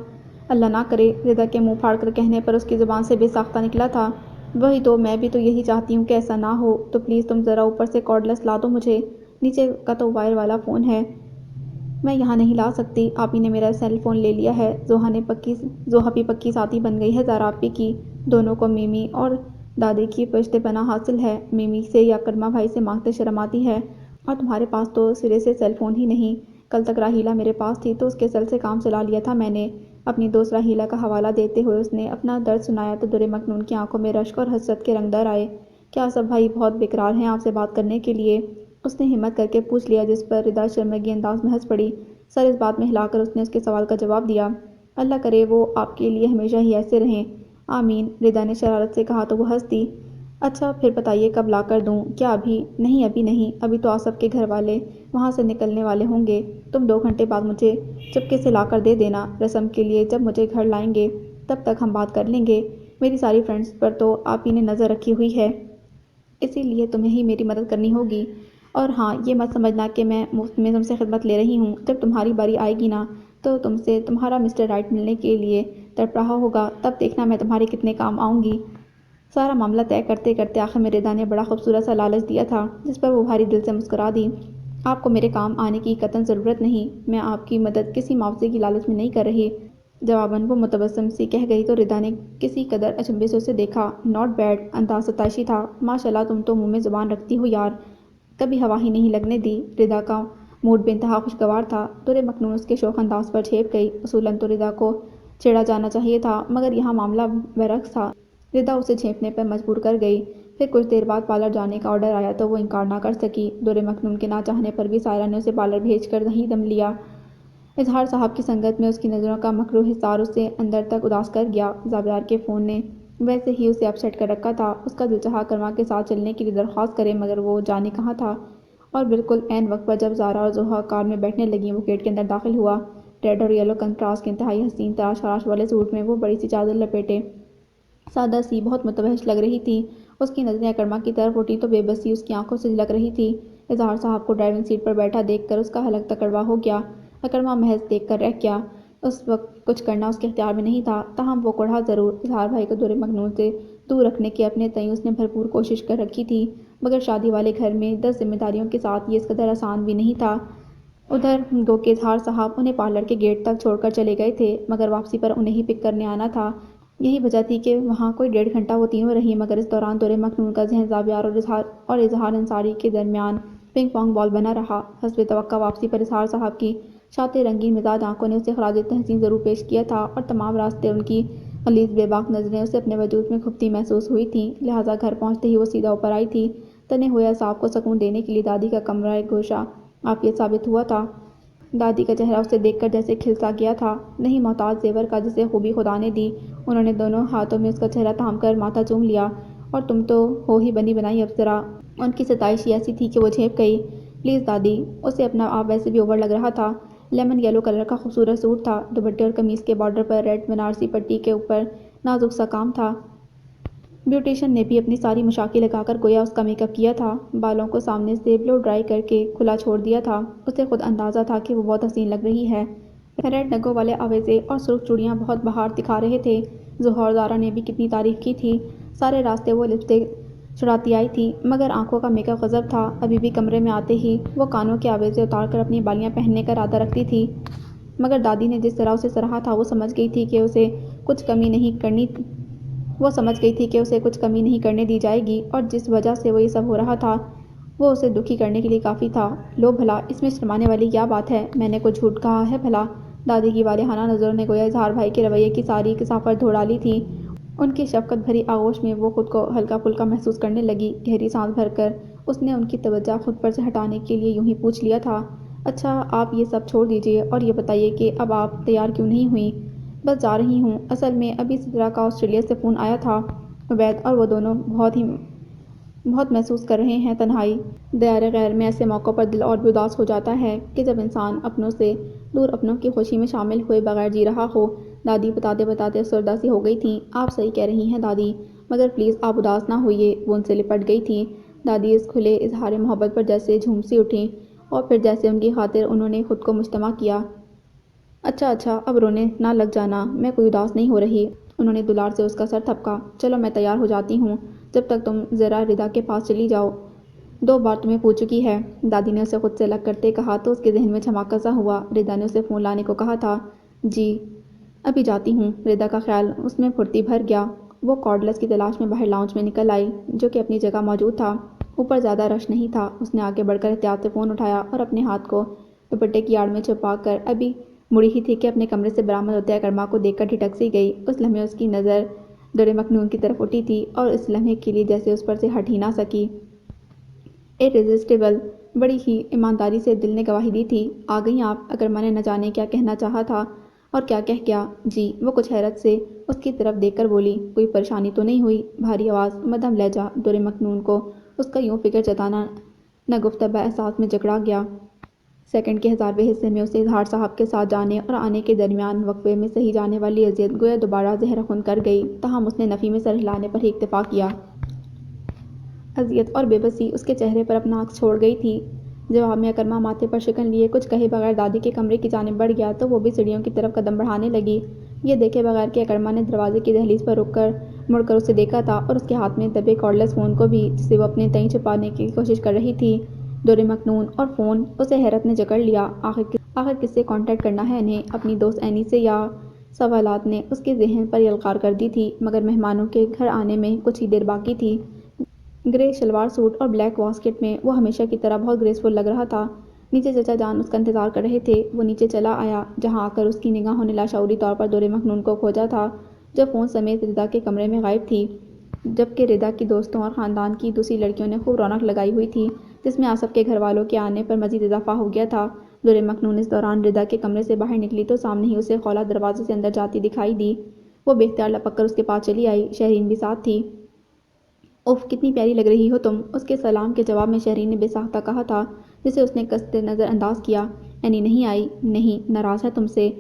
اللہ نہ کرے، ردا کے منہ پھاڑ کر کہنے پر اس کی زبان سے بے ساختہ نکلا تھا۔ وہی تو، میں بھی تو یہی چاہتی ہوں کہ ایسا نہ ہو، تو پلیز تم ذرا اوپر سے کارڈلیس لا دو مجھے، نیچے کا تو وائر والا فون ہے، میں یہاں نہیں لا سکتی، آپ ہی نے میرا سیل فون لے لیا ہے۔ زحا بھی پکی ساتھی بن گئی ہے زارا آپی کی، دونوں کو میمی اور دادی کی پشت پناہ حاصل ہے، میمی سے یا کرمہ بھائی سے مانگتے شرم آتی ہے، اور تمہارے پاس تو سرے سے سیل فون ہی نہیں۔ کل تک راحیلہ میرے پاس تھی تو اس کے سیل سے کام چلا لیا تھا میں نے۔ اپنی دوست راحیلہ کا حوالہ دیتے ہوئے اس نے اپنا درد سنایا تو در مکنون کی آنکھوں میں رشک اور حسرت کے رنگ در آئے۔ کیا آصف بھائی بہت بیقرار ہیں آپ سے بات کرنے کے لیے؟ اس نے ہمت کر کے پوچھ لیا، جس پر ردا شرمگی انداز میں ہنس پڑی۔ سر اس بات میں ہلا کر اس نے اس کے سوال کا جواب دیا۔ اللہ کرے وہ آپ کے لیے ہمیشہ ہی ایسے رہیں، آمین، ردا نے شرارت سے کہا تو وہ ہنس دی۔ اچھا پھر بتائیے کب لا کر دوں؟ کیا ابھی؟ نہیں ابھی نہیں، ابھی تو آصف کے گھر والے وہاں سے نکلنے والے ہوں گے، تم 2 گھنٹے بعد مجھے چپکے سے لا کر دے دینا، رسم کے لیے جب مجھے گھر لائیں گے تب تک ہم بات کر لیں گے۔ میری ساری فرینڈز پر تو آپ ہی نے نظر رکھی ہوئی ہے، اسی لیے تمہیں ہی میری مدد کرنی ہوگی، اور ہاں یہ مت سمجھنا کہ میں مفت میں تم سے خدمت لے رہی ہوں، جب تمہاری باری آئے گی نا تو تم سے تمہارا مسٹر رائٹ ملنے کے لیے تڑپ رہا ہوگا، تب دیکھنا میں تمہارے کتنے کام آؤں گی۔ سارا معاملہ طے کرتے کرتے آخر میں ردا نے بڑا خوبصورت سا لالچ دیا تھا، جس پر وہ بھاری دل سے مسکرا دی۔ آپ کو میرے کام آنے کی قطعاً ضرورت نہیں، میں آپ کی مدد کسی معاوضے کی لالچ میں نہیں کر رہی، جواباً وہ متبسم سی کہہ گئی تو ردا نے کسی قدر اچنبھے سے اسے دیکھا۔ ناٹ بیڈ، انداز ستائشی تھا، ماشاءاللہ تم تو منہ میں زبان رکھتی ہو یار، کبھی ہوا ہی نہیں لگنے دی۔ ردا کا موڈ بے انتہا خوشگوار تھا، در مکنون اس کے شوخ انداز پر جھیپ گئی۔ اصولاً تو ردا کو چھیڑا جانا چاہیے تھا، مگر یہاں معاملہ برعکس تھا، ردا اسے جھیپنے پر مجبور کر گئی۔ پھر کچھ دیر بعد پارلر جانے کا آرڈر آیا تو وہ انکار نہ کر سکی۔ در مکنون کے نہ چاہنے پر بھی سائرہ نے اسے پارلر بھیج کر نہیں دم لیا۔ اظہار صاحب کی سنگت میں اس کی نظروں کا مکروہ حصار اسے اندر تک اداس کر گیا۔ زابیار کے فون نے ویسے ہی اسے اپ سیٹ کر رکھا تھا، اس کا دل چاہا کرما کے ساتھ چلنے کے لیے درخواست کرے، مگر وہ جانے کہاں تھا، اور بالکل عین وقت پر جب زارا اور زحا کار میں بیٹھنے لگیں وہ گیٹ کے اندر داخل ہوا۔ ریڈ اور یلو کنٹراسٹ کے انتہائی حسین تراش خراش والے سوٹ میں وہ بڑی سی چادر لپیٹے سادہ سی بہت متوحش لگ رہی تھی۔ اس کی نظریں اکرمہ کی طرف اٹھی تو بے بسی اس کی آنکھوں سے جھلک رہی تھی۔ اظہار صاحب کو ڈرائیونگ سیٹ پر بیٹھا دیکھ کر اس کا حلق تکڑوا ہو گیا۔ اکرمہ محض دیکھ کر رہ گیا، اس وقت کچھ کرنا اس کے اختیار میں نہیں تھا، تاہم وہ کوڑھا ضرور۔ اظہار بھائی کو در مکنون سے دور رکھنے کی اپنے تئیں اس نے بھرپور کوشش کر رکھی تھی، مگر شادی والے گھر میں 10 ذمہ داریوں کے ساتھ یہ اس قدر آسان بھی نہیں تھا۔ ادھر گو کے اظہار صاحب انہیں پارلر کے گیٹ تک چھوڑ کر چلے گئے تھے، مگر واپسی پر انہیں ہی پک کرنے آنا تھا۔ یہی وجہ تھی کہ وہاں کوئی 1.5 گھنٹہ وہ تینوں رہیں، مگر اس دوران دور مخنون کا ذہن زاویار اور اظہار انصاری کے درمیان پنگ پونگ بال بنا رہا۔ حسب توقع واپسی پر اظہار صاحب کی شاطر رنگین مزاج آنکھوں نے اسے خراج تحسین ضرور پیش کیا تھا، اور تمام راستے ان کی غلیظ بے باک نظریں اسے اپنے وجود میں کھپتی محسوس ہوئی تھیں، لہٰذا گھر پہنچتے ہی وہ سیدھا اوپر آئی تھی۔ تنے ہوئے اعصاب کو سکون دینے کے لیے دادی کا کمرہ گوشہ عافیت ثابت ہوا تھا۔ دادی کا چہرہ اسے دیکھ کر جیسے کھل سا گیا تھا، نہیں محتاج زیور کا جسے خوبی خدا نے دی۔ انہوں نے دونوں ہاتھوں میں اس کا چہرہ تھام کر ماتھا چوم لیا۔ اور تم تو ہو ہی بنی بنائی اپسرا۔ ان کی ستائش ہی ایسی تھی کہ وہ جھیپ گئی۔ پلیز دادی۔ اسے اپنا آپ ویسے بھی اوور لگ رہا تھا۔ لیمن یلو کلر کا خوبصورت سوٹ تھا، دوپٹے اور قمیص کے بارڈر پر ریڈ بنارسی پٹی کے اوپر نازک سا کام تھا۔ بیوٹیشن نے بھی اپنی ساری مشاقیں لگا کر گویا اس کا میک اپ کیا تھا، بالوں کو سامنے سے بلو ڈرائی کر کے کھلا چھوڑ دیا تھا۔ اسے خود اندازہ تھا کہ وہ بہت حسین لگ رہی ہے۔ ریڈ نگوں والے آویزے اور سرخ چوڑیاں بہت بہار دکھا رہے تھے۔ ظہر اور زارا نے بھی کتنی تعریف کی تھی۔ سارے راستے وہ لپسٹک چڑھاتی آئی تھی، مگر آنکھوں کا میک اپ غضب تھا۔ ابھی بھی کمرے میں آتے ہی وہ کانوں کے آویزے اتار کر اپنی بالیاں پہننے کا ارادہ رکھتی تھی، مگر دادی نے جس طرح اسے سراہا تھا وہ سمجھ گئی تھی کہ اسے کچھ کمی نہیں کرنے دی جائے گی، اور جس وجہ سے وہ یہ سب ہو رہا تھا وہ اسے دکھی کرنے کے لیے کافی تھا۔ لو بھلا، اس میں شرمانے والی کیا بات ہے؟ میں نے کوئی جھوٹ کہا ہے بھلا؟ دادی کی والہانہ نظروں نے گویا اظہار بھائی کے رویے کی ساری کثافت دھو ڈالی تھی۔ ان کی شفقت بھری آغوش میں وہ خود کو ہلکا پھلکا محسوس کرنے لگی۔ گہری سانس بھر کر اس نے ان کی توجہ خود پر سے ہٹانے کے لیے یوں ہی پوچھ لیا تھا، اچھا آپ یہ سب چھوڑ دیجیے اور یہ بتائیے کہ اب آپ تیار کیوں نہیں ہوئیں؟ بس جا رہی ہوں، اصل میں ابھی سدرا کا آسٹریلیا سے فون آیا تھا۔ عبید اور وہ دونوں بہت محسوس کر رہے ہیں تنہائی۔ دیار غیر میں ایسے موقعوں پر دل اور بھی اداس ہو جاتا ہے کہ جب انسان اپنوں سے دور اپنوں کی خوشی میں شامل ہوئے بغیر جی رہا ہو۔ دادی بتاتے بتاتے افسردہ سی ہو گئی تھیں۔ آپ صحیح کہہ رہی ہیں دادی، مگر پلیز آپ اداس نہ ہوئیے۔ وہ ان سے لپٹ گئی تھیں۔ دادی اس کھلے اظہار محبت پر جیسے جھوم سی اٹھیں، اور پھر جیسے ان کی خاطر انہوں نے خود کو مجتمع کیا۔ اچھا اب رونے نہ لگ جانا، میں کوئی اداس نہیں ہو رہی۔ انہوں نے دلار سے اس کا سر تھپکا۔ چلو میں تیار ہو جاتی ہوں، جب تک تم ذرا ردا کے پاس چلی جاؤ، 2 بار تمہیں پوچھ چکی ہے۔ دادی نے اسے خود سے الگ کرتے کہا تو اس کے ذہن میں جھماکہ سا ہوا۔ ردا نے اسے فون لانے کو کہا تھا۔ جی ابھی جاتی ہوں۔ ردا کا خیال اس میں پھرتی بھر گیا۔ وہ کارڈلس کی تلاش میں باہر لاؤنج میں نکل آئی، جو کہ اپنی جگہ موجود تھا۔ اوپر زیادہ رش نہیں تھا۔ اس نے آگے بڑھ کر احتیاط سے فون اٹھایا اور اپنے ہاتھ کو دوپٹے کی آڑ میں چھپا کر ابھی مڑی ہی تھی کہ اپنے کمرے سے برآمد ہوتے اکرما کو دیکھ کر ٹھٹک سی گئی۔ اس لمحے اس کی نظر دور مخنون کی طرف اٹھی تھی، اور اس لمحے کے لیے جیسے اس پر سے ہٹ ہی نہ سکی۔ ارریزسٹیبل، بڑی ہی ایمانداری سے دل نے گواہی دی تھی۔ آ گئیں آپ؟ اکرما نے نہ جانے کیا کہنا چاہا تھا اور کیا کہہ گیا۔ جی، وہ کچھ حیرت سے اس کی طرف دیکھ کر بولی۔ کوئی پریشانی تو نہیں ہوئی؟ بھاری آواز، مدھم لہجہ، دور مخنون کو اس کا یوں فکر جتانا ناگفتہ احساس میں جکڑا گیا۔ سیکنڈ کے 1000ویں حصے میں اسے اظہار صاحب کے ساتھ جانے اور آنے کے درمیان وقفے میں سہی جانے والی اذیت گویا دوبارہ زہر خون کر گئی، تاہم اس نے نفی میں سر ہلانے پر ہی اکتفا کیا۔ اذیت اور بے بسی اس کے چہرے پر اپنا عکس چھوڑ گئی تھی۔ جواب میں اکرما ماتھے پر شکن لیے کچھ کہے بغیر دادی کے کمرے کی جانب بڑھ گیا تو وہ بھی سیڑھیوں کی طرف قدم بڑھانے لگی، یہ دیکھے بغیر کہ اکرما نے دروازے کی دہلیز پر رک کر مڑ کر اسے دیکھا تھا، اور اس کے ہاتھ میں دبے کارڈلس فون کو بھی، جسے وہ اپنے تئیں چھپانے کی کوشش کر رہی تھی۔ دور مخنون اور فون، اسے حیرت نے جکڑ لیا۔ آخر کس سے کانٹیکٹ کرنا ہے انہیں؟ اپنی دوست اینی سے؟ یا سوالات نے اس کے ذہن پر یلغار کر دی تھی، مگر مہمانوں کے گھر آنے میں کچھ ہی دیر باقی تھی۔ گرے شلوار سوٹ اور بلیک واسکٹ میں وہ ہمیشہ کی طرح بہت گریسفل لگ رہا تھا۔ نیچے چچا جان اس کا انتظار کر رہے تھے۔ وہ نیچے چلا آیا، جہاں آ کر اس کی نگاہوں نے لاشعوری طور پر دور مخنون کو کھوجا تھا، جو فون سمیت ردا کے کمرے میں غائب تھی، جبکہ ردا کی دوستوں اور خاندان کی دوسری لڑکیوں نے خوب رونق لگائی ہوئی تھی، جس میں آصف کے گھر والوں کے آنے پر مزید اضافہ ہو گیا تھا۔ دور مخنون اس دوران ردا کے کمرے سے باہر نکلی تو سامنے ہی اسے خولا دروازے سے اندر جاتی دکھائی دی۔ وہ بے اختیار لپک کر اس کے پاس چلی آئی۔ شہرین بھی ساتھ تھی۔ اف، کتنی پیاری لگ رہی ہو تم، اس کے سلام کے جواب میں شہرین نے بے ساختہ کہا تھا، جسے اس نے قصد نظر انداز کیا۔ اینی نہیں آئی؟ نہیں، ناراض ہے تم سے؟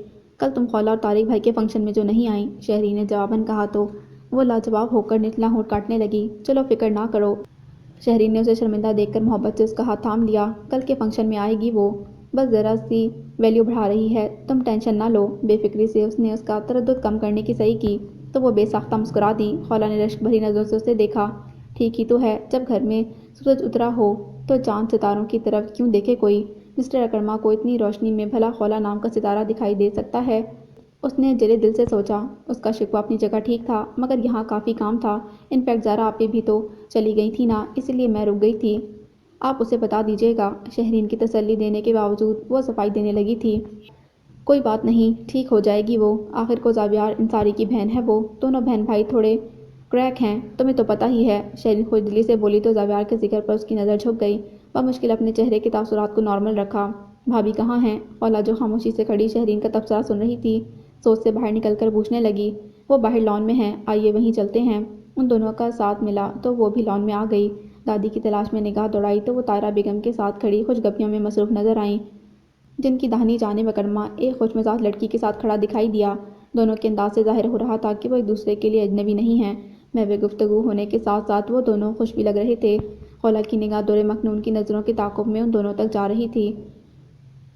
کل تم خولا اور طارق بھائی کے فنکشن میں جو نہیں آئیں، شہرین نے جواباً کہا تو وہ لاجواب ہو کر نچلا ہونٹ کاٹنے لگی۔ چلو فکر نہ کرو۔ شہرین نے اسے شرمندہ دیکھ کر محبت سے اس کا ہاتھ تھام لیا۔ کل کے فنکشن میں آئے گی وہ، بس ذرا سی ویلیو بڑھا رہی ہے، تم ٹینشن نہ لو۔ بے فکری سے اس نے اس کا تردد کم کرنے کی صحیح کی تو وہ بے ساختہ مسکرا دی۔ خولا نے رشک بھری نظروں سے اسے دیکھا۔ ٹھیک ہی تو ہے، جب گھر میں سورج اترا ہو تو چاند ستاروں کی طرف کیوں دیکھے کوئی؟ مسٹر اکرما کو اتنی روشنی میں بھلا خولا نام کا ستارہ دکھائی دے سکتا ہے؟ اس نے جلے دل سے سوچا۔ اس کا شکوہ اپنی جگہ ٹھیک تھا، مگر یہاں کافی کام تھا۔ انفیکٹ زارا آپی بھی تو چلی گئی تھی نا، اسی لیے میں رک گئی تھی۔ آپ اسے بتا دیجیے گا۔ شہرین کی تسلی دینے کے باوجود وہ صفائی دینے لگی تھی۔ کوئی بات نہیں، ٹھیک ہو جائے گی وہ۔ آخر کو زاویار انصاری کی بہن ہے وہ۔ دونوں بہن بھائی تھوڑے کریک ہیں، تمہیں تو پتہ ہی ہے۔ شہرین خوشدلی سے بولی تو زاویار کے ذکر پر اس کی نظر جھک گئی۔ بمشکل اپنے چہرے کے تاثرات کو نارمل رکھا۔ بھابھی کہاں ہیں؟ خولا جو خاموشی سے کھڑی شہرین کا تبصرہ سن رہی تھی، سوچ سے باہر نکل کر پوچھنے لگی۔ وہ باہر لان میں ہیں، آئیے وہیں چلتے ہیں۔ ان دونوں کا ساتھ ملا تو وہ بھی لان میں آ گئی۔ دادی کی تلاش میں نگاہ دوڑائی تو وہ طاہرہ بیگم کے ساتھ کھڑی خوش گپیوں میں مصروف نظر آئیں، جن کی داہنی جانب اکرما ایک خوش مزاج لڑکی کے ساتھ کھڑا دکھائی دیا۔ دونوں کے انداز سے ظاہر ہو رہا تھا کہ وہ ایک دوسرے کے لیے اجنبی نہیں ہیں۔ محو گفتگو ہونے کے ساتھ ساتھ وہ دونوں خوش بھی لگ رہے تھے۔ خولا کی نگاہ دور مکنون کی نظروں کے تعاقب میں ان دونوں تک جا رہی تھی۔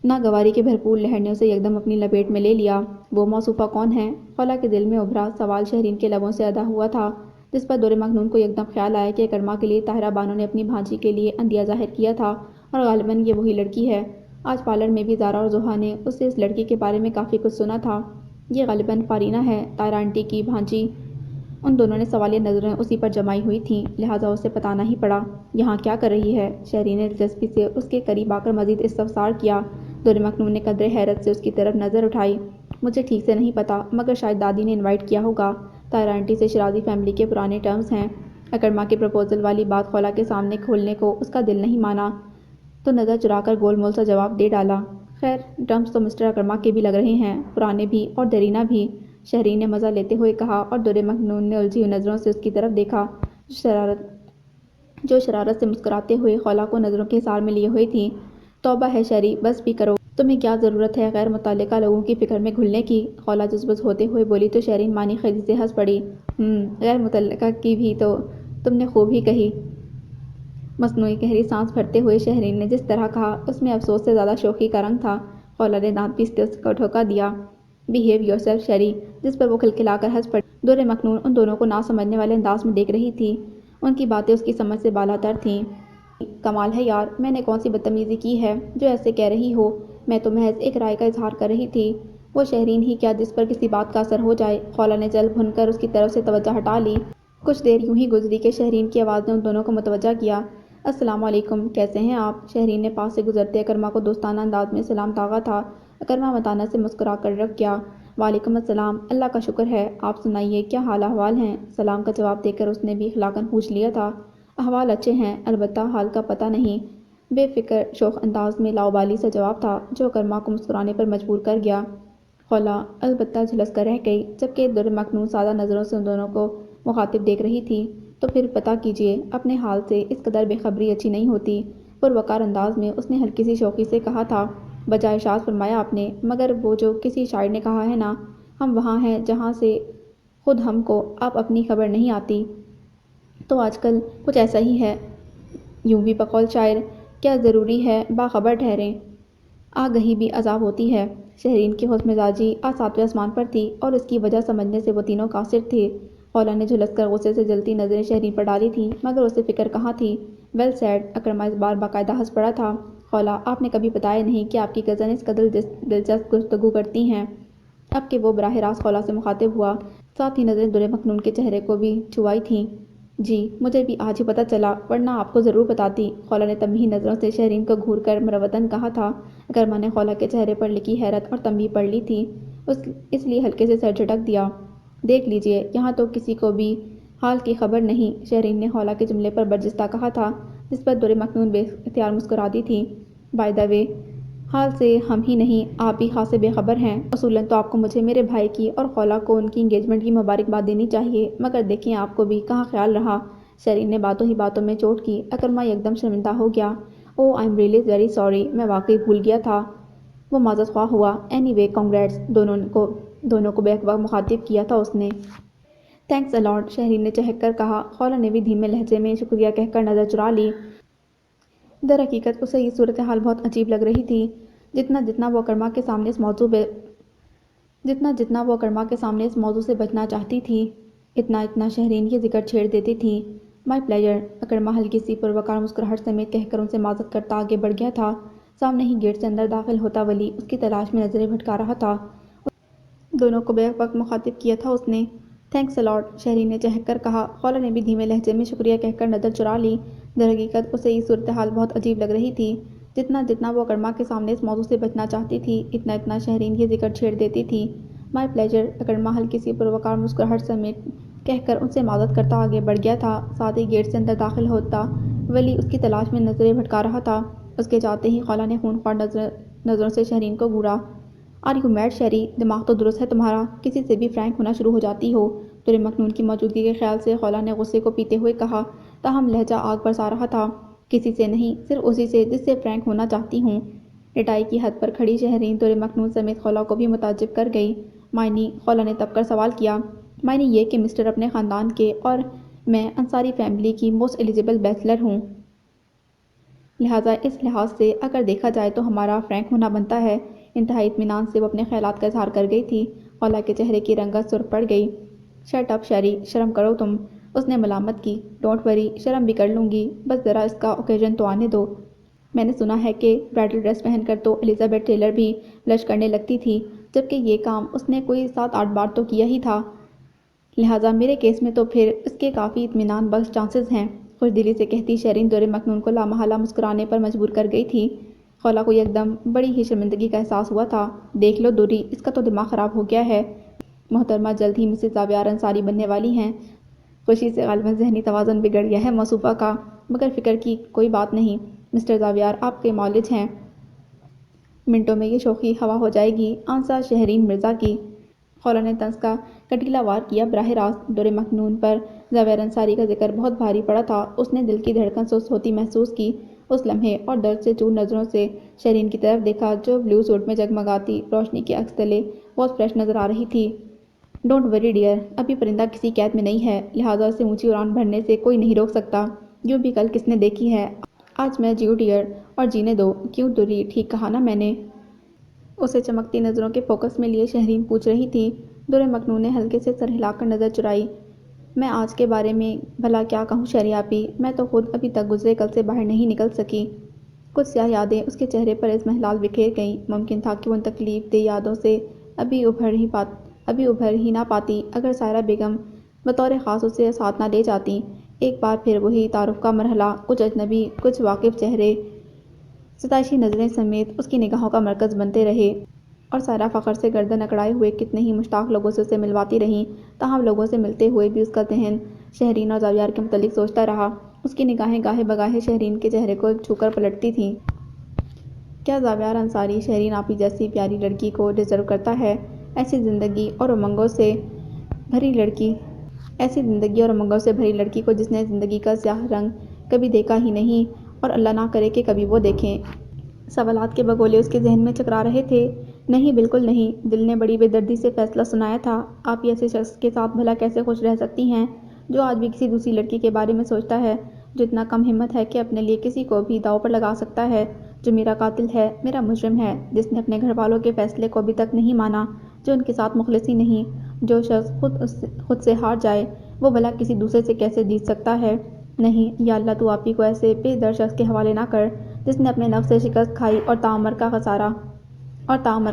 ناگواری کے بھرپور لہر نے اسے یکدم اپنی لپیٹ میں لے لیا۔ وہ موصوفہ کون ہے؟ خولا کے دل میں ابھرا سوال شہرین کے لبوں سے ادا ہوا تھا، جس پر دور مکنون کو یکدم خیال آیا کہ اکرما کے لیے طاہرہ بانو نے اپنی بھانجی کے لیے عندیہ ظاہر کیا تھا، اور غالباً یہ وہی لڑکی ہے۔ آج پارلر میں بھی زارا اور زوہا نے اس سے اس لڑکی کے بارے میں کافی کچھ سنا تھا۔ یہ غالباً فارینہ ہے، طاہرہ آنٹی کی بھانجی۔ ان دونوں نے سوالیہ نظریں اسی پر جمائی ہوئی تھیں، لہٰذا اسے بتانا ہی پڑا۔ یہاں کیا کر رہی ہے؟ شہرین نے دلچسپی سے اس کے قریب آ کر مزید استفسار کیا۔ دور مکنون نے قدرے حیرت سے اس کی طرف نظر اٹھائی۔ مجھے ٹھیک سے نہیں پتا، مگر شاید دادی نے انوائٹ کیا ہوگا۔ طاہرہ آنٹی سے شیرازی فیملی کے پرانے ٹرمز ہیں۔ اکرما کے پرپوزل والی بات خولا کے سامنے کھولنے کو اس کا دل نہیں مانا، تو نظر چرا کر گول مول سا جواب دے ڈالا۔ خیر، ٹرمز تو مسٹر اکرما کے بھی لگ رہے ہیں، پرانے بھی اور دیرینہ بھی، شہرین نے مزہ لیتے ہوئے کہا، اور دور مکنون نے الجھی ہوئی نظروں سے اس کی طرف دیکھا، جو شرارت سے مسکراتے ہوئے خولا کو نظروں کے حصار میں لیے ہوئے تھی۔ توبہ ہے شہری، بس بھی کرو۔ تمہیں کیا ضرورت ہے غیر متعلقہ لوگوں کی فکر میں گھلنے کی؟ خولا جذبز ہوتے ہوئے بولی تو شہرین معنی خیزی سے ہنس پڑی۔ غیر متعلقہ کی بھی تو تم نے خوب ہی کہی۔ مصنوعی گہری سانس بھرتے ہوئے شہرین نے جس طرح کہا، اس میں افسوس سے زیادہ شوخی کا رنگ تھا۔ خولا نے دانت پیستے اس کو ٹھوکا دیا۔ بہیو یور سیلف شہری، جس پر وہ کھلکھلا کر ہنس پڑی۔ دور مکنون ان دونوں کو نہ سمجھنے والے انداز میں دیکھ رہی تھی۔ ان کی باتیں اس کی سمجھ سے بالا تر تھیں۔ کمال ہے یار، میں نے کون سی بدتمیزی کی ہے جو ایسے کہہ رہی ہو؟ میں تو محض ایک رائے کا اظہار کر رہی تھی۔ وہ شہرین ہی کیا جس پر کسی بات کا اثر ہو جائے۔ خولا نے جل بھن کر اس کی طرف سے توجہ ہٹا لی۔ کچھ دیر یوں ہی گزری کہ شہرین کی آواز نے ان دونوں کو متوجہ کیا۔ السلام علیکم، کیسے ہیں آپ؟ شہرین نے پاس سے گزرتے اکرما کو دوستانہ انداز میں سلام داغا تھا۔ اکرما متانت سے مسکرا کر رک گیا۔ وعلیکم السلام، اللہ کا شکر ہے، آپ سنائیے کیا حال احوال ہیں؟ سلام کا جواب دے کر اس نے بھی اخلاقاً پوچھ لیا تھا۔ احوال اچھے ہیں، البتہ حال کا پتہ نہیں۔ بے فکر شوخ انداز میں لاؤبالی سا جواب تھا، جو اکرما کو مسکرانے پر مجبور کر گیا۔ خولا البتہ جھلس کر رہ گئی، جبکہ دور مکنون سادہ نظروں سے ان دونوں کو مخاطب دیکھ رہی تھی۔ تو پھر پتہ کیجیے، اپنے حال سے اس قدر بے خبری اچھی نہیں ہوتی۔ پروقار انداز میں اس نے ہلکی سی شوخی سے کہا تھا۔ بجائے اشاعت فرمایا آپ نے، مگر وہ جو کسی شاعر نے کہا ہے نا، ہم وہاں ہیں جہاں سے خود ہم کو اب اپنی خبر نہیں آتی۔ تو آج کل کچھ ایسا ہی ہے۔ یوں بھی بقول شاعر، کیا ضروری ہے باخبر ٹھہریں، آگہی بھی عذاب ہوتی ہے۔ شہرین کی خوش مزاجی آج ساتویں آسمان پر تھی، اور اس کی وجہ سمجھنے سے وہ تینوں قاصر تھے۔ خولا نے جھلس کر غصے سے جلتی نظریں شہرین پر ڈالی تھیں، مگر اسے فکر کہاں تھی۔ ویل سیڈ، اکرما اس بار باقاعدہ ہنس پڑا تھا۔ خولا، آپ نے کبھی بتایا نہیں کہ آپ کی کزن اس قدر دلچسپ گفتگو کرتی ہیں۔ اب کہ وہ براہ راست خولا سے مخاطب ہوا، ساتھ ہی نظریں دور مکنون کے چہرے کو بھی چھوائی تھیں۔ جی، مجھے بھی آج ہی پتہ چلا، ورنہ آپ کو ضرور بتاتی۔ خولا نے تنبیہی نظروں سے شہرین کو گھور کر مروتاً کہا تھا۔ اکرما نے خولا کے چہرے پر لکھی حیرت اور تنبیہ پڑھ لی تھی، اس لیے ہلکے سے سر جھٹک دیا۔ دیکھ لیجیے، یہاں تو کسی کو بھی حال کی خبر نہیں، شہرین نے خولا کے جملے پر برجستہ کہا تھا، جس پر دور مکنون بے اختیار مسکرا دی تھی۔ بائی دا وے، حال سے ہم ہی نہیں، آپ بھی خاصے بے خبر ہیں۔ اصولاً تو آپ کو مجھے میرے بھائی کی اور خولا کو ان کی انگیجمنٹ کی مبارکباد دینی چاہیے، مگر دیکھیں آپ کو بھی کہاں خیال رہا۔ شہرین نے باتوں ہی باتوں میں چوٹ کی۔ اکرما یکدم شرمندہ ہو گیا۔ Oh, I am really very sorry, میں واقعی بھول گیا تھا۔ وہ معذرت خواہ ہوا۔ اینی وے کنگریٹس، دونوں کو بیک وقت مخاطب کیا تھا اس نے۔ تھینکس اے لاٹ، شہرین نے چہک کر کہا۔ خولا نے بھی دھیمے لہجے میں شکریہ کہہ کر نظر چرا لی۔ در حقیقت اسے یہ صورتحال بہت عجیب لگ رہی تھی۔ جتنا وہ اکرما کے سامنے اس موضوع سے بچنا چاہتی تھی، اتنا شہرین یہ ذکر چھیڑ دیتی تھی۔ مائی پلیجر، اکرما ہلکی سی پروکار مسکراہٹ سمیت کہہ کر ان سے معذرت کرتا آگے بڑھ گیا تھا۔ سامنے ہی گیٹ سے اندر داخل ہوتا ولی اس کی تلاش میں نظریں بھٹکا رہا تھا۔ دونوں کو بیک وقت مخاطب کیا تھا اس نے۔ تھینکس الاٹ، شہرین نے چہک کر کہا۔ خالہ نے بھی دھیمے لہجے میں شکریہ کہہ کر نظر چرا لی۔ درحقیقت اسے یہ صورتحال بہت عجیب لگ رہی تھی۔ جتنا وہ اکرما کے سامنے اس موضوع سے بچنا چاہتی تھی، اتنا شہرین یہ ذکر چھیڑ دیتی تھی۔ مائی پلیجر، اکرما ہلکی سی پروکار مسکراہٹ سمیت کہہ کر ان سے معذرت کرتا آگے بڑھ گیا تھا۔ ساتھ ہی گیٹ سے اندر داخل ہوتا ولی اس کی تلاش میں نظریں بھٹکا رہا تھا۔ اس کے جاتے ہی خالہ نے خونخوار نظروں سے شہرین کو گھورا۔ آر یو میڈ شہری، دماغ تو درست ہے تمہارا، کسی سے بھی فرینک ہونا شروع ہو جاتی ہو۔ دور مکنون کی موجودگی کے خیال سے خالہ نے غصے کو پیتے ہوئے کہا، تاہم لہجہ آگ برسا رہا تھا۔ کسی سے نہیں، صرف اسی سے جس سے فرینک ہونا چاہتی ہوں۔ رٹائی کی حد پر کھڑی شہرین دور مکنون سمیت خالہ کو بھی متعجب کر گئی۔ معنی، خالہ نے تب کر سوال کیا، معنی یہ کہ مسٹر اپنے خاندان کے اور میں انصاری فیملی کی موسٹ ایلیجبل بیچلر ہوں۔ لہٰذا اس لحاظ سے اگر دیکھا جائے تو ہمارا فرینک ہونا بنتا ہے۔ انتہائی اطمینان سے وہ اپنے خیالات کا اظہار کر گئی تھی۔ خالہ کے چہرے کی رنگت سرخ پڑ گئی۔ شٹ اپ شیری، شرم کرو تم، اس نے ملامت کی۔ ڈونٹ وری، شرم بھی کر لوں گی، بس ذرا اس کا اوکیزن تو آنے دو۔ میں نے سنا ہے کہ برائڈل ڈریس پہن کر تو الزبتھ ٹیلر بھی بلش کرنے لگتی تھی، جبکہ یہ کام اس نے کوئی 7-8 بار تو کیا ہی تھا۔ لہٰذا میرے کیس میں تو پھر اس کے کافی اطمینان بخش چانسز ہیں، خوش دلی سے کہتی شہرین دور مکنون کو لامحالہ مسکرانے پر مجبور کر گئی تھی۔ خالہ کو یکدم بڑی ہی شرمندگی کا احساس ہوا تھا۔ دیکھ لو دوری، اس کا تو دماغ خراب ہو گیا ہے۔ محترمہ جلد ہی مسز زاویار انصاری بننے والی ہیں۔ خوشی سے غالباً ذہنی توازن بگڑ گیا ہے موصوفہ کا، مگر فکر کی کوئی بات نہیں، مسٹر زاویار آپ کے معالج ہیں، منٹوں میں یہ شوخی ہوا ہو جائے گی۔ آنسا شہرین مرزا کی۔ خالہ نے طنز کا کٹیلا وار کیا۔ براہ راست دور مکنون پر زاویار انصاری کا ذکر بہت بھاری پڑا تھا۔ اس نے دل کی دھڑکن سست ہوتی محسوس کی اس لمحے، اور درد سے چور نظروں سے شہرین کی طرف دیکھا جو بلیو سوٹ میں جگمگاتی روشنی کے عکس تلے بہت فریش نظر آ رہی تھی۔ ڈونٹ وری ڈیئر، ابھی پرندہ کسی قید میں نہیں ہے، لہٰذا اسے اونچی اڑان بھرنے سے کوئی نہیں روک سکتا۔ یوں بھی کل کس نے دیکھی ہے، آج میں جیو ڈیئر، اور جینے دو۔ کیوں دوری، ٹھیک کہا نا میں نے؟ اسے چمکتی نظروں کے فوکس میں لیے شہرین پوچھ رہی تھی۔ دور مکنون نے ہلکے سے سر ہلا کر نظر چرائی۔ میں آج کے بارے میں بھلا کیا کہوں شہری آپی، میں تو خود ابھی تک گزرے کل سے باہر نہیں نکل سکی۔ کچھ سیاہ یادیں اس کے چہرے پر اضمحلال بکھیر گئیں۔ ممکن تھا کہ وہ ان تکلیف دہ یادوں سے ابھی ابھر ہی نہ پاتی اگر سائرہ بیگم بطور خاص اسے ساتھ نہ لے جاتی۔ ایک بار پھر وہی تعارف کا مرحلہ، کچھ اجنبی، کچھ واقف چہرے ستائشی نظریں سمیت اس کی نگاہوں کا مرکز بنتے رہے، اور سائرہ فخر سے گردن اکڑائے ہوئے کتنے ہی مشتاق لوگوں سے اسے ملواتی رہیں۔ تاہم لوگوں سے ملتے ہوئے بھی اس کا ذہن شہرین اور زاویار کے متعلق سوچتا رہا۔ اس کی نگاہیں گاہے بگاہے شہرین کے چہرے کو چھو کر پلٹتی تھیں۔ کیا زاویار انصاری شہرین آپی جیسی پیاری لڑکی کو ڈیزرو کرتا ہے؟ ایسی زندگی اور امنگوں سے بھری لڑکی کو جس نے زندگی کا سیاہ رنگ کبھی دیکھا ہی نہیں، اور اللہ نہ کرے کہ کبھی وہ دیکھیں۔ سوالات کے بگولے اس کے ذہن میں چکرا رہے تھے۔ نہیں، بالکل نہیں، دل نے بڑی بے دردی سے فیصلہ سنایا تھا۔ آپ ایسے شخص کے ساتھ بھلا کیسے خوش رہ سکتی ہیں جو آج بھی کسی دوسری لڑکی کے بارے میں سوچتا ہے، جو اتنا کم ہمت ہے کہ اپنے لیے کسی کو بھی داؤ پر لگا سکتا ہے، جو میرا قاتل ہے، میرا مجرم ہے، جس نے اپنے گھر والوں کے فیصلے کو ابھی تک نہیں مانا، جو ان کے ساتھ مخلص ہی نہیں۔ جو شخص خود سے ہار جائے، وہ بھلا کسی دوسرے سے کیسے جیت سکتا ہے؟ نہیں، یا اللہ تو آپی کو ایسے بے درد شخص کے حوالے نہ کر جس نے اپنے نفس سے شکست کھائی اور تعمر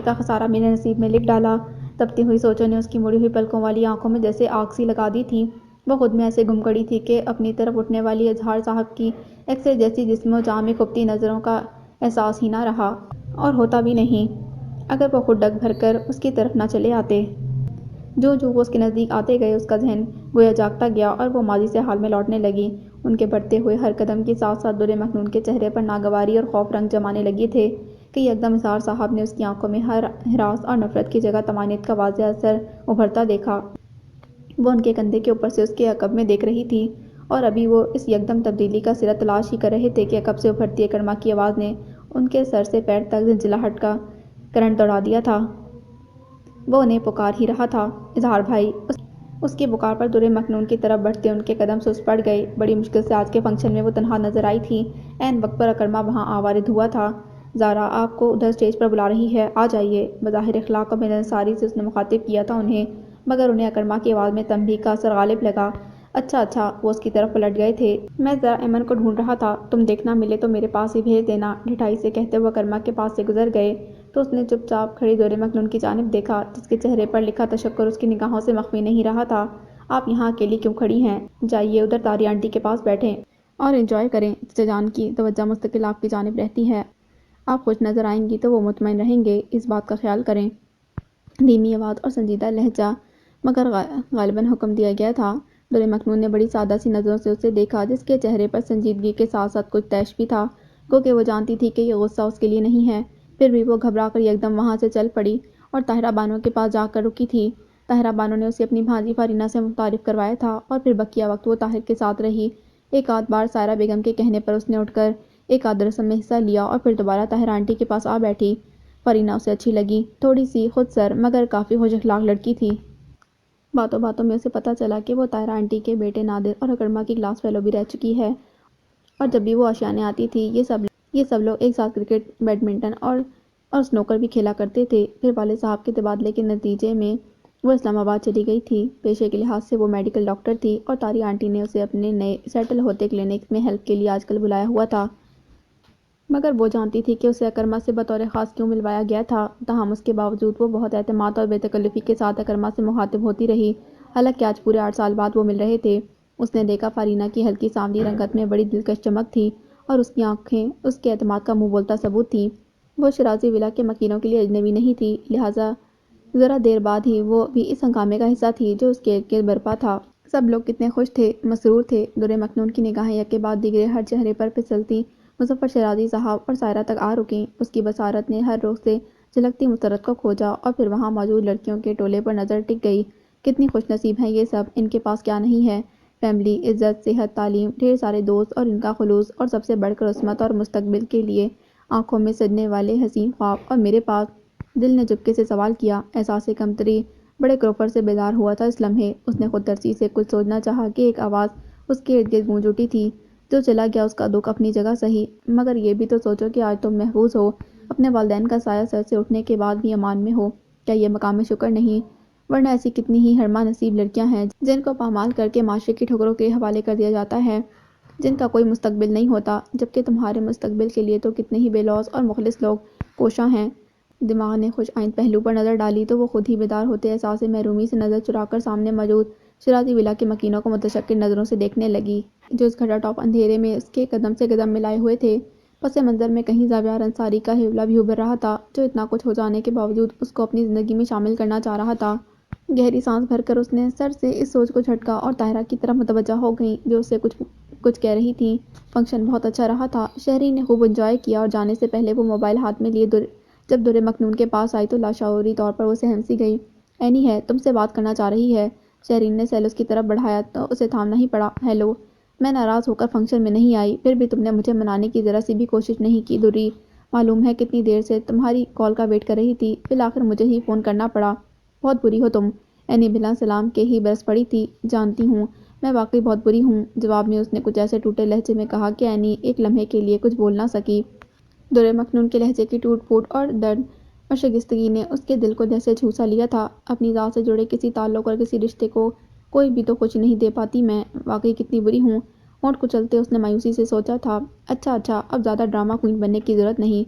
کا خسارہ میرے نصیب میں لکھ ڈالا۔ تپتی ہوئی سوچوں نے اس کی مڑی ہوئی پلکوں والی آنکھوں میں جیسے آگ سی لگا دی تھی۔ وہ خود میں ایسے گم کھڑی تھی کہ اپنی طرف اٹھنے والی اظہار صاحب کی ایکس رے جیسی جسم و جاں میں کھپتی نظروں کا احساس ہی نہ رہا، اور ہوتا بھی نہیں اگر وہ خود ڈگ بھر کر اس کی طرف نہ چلے آتے۔ جو وہ اس کے نزدیک آتے گئے، اس کا ذہن گویا جاگتا گیا، اور وہ ماضی سے حال میں لوٹنے لگی۔ ان کے بڑھتے ہوئے ہر قدم کے ساتھ ساتھ دور مکنون کے چہرے پر ناگواری اور خوف رنگ جمانے لگے تھے کہ یکدم اظہار صاحب نے اس کی آنکھوں میں ہراس اور نفرت کی جگہ طمانینت کا واضح اثر ابھرتا دیکھا۔ وہ ان کے کندھے کے اوپر سے اس کے عقب میں دیکھ رہی تھی، اور ابھی وہ اس یکدم تبدیلی کا سرا تلاش ہی کر رہے تھے کہ عقب سے ابھرتی اکرما کی آواز نے ان کے سر سے پیر تک زلزلاہٹ کا کرنٹ دوڑا دیا تھا۔ وہ انہیں پکار ہی رہا تھا، اظہار بھائی۔ اس کی پکار پر دور مکنون کی طرف بڑھتے ان کے قدم سست پڑ گئے۔ بڑی مشکل سے آج کے فنکشن میں وہ تنہا نظر آئی تھی۔ عین وقت پر اکرما وہاں آوارد ہوا تھا۔ زارا آپ کو ادھر اسٹیج پر بلا رہی ہے، آ جائیے۔ بظاہر اخلاق اور ملنساری سے اس نے مخاطب کیا تھا انہیں، مگر انہیں اکرما کی آواز میں تنبیہ کا اثر غالب لگا۔ اچھا اچھا، وہ اس کی طرف پلٹ گئے تھے۔ میں ذرا ایمن کو ڈھونڈ رہا تھا، تم دیکھنا ملے تو میرے پاس ہی بھیج دینا، ڈھٹائی سے کہتے ہوئے کرما کے پاس سے گزر گئے تو اس نے چپ چاپ کھڑی دورِ مکنون کی جانب دیکھا جس کے چہرے پر لکھا تشکر اس کی نگاہوں سے مخفی نہیں رہا تھا۔ آپ یہاں اکیلی کیوں کھڑی ہیں؟ جائیے ادھر طاری آنٹی کے پاس بیٹھیں اور انجوائے کریں، چچا جان کی توجہ مستقل آپ کی جانب رہتی ہے، آپ خوش نظر آئیں گی تو وہ مطمئن رہیں گے، اس بات کا خیال کریں۔ دھیمی آواز اور سنجیدہ لہجہ، مگر غالباً حکم دیا گیا تھا۔ دورِ مکنون نے بڑی سادہ سی نظروں سے اسے دیکھا جس کے چہرے پر سنجیدگی کے ساتھ ساتھ کچھ طیش بھی تھا، گو کہ وہ جانتی تھی کہ یہ غصہ اس کے لیے نہیں ہے۔ پھر بھی وہ گھبرا کر یکدم وہاں سے چل پڑی اور طاہرہ بانو کے پاس جا کر رکی تھی۔ طاہرہ بانو نے اسے اپنی بھانجی فارینہ سے متعارف کروایا تھا اور پھر بقیہ وقت وہ طاہر کے ساتھ رہی۔ ایک آدھ بار سائرہ بیگم کے کہنے پر اس نے اٹھ کر ایک آدھ رسم میں حصہ لیا اور پھر دوبارہ طاہر آنٹی کے پاس آ بیٹھی۔ فارینہ اسے اچھی لگی، تھوڑی سی خود سر مگر کافی خوش اخلاق لڑکی تھی۔ باتوں باتوں میں اسے پتہ چلا کہ وہ طاہرہ آنٹی کے بیٹے نادر اور اکرما کی کلاس فیلو بھی رہ چکی ہے، اور جب بھی وہ آشیانے آتی تھی یہ سب لوگ ایک ساتھ کرکٹ، بیڈمنٹن اور سنوکر بھی کھیلا کرتے تھے۔ پھر والد صاحب کے تبادلے کے نتیجے میں وہ اسلام آباد چلی گئی تھی۔ پیشے کے لحاظ سے وہ میڈیکل ڈاکٹر تھی اور طاری آنٹی نے اسے اپنے نئے سیٹل ہوتے کلینک میں ہیلپ کے لیے آج کل بلایا ہوا تھا۔ مگر وہ جانتی تھی کہ اسے اکرما سے بطور خاص کیوں ملوایا گیا تھا، تاہم اس کے باوجود وہ بہت اعتماد اور بے تکلفی کے ساتھ اکرما سے مخاطب ہوتی رہی، حالانکہ آج پورے 8 سال بعد وہ مل رہے تھے۔ اس نے دیکھا فارینہ کی ہلکی سانولی رنگت میں بڑی دلکش چمک تھی اور اس کی آنکھیں اس کے اعتماد کا منہ بولتا ثبوت تھیں۔ وہ شیرازی ولا کے مکینوں کے لیے اجنبی نہیں تھی، لہٰذا ذرا دیر بعد ہی وہ بھی اس ہنگامے کا حصہ تھی جو اس کے ارد گرد برپا تھا۔ سب لوگ کتنے خوش تھے، مسرور تھے۔ دورِ مکنون کی نگاہیں یک کے بعد دیگرے ہر چہرے پر پھسلتی مظفر شیرازی صاحب اور سائرہ تک آ رکیں۔ اس کی بصارت نے ہر رخ سے جھلکتی مسرت کو کھوجا اور پھر وہاں موجود لڑکیوں کے ٹولے پر نظر ٹک گئی۔ کتنی خوش نصیب ہیں یہ سب، ان کے پاس کیا نہیں ہے؟ فیملی، عزت، صحت، تعلیم، ڈھیر سارے دوست اور ان کا خلوص، اور سب سے بڑھ کر عصمت اور مستقبل کے لیے آنکھوں میں سجنے والے حسین خواب۔ اور میرے پاس؟ دل نے چپکے سے سوال کیا۔ احساس کمتری بڑے کروفر سے بیدار ہوا تھا اس لمحے۔ اس نے خود ترسی سے کچھ سوچنا چاہا کہ ایک آواز اس کے ارد گرد گونج اٹھی تھی، جو چلا گیا اس کا دکھ اپنی جگہ صحیح، مگر یہ بھی تو سوچو کہ آج تم محفوظ ہو، اپنے والدین کا سایہ سر سے اٹھنے کے بعد بھی امان میں ہو، کیا یہ مقام شکر نہیں؟ ورنہ ایسی کتنی ہی ہرما نصیب لڑکیاں ہیں جن کو پامال کر کے معاشرے کی ٹھکروں کے حوالے کر دیا جاتا ہے، جن کا کوئی مستقبل نہیں ہوتا، جبکہ تمہارے مستقبل کے لیے تو کتنے ہی بے لوث اور مخلص لوگ کوشاں ہیں۔ دماغ نے خوش آئند پہلو پر نظر ڈالی تو وہ خود ہی بیدار ہوتے احساس محرومی سے نظر چرا کر سامنے موجود شیرازی ولا کے مکینوں کو متشکر نظروں سے دیکھنے لگی، جو اس گھٹا ٹاپ اندھیرے میں اس کے قدم سے قدم ملائے ہوئے تھے۔ پس منظر میں کہیں زاویہ انصاری کا حوالہ بھی ابھر رہا تھا، جو اتنا کچھ ہو جانے کے باوجود اس کو اپنی زندگی میں شامل کرنا چاہ رہا تھا۔ گہری سانس بھر کر اس نے سر سے اس سوچ کو جھٹکا اور طاہرہ کی طرف متوجہ ہو گئیں جو اسے کچھ کہہ رہی تھیں۔ فنکشن بہت اچھا رہا تھا، شہری نے خوب انجوائے کیا، اور جانے سے پہلے وہ موبائل ہاتھ میں لیے جب دورِ مکنون کے پاس آئی تو لاشعوری طور پر وہ سہم سی گئی۔ اینی ہے، تم سے بات کرنا چاہ رہی ہے۔ شہرین نے سیل اس کی طرف بڑھایا تو اسے تھامنا ہی پڑا۔ ہیلو، میں ناراض ہو کر فنکشن میں نہیں آئی، پھر بھی تم نے مجھے منانے کی ذرا سی بھی کوشش نہیں کی دوری، معلوم ہے کتنی دیر سے تمہاری کال کا ویٹ کر رہی تھی، بالآخر مجھے ہی فون کرنا پڑا۔ بہت بری ہو تم، اینی بلا سلام کے ہی برس پڑی تھی۔ جانتی ہوں، میں واقعی بہت بری ہوں، جواب میں اس نے کچھ ایسے ٹوٹے لہجے میں کہا کہ اینی ایک لمحے کے لیے کچھ بول نہ سکی۔ دورِ مکنون کے لہجے کی ٹوٹ پھوٹ اور درد اور شائستگی نے اس کے دل کو جیسے جھوسا لیا تھا۔ اپنی ذات سے جڑے کسی تعلق اور کسی رشتے کو کوئی بھی تو خوشی نہیں دے پاتی میں واقعی کتنی بری ہوں۔ ہونٹ کچلتے اس نے مایوسی سے سوچا تھا، اچھا اب زیادہ ڈرامہ کوئین بننے کی ضرورت نہیں،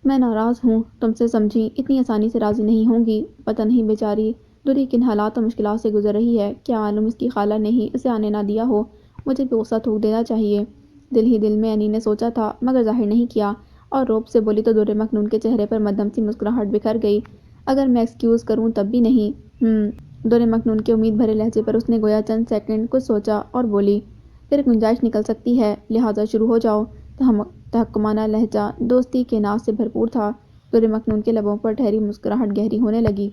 میں ناراض ہوں تم سے سمجھی، اتنی آسانی سے راضی نہیں ہوں گی۔ پتہ نہیں بیچاری دوری کن حالات اور مشکلات سے گزر رہی ہے، کیا معلوم اس کی خالہ نے ہی اسے آنے نہ دیا ہو، مجھے بھی غصہ تھوک دینا چاہیے، دل ہی دل میں اینی نے سوچا تھا، مگر ظاہر نہیں کیا، اور روب سے بولی تو دورِ مکنون کے چہرے پر مدھم سی مسکراہٹ بکھر گئی۔ اگر میں ایکسکیوز کروں تب بھی نہیں؟ دورِ مکنون کے امید بھرے لہجے پر اس نے گویا چند سیکنڈ کچھ سوچا اور بولی، پھر گنجائش نکل سکتی ہے، لہٰذا شروع ہو جاؤ۔ تحکمانہ لہجہ دوستی کے ناز سے بھرپور تھا۔ دورِ مکنون کے لبوں پر ٹھہری مسکراہٹ گہری ہونے لگی۔